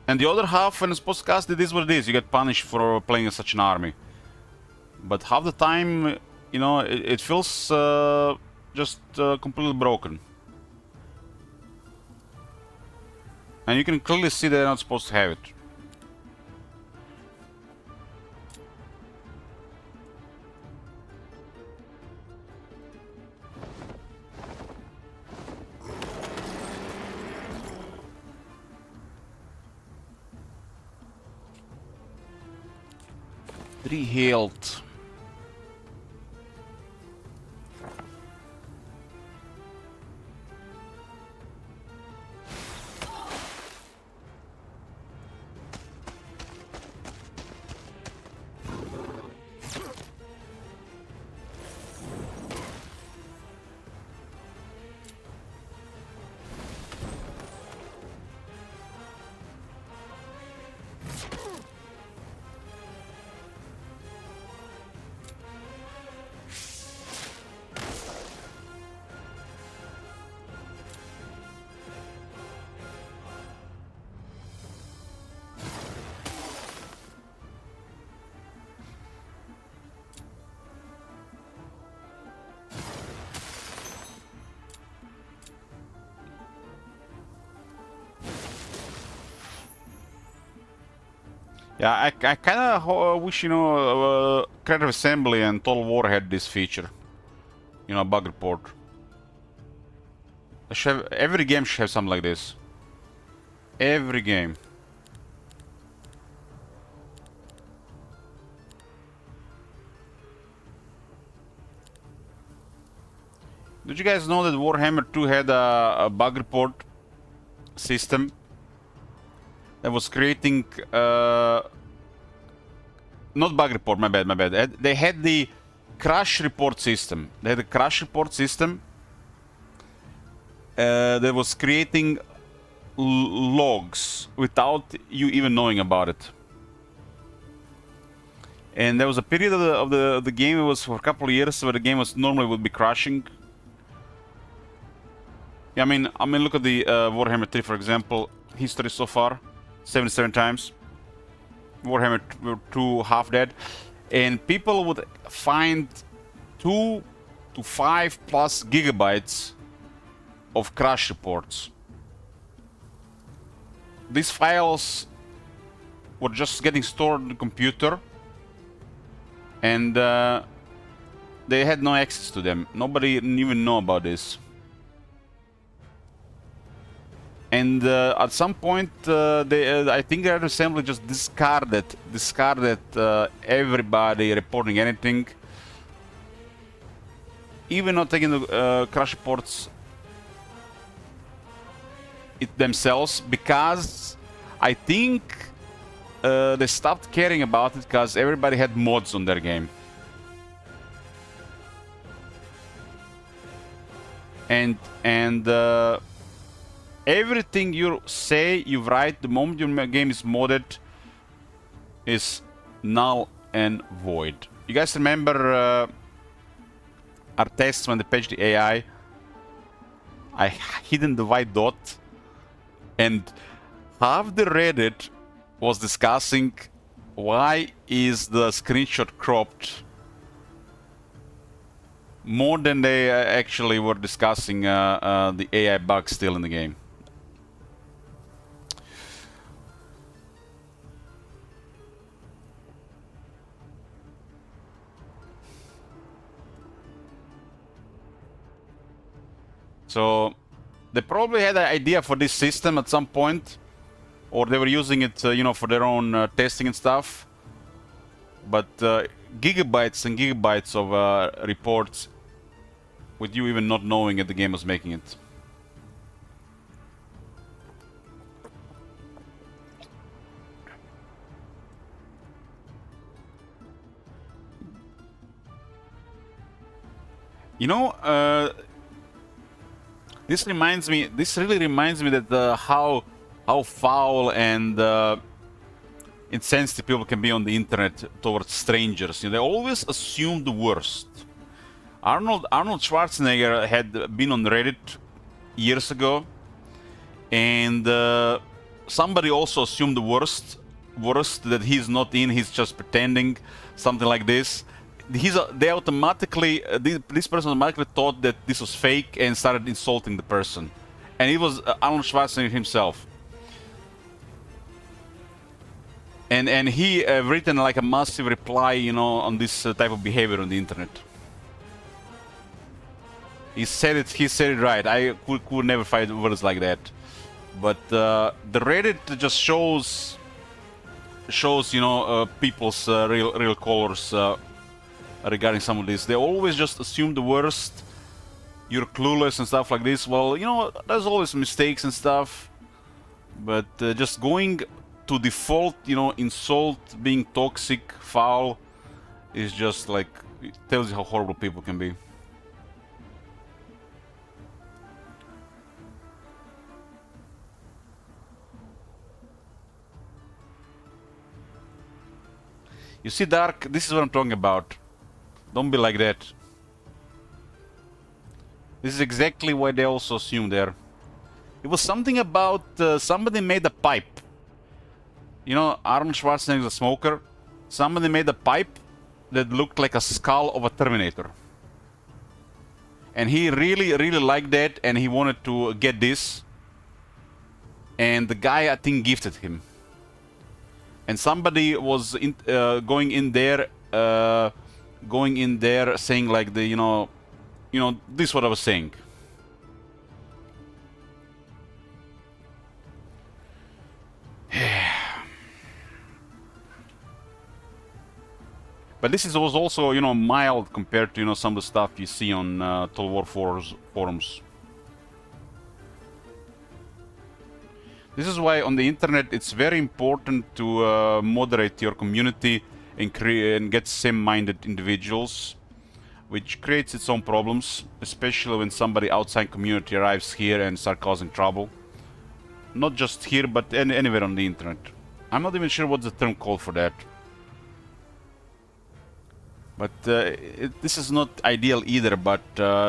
And the other half, when it's podcast, it is what it is. You get punished for playing such an army. But half the time, you know, it feels just completely broken. And you can clearly see they're not supposed to have it. Three health. Yeah, I kind of wish, you know, Creative Assembly and Total War had this feature. You know, bug report. Every game should have something like this. Every game. Did you guys know that Warhammer 2 had a bug report system that was creating... not bug report, my bad. They had the crash report system. They had a crash report system that was creating logs without you even knowing about it. And there was a period of the game, it was for a couple of years, where the game was normally would be crashing. Yeah, I mean, look at the Warhammer 3, for example, history so far, 77 times. Warhammer 2 half dead, and people would find 2 to 5 plus gigabytes of crash reports. These files were just getting stored on the computer, and they had no access to them. Nobody even know about this. And at some point, I think the assembly just discarded everybody reporting anything, even not taking the crash reports themselves, because I think they stopped caring about it because everybody had mods on their game. And everything you say, you write, the moment your game is modded, is null and void. You guys remember our tests when they patched the AI? I hidden the white dot, and half the Reddit was discussing why is the screenshot cropped more than they actually were discussing the AI bug still in the game. So they probably had an idea for this system at some point, or they were using it, you know, for their own testing and stuff. But gigabytes and gigabytes of reports, with you even not knowing that the game was making it. You know, this really reminds me that how foul and insensitive people can be on the internet towards strangers. You know, they always assume the worst. Arnold Schwarzenegger had been on Reddit years ago, and somebody also assumed the worst that he's not in, he's just pretending, something like this. They automatically, this person automatically thought that this was fake and started insulting the person. And it was Arnold Schwarzenegger himself. And he written like a massive reply, you know, on this type of behavior on the internet. He said it right. I could never find words like that. But the Reddit just shows you know people's real colors regarding some of this. They always just assume the worst. You're clueless and stuff like this. Well, you know, there's always mistakes and stuff. But just going to default, you know, insult, being toxic, foul, is just like, it tells you how horrible people can be. You see, Dark, this is what I'm talking about. Don't be like that. This is exactly what they also assumed there. It was something about somebody made a pipe. You know, Arnold Schwarzenegger is a smoker. Somebody made a pipe that looked like a skull of a Terminator. And he really liked that, and he wanted to get this. And the guy, I think, gifted him. And somebody was going in there saying like the, you know, this is what I was saying. But this was also, you know, mild compared to, you know, some of the stuff you see on Total War forums. This is why on the internet it's very important to moderate your community and get same-minded individuals, which creates its own problems, especially when somebody outside community arrives here and start causing trouble. Not just here, but anywhere on the internet. I'm not even sure what's the term called for that. But this is not ideal either, but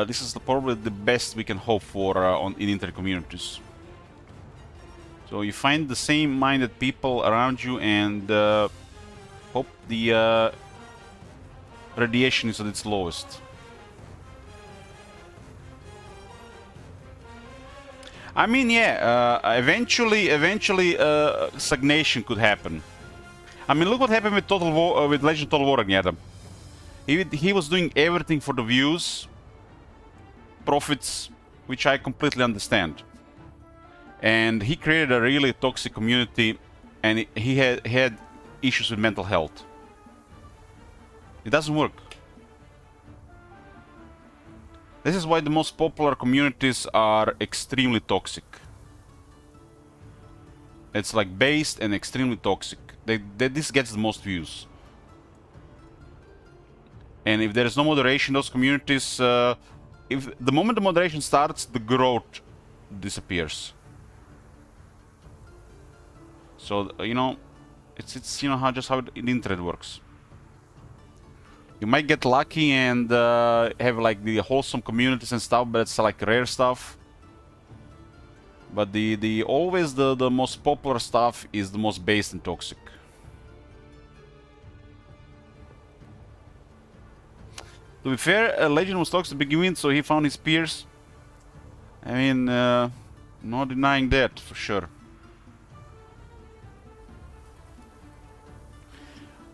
this is probably the best we can hope for in internet communities. So you find the same-minded people around you and hope the radiation is at its lowest. I mean, yeah, eventually stagnation could happen. I mean, look what happened with Total War, with Legend of Total War Ragnarok. He was doing everything for the views, profits, which I completely understand. And he created a really toxic community, and he had issues with mental health. It doesn't work. This is why the most popular communities are extremely toxic. It's like based and extremely toxic. This gets the most views. And if there is no moderation in those communities, if the moment the moderation starts, the growth disappears. So you know, it's you know how the internet works. You might get lucky and have like the wholesome communities and stuff, but it's like rare stuff. But always the most popular stuff is the most based and toxic. To be fair, Legend was toxic to begin with, so he found his peers. I mean, not denying that for sure.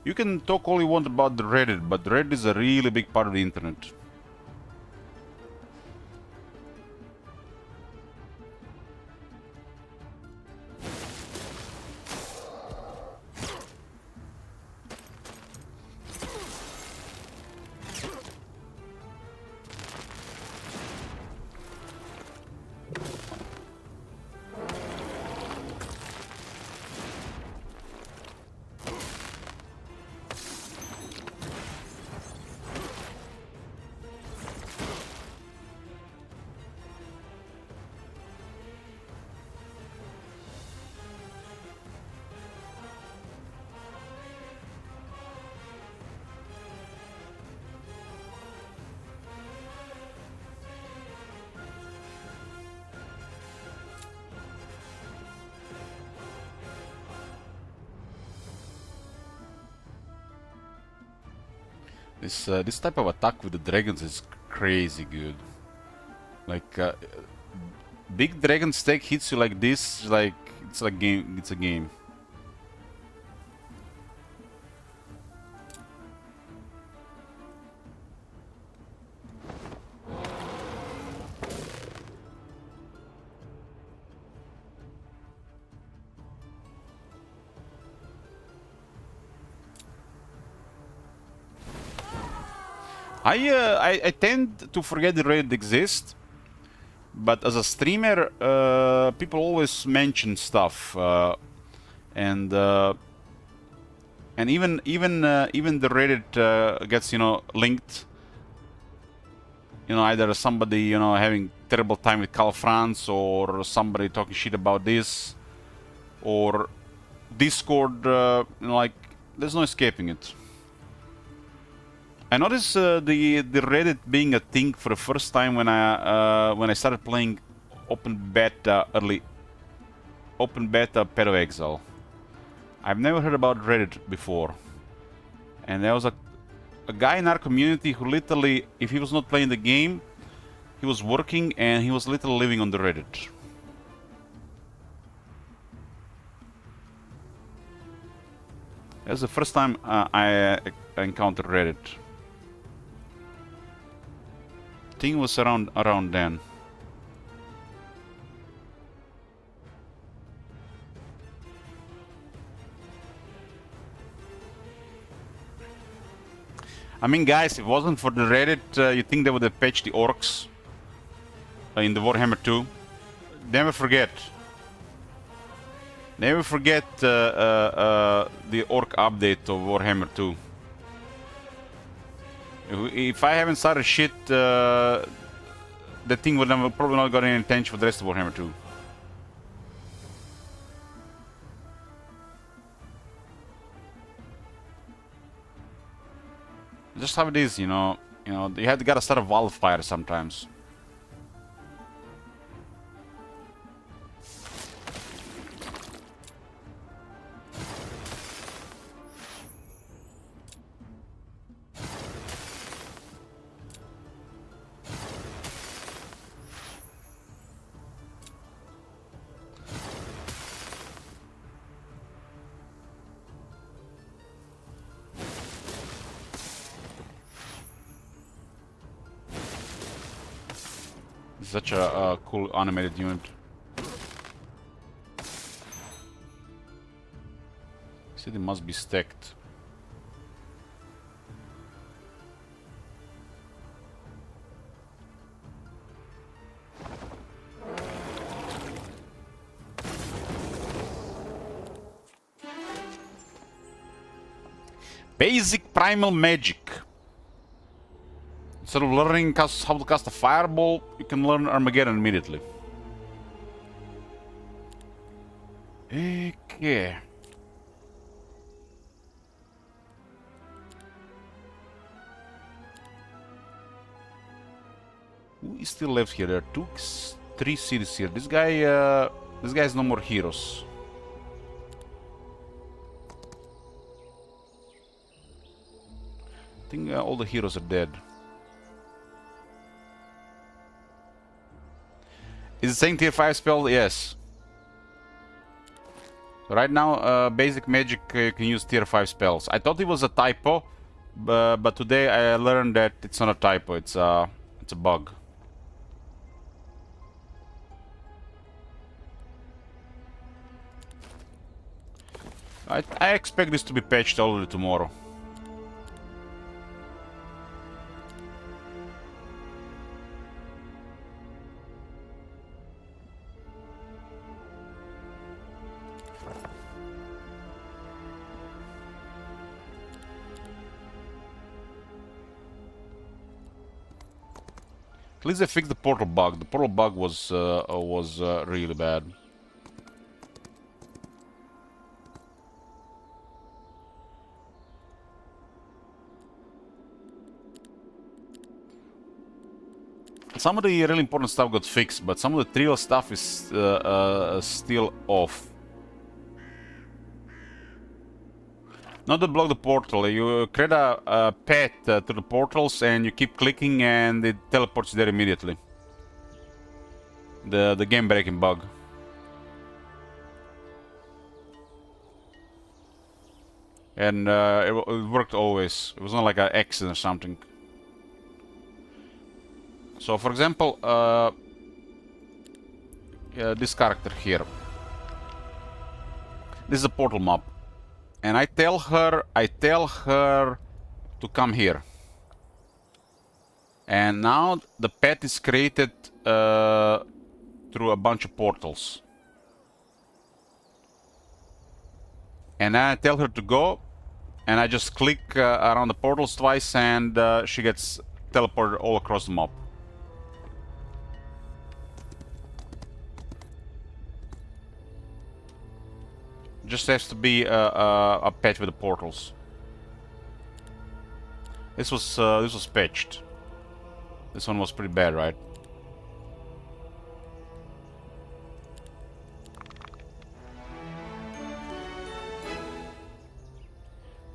You can talk all you want about the Reddit, but Reddit is a really big part of the internet. This type of attack with the dragons is crazy good. Like big dragon stack hits you like this, like it's a game. It's a game. I tend to forget the Reddit exists, but as a streamer, people always mention stuff, and even the Reddit gets linked. Either somebody having terrible time with Cal France, or somebody talking shit about this, or Discord. Like there's no escaping it. I noticed the Reddit being a thing for the first time when I started playing open beta Pedo Exile. I've never heard about Reddit before, and there was a guy in our community who literally, if he was not playing the game, he was working and he was literally living on the Reddit. That was the first time I encountered Reddit. I think it was around then. I mean, guys, if it wasn't for the Reddit, you think they would have patched the orcs in the Warhammer 2? Never forget. Never forget the orc update of Warhammer 2. If I haven't started shit, the thing would have probably not got any attention for the rest of Warhammer 2. Just how it is, you gotta start a wildfire sometimes. Such a cool animated unit. City must be stacked. Basic primal magic. Instead of learning how to cast a fireball, you can learn Armageddon immediately. Okay. Who is still left here? There are 3 cities here. This guy has no more heroes. I think all the heroes are dead. Is it saying tier 5 spell? Yes. Right now, basic magic, you can use tier 5 spells. I thought it was a typo, but today I learned that it's not a typo, it's a bug. I expect this to be patched already tomorrow. At least they fixed the portal bug. The portal bug was really bad. Some of the really important stuff got fixed, but some of the trivial stuff is still off. Not to block the portal. You create a path to the portals, and you keep clicking, and it teleports there immediately. The game breaking bug. And it worked always. It was not like an accident or something. So, for example, this character here. This is a portal mob, and I tell her to come here. And now the path is created through a bunch of portals. And then I tell her to go, and I just click around the portals twice, and she gets teleported all across the map. Just has to be a patch with the portals. This was patched. This one was pretty bad, right?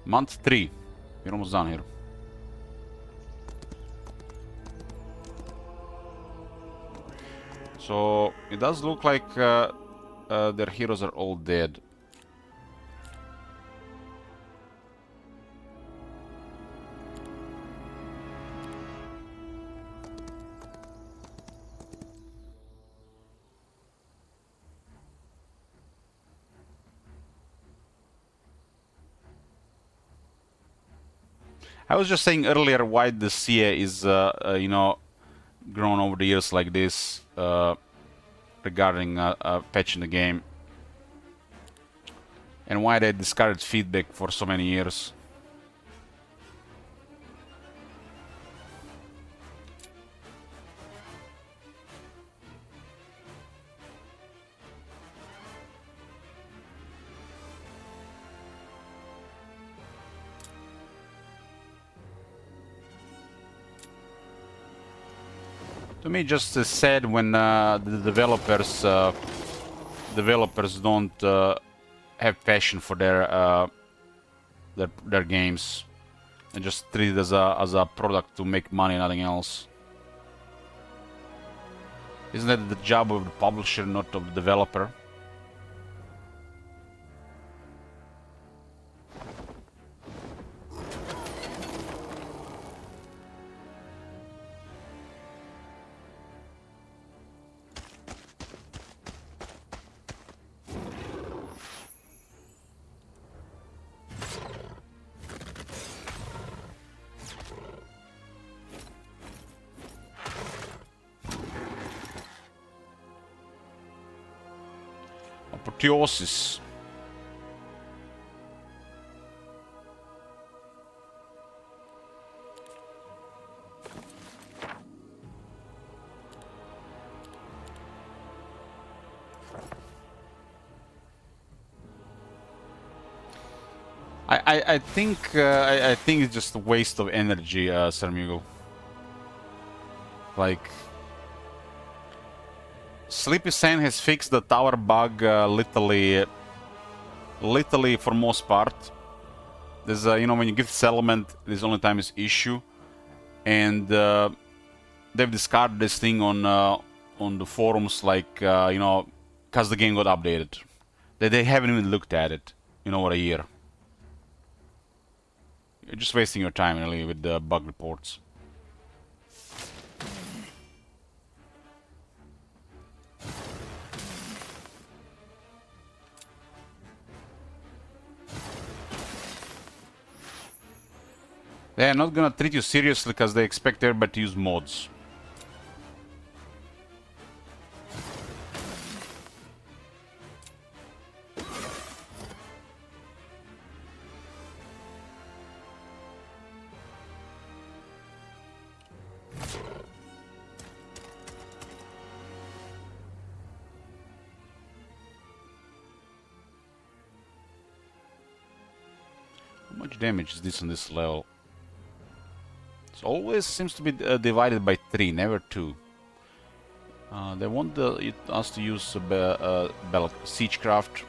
Month 3. We're almost done here. So it does look like their heroes are all dead. I was just saying earlier why the CA is, you know, grown over the years like this regarding a patch in the game. And why they discarded feedback for so many years. To me, just sad when the developers don't have passion for their games and just treat it as a product to make money, nothing else. Isn't that the job of the publisher, not of the developer? Apotheosis. I think I think it's just a waste of energy, Sarmugo. Like, Sleepy Sand has fixed the tower bug literally for most part. There's you know, when you give settlement, this only time is issue, and they've discarded this thing on the forums, like you know, cause the game got updated. They haven't even looked at it in over a year. You're just wasting your time really with the bug reports. They're not gonna treat you seriously because they expect everybody to use mods. How much damage is this on this level? It always seems to be divided by 3, never 2. They want us to use Siegecraft.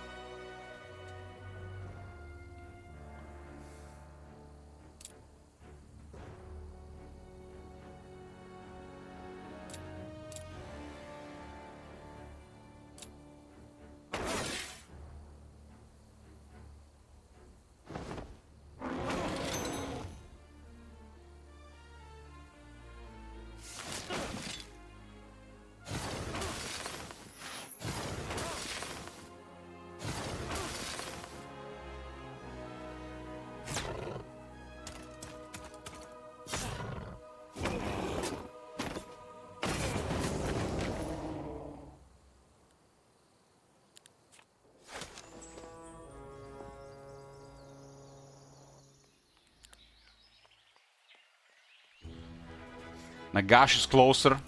Nagash is closer.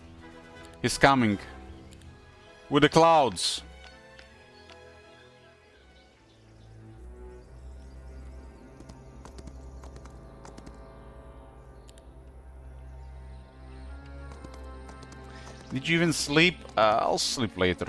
He's coming. With the clouds. Did you even sleep? I'll sleep later.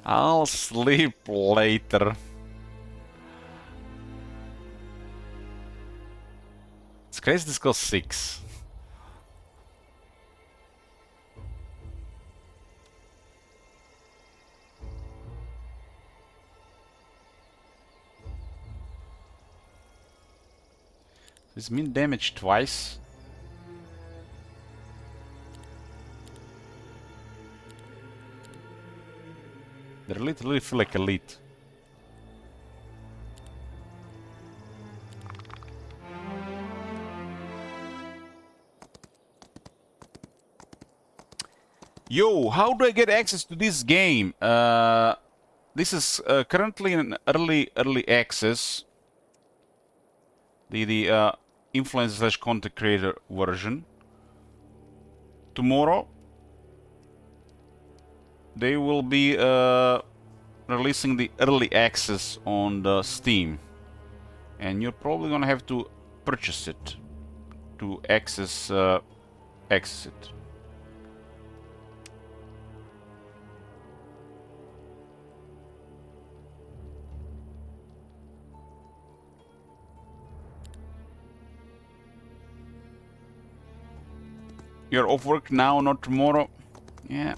I'll sleep later. It's crazy this goes 6. This mean damage twice. They literally feel like elite. Yo, how do I get access to this game? This is currently in early access. The influencer / content creator version. Tomorrow they will be releasing the early access on the Steam, and you're probably gonna have to purchase it to access it. You're off work now, not tomorrow. Yeah.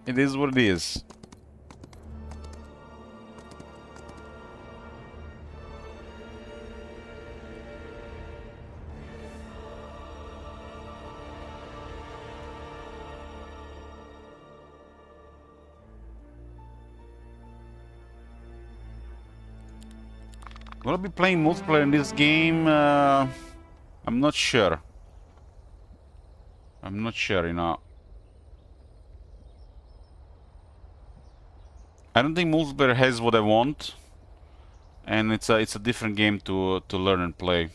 It is what it is. Will I be playing multiplayer in this game? I'm not sure. I'm not sure, you know. I don't think multiplayer has what I want, and it's a different game to learn and play.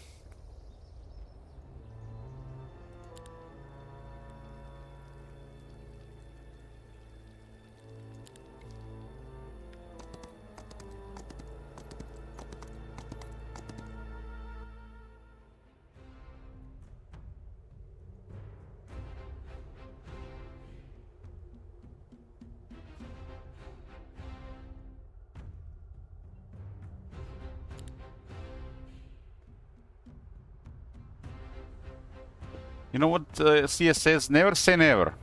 You know what CS says? Never say never.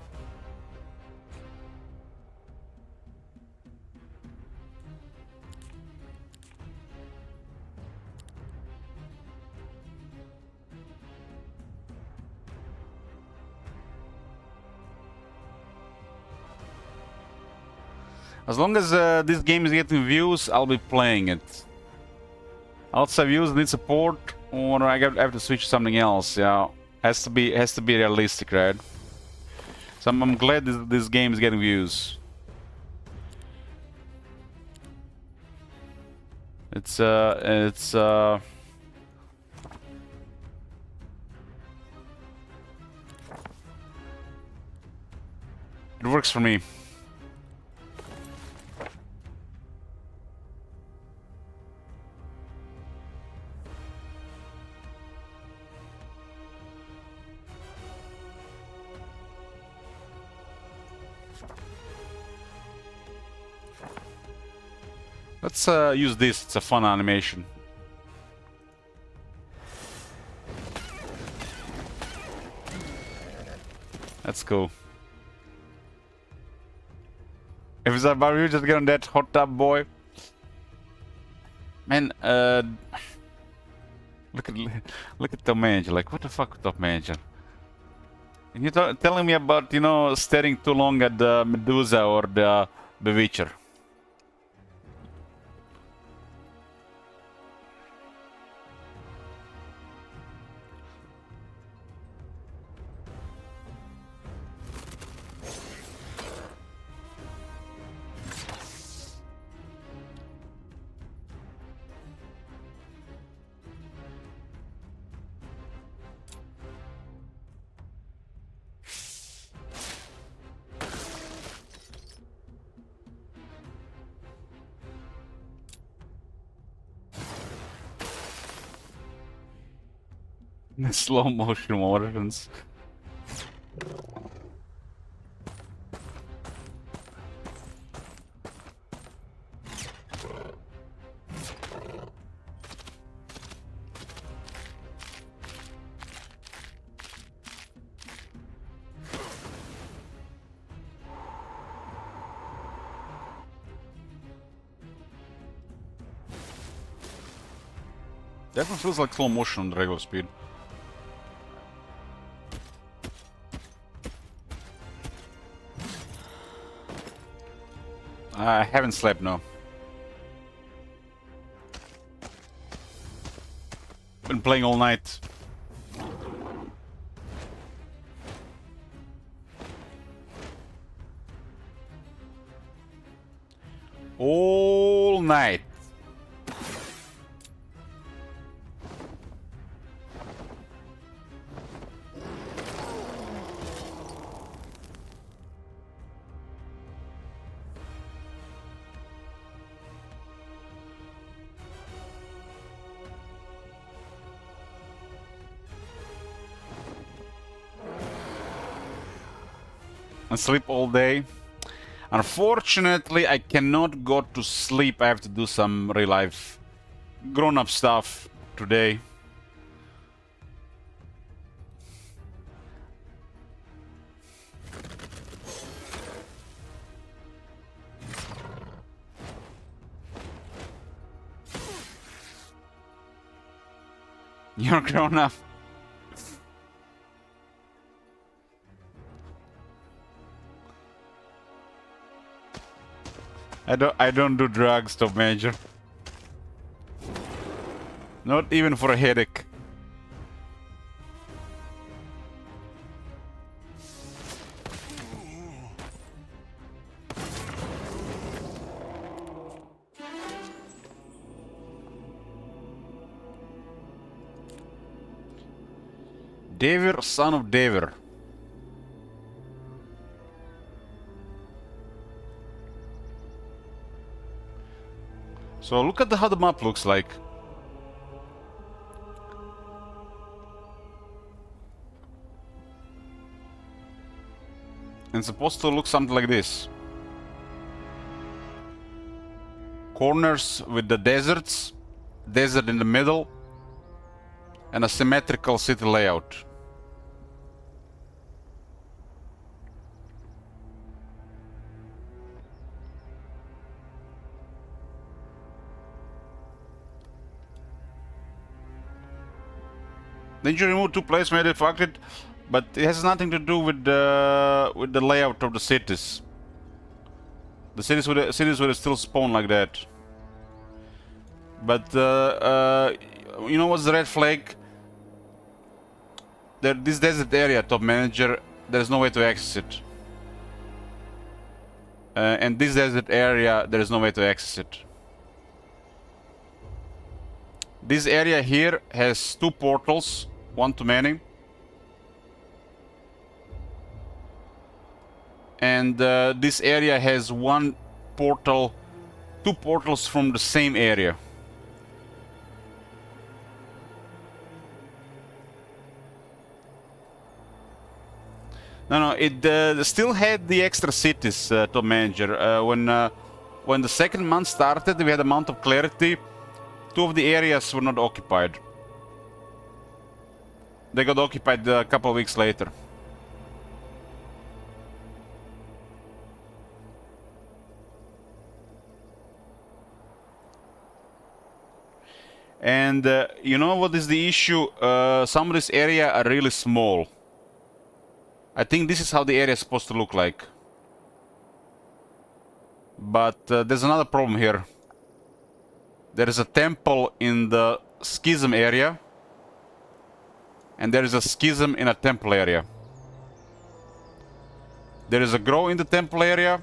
As long as this game is getting views, I'll be playing it. Outside views need support, or I have to switch to something else. Yeah, has to be realistic, right? So I'm glad this game is getting views. It works for me. Let's use this. It's a fun animation. That's cool. If it's about you, just get on that hot tub, boy. Man, look at Top Manager. Like, what the fuck, Top Manager? And you're telling me about, you know, staring too long at the Medusa or the Bewitcher. Slow motion motions. Definitely feels like slow motion on the regular speed. I haven't slept, no. Been playing all night. All night. And sleep all day. Unfortunately, I cannot go to sleep. I have to do some real life grown-up stuff today. You're grown up. I don't do drugs, top manager. Not even for a headache. Devir, son of Devir. So look at how the map looks like. It's supposed to look something like this. Corners with the deserts, desert in the middle, and a symmetrical city layout. Then you remove two places made it fucked it, but it has nothing to do with the layout of the cities. The cities would still spawn like that. But you know what's the red flag? This desert area, top manager, there's no way to access it. And this desert area, there is no way to access it. This area here has two portals, one too many. And this area has one portal, two portals from the same area. No, it still had the extra cities, top manager. When the second month started, we had a month of clarity. Two of the areas were not occupied. They got occupied a couple of weeks later. And you know what is the issue? Some of this area are really small. I think this is how the area is supposed to look like. But there's another problem here. There is a temple in the schism area. And there is a schism in a temple area. There is a grow in the temple area.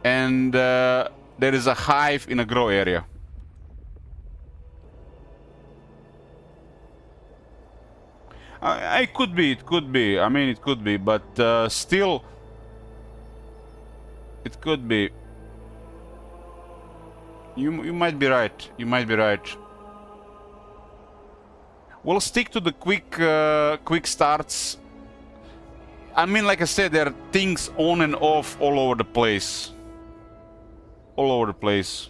And there is a hive in a grow area. It could be, it could be. I mean, it could be, but still, It could be. You might be right. You might be right. We'll stick to the quick starts. I mean, like I said, there are things on and off all over the place. All over the place.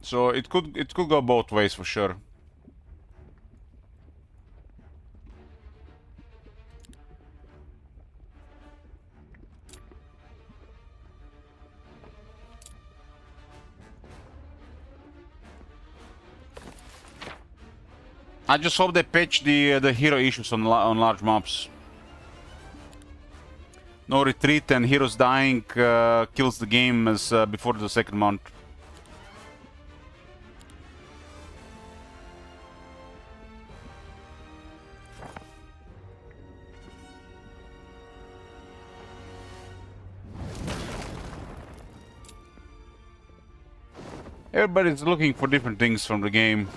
So it could go both ways for sure. I just hope they patch the hero issues on large maps. No retreat and heroes dying kills the game as before the second month. Everybody's looking for different things from the game.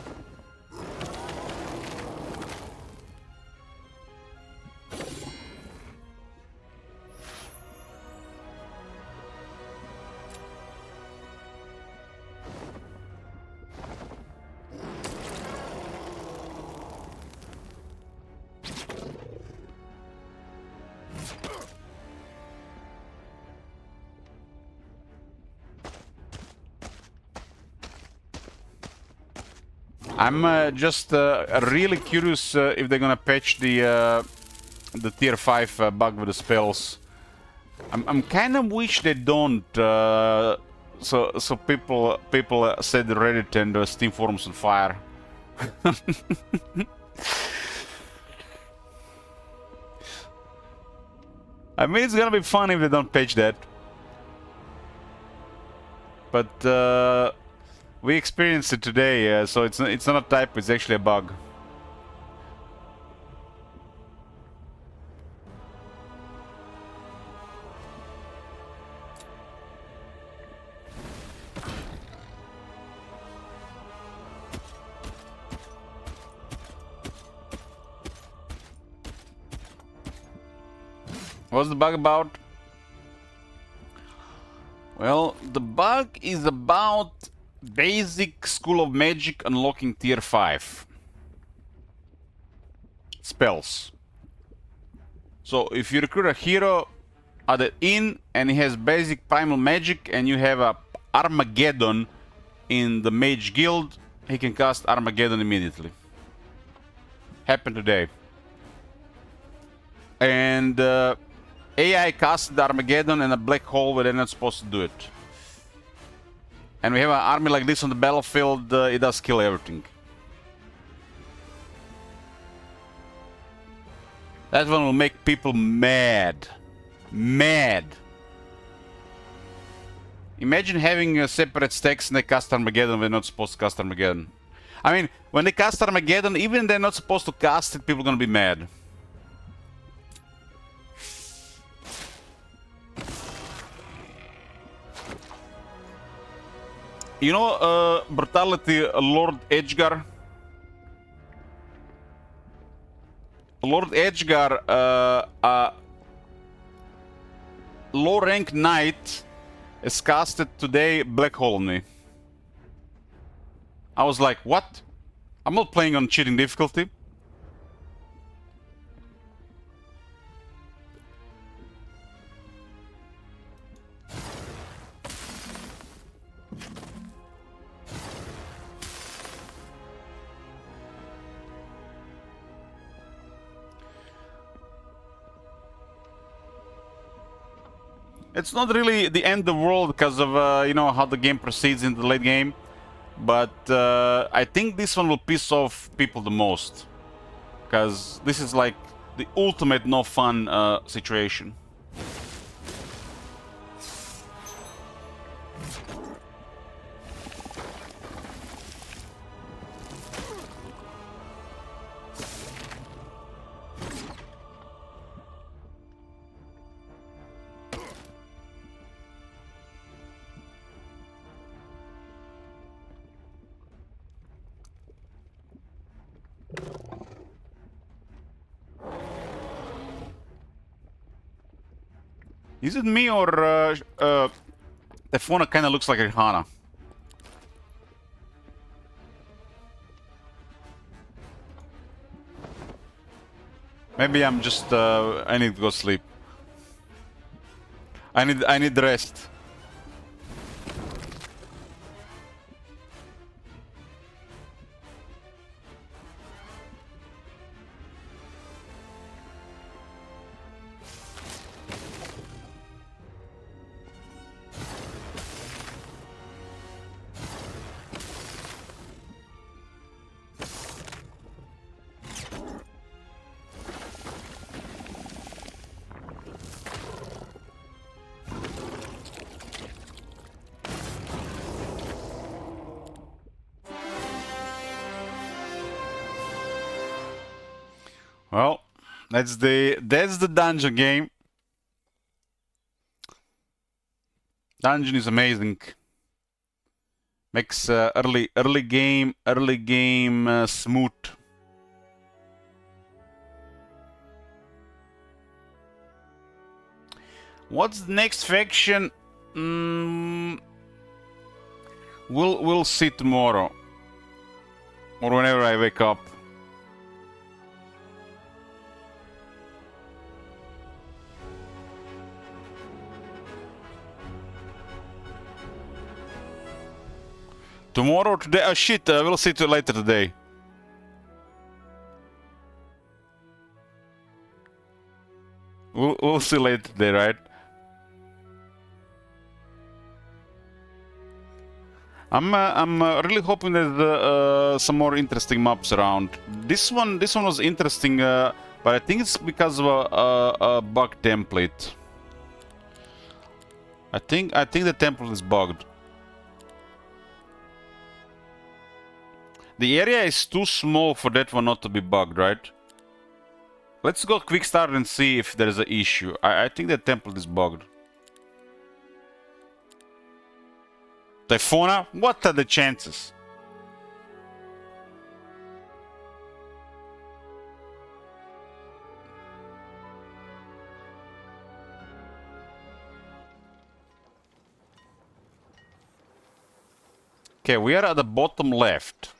I'm just really curious if they're gonna patch the tier 5 bug with the spells. I'm kind of wish they don't. So people set the Reddit and the Steam forums on fire. I mean, it's gonna be fun if they don't patch that. But we experienced it today, so it's not a typo. It's actually a bug. What's the bug about? Well, the bug is about basic School of Magic unlocking tier 5 spells. So if you recruit a hero at the inn and he has basic primal magic and you have a Armageddon in the mage guild, he can cast Armageddon immediately. Happened today. And AI casted Armageddon in a black hole where they're not supposed to do it. And we have an army like this on the battlefield, it does kill everything. That one will make people mad. Mad. Imagine having separate stacks and they cast Armageddon when they're not supposed to cast Armageddon. I mean, when they cast Armageddon, even if they're not supposed to cast it, people are gonna be mad. You know, Brutality, Lord Edgar? Lord Edgar, low rank knight, is casted today Black Hole on me. I was like, what? I'm not playing on cheating difficulty. It's not really the end of the world because of, you know, how the game proceeds in the late game. But I think this one will piss off people the most. Because this is like the ultimate no fun situation. Is it me or Tefona kind of looks like Rihanna? Maybe I'm just I need to go sleep. I need rest. Well, that's the dungeon game. Dungeon is amazing. Makes early game smooth. What's the next faction? We'll see tomorrow or whenever I wake up. Tomorrow, today? Oh shit! We'll see you later today. We'll see later today, right? I'm really hoping there's some more interesting maps around. This one was interesting, but I think it's because of a bug template. I think the template is bugged. The area is too small for that one not to be bugged, right? Let's go quick start and see if there's an issue. I think the template is bugged. Typhona? What are the chances? Okay, we are at the bottom left.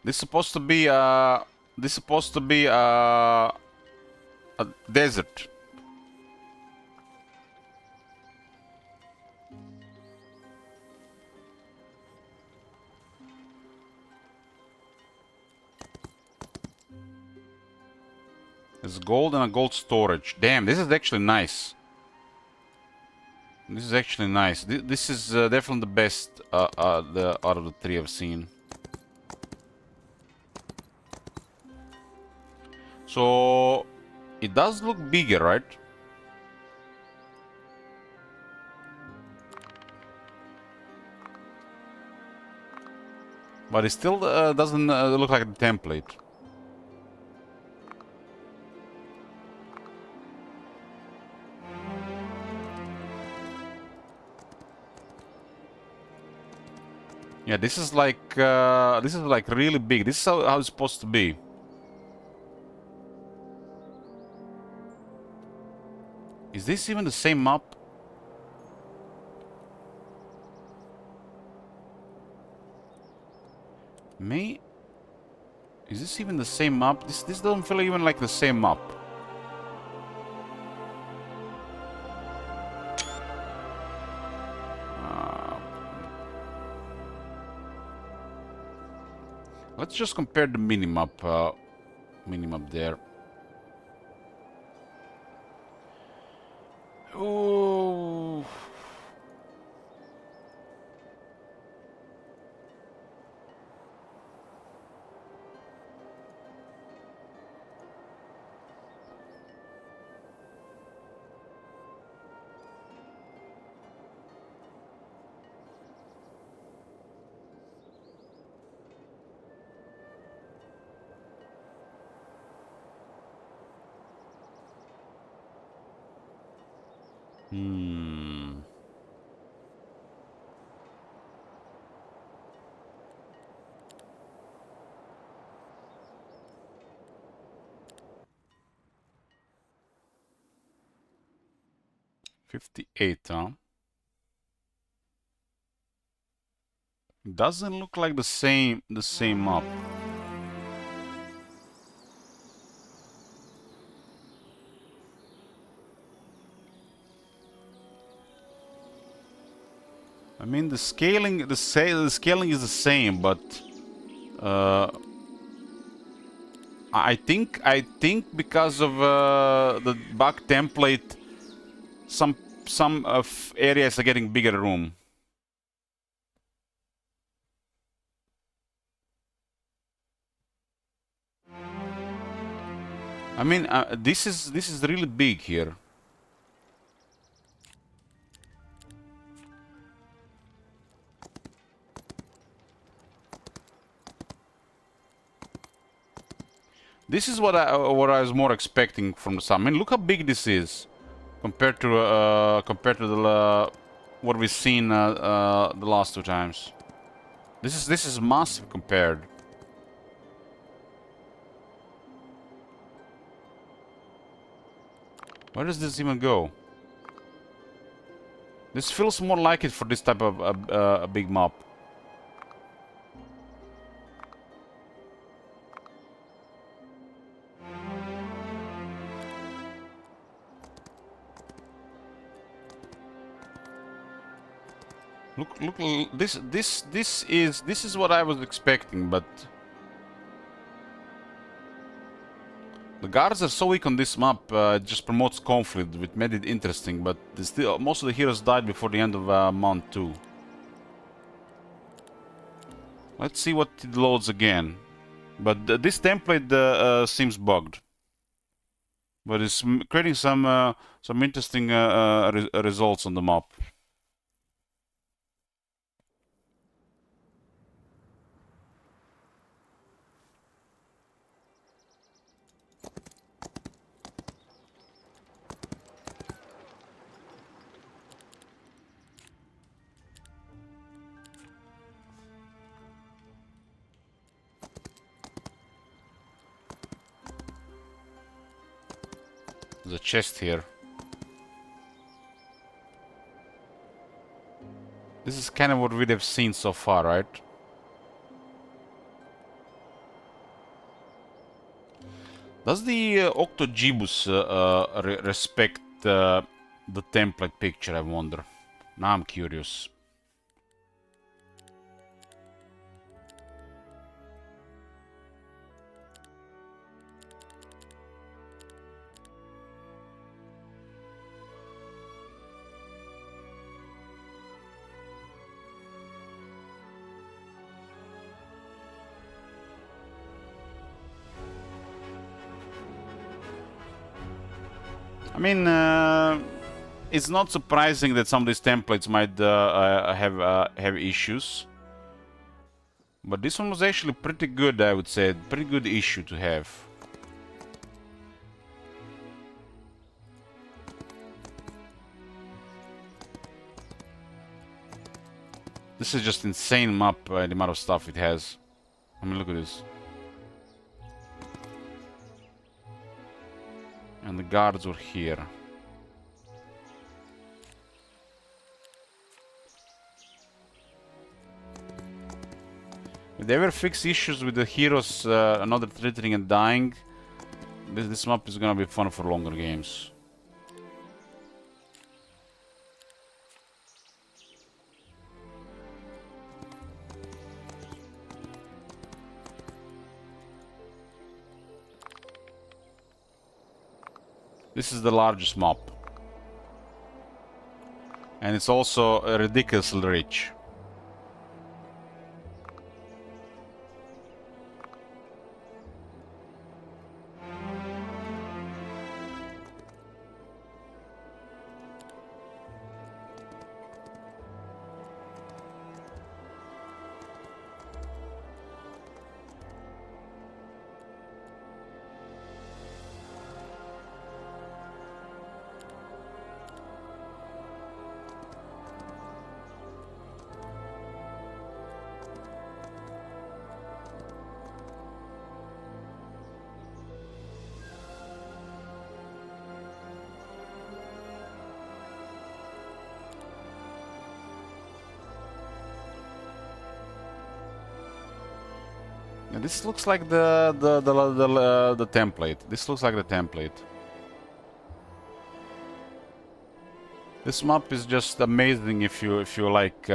This is supposed to be a desert. There's gold and a gold storage. Damn, this is actually nice. This is actually nice. This is definitely the best out of the three I've seen. So it does look bigger, right? But it still doesn't look like the template. Yeah, this is like really big. This is how it's supposed to be. Is this even the same map? Me? Is this even the same map? This doesn't feel even like the same map. Let's just compare the minimap. Minimap there. Oh. Hmm. 58, huh? Doesn't look like the same map. I mean, the scaling is the same, but uh, I think because of the bug template, some of areas are getting bigger room. I mean, this is really big here. This is what I was more expecting from the sub. I mean, look how big this is compared to the what we've seen the last two times. This is massive compared. Where does this even go? This feels more like it for this type of a big map. Look, this is what I was expecting, but the guards are so weak on this map. It just promotes conflict, which made it interesting. But still, most of the heroes died before the end of Mount 2. Let's see what it loads again. But this template seems bugged. But it's creating some interesting results on the map. There's a chest here. This is kind of what we'd have seen so far, right? Does the Octogibus respect the template picture, I wonder? Now I'm curious. I mean, it's not surprising that some of these templates might have issues. But this one was actually pretty good, I would say. Pretty good issue to have. This is just insane map, the amount of stuff it has. I mean, look at this. And the guards were here. If they ever fix issues with the heroes not retreating and dying, this map is gonna be fun for longer games. This is the largest map. And it's also ridiculously rich. And this looks like the template. This looks like the template. This map is just amazing if you like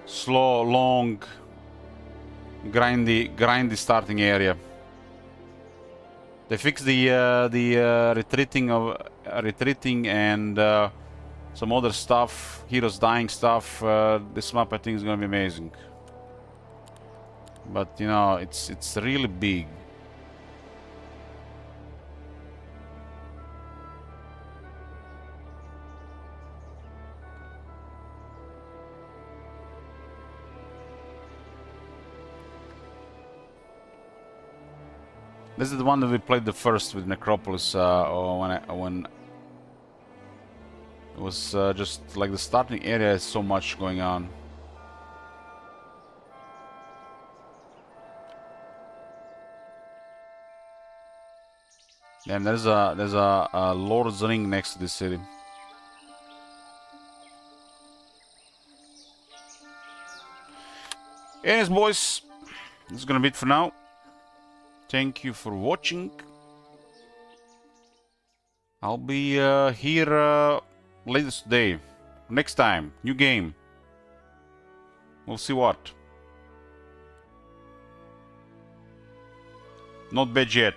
slow, long, grindy starting area. They fixed the retreating and some other stuff, heroes dying stuff. This map I think is gonna be amazing. But you know, it's really big. This is the one that we played the first with Necropolis when it was just like the starting area has so much going on. And there's a Lord's Ring next to this city. Anyways, boys, this is gonna be it for now. Thank you for watching. I'll be here later today. Next time, new game. We'll see what. Not bad yet.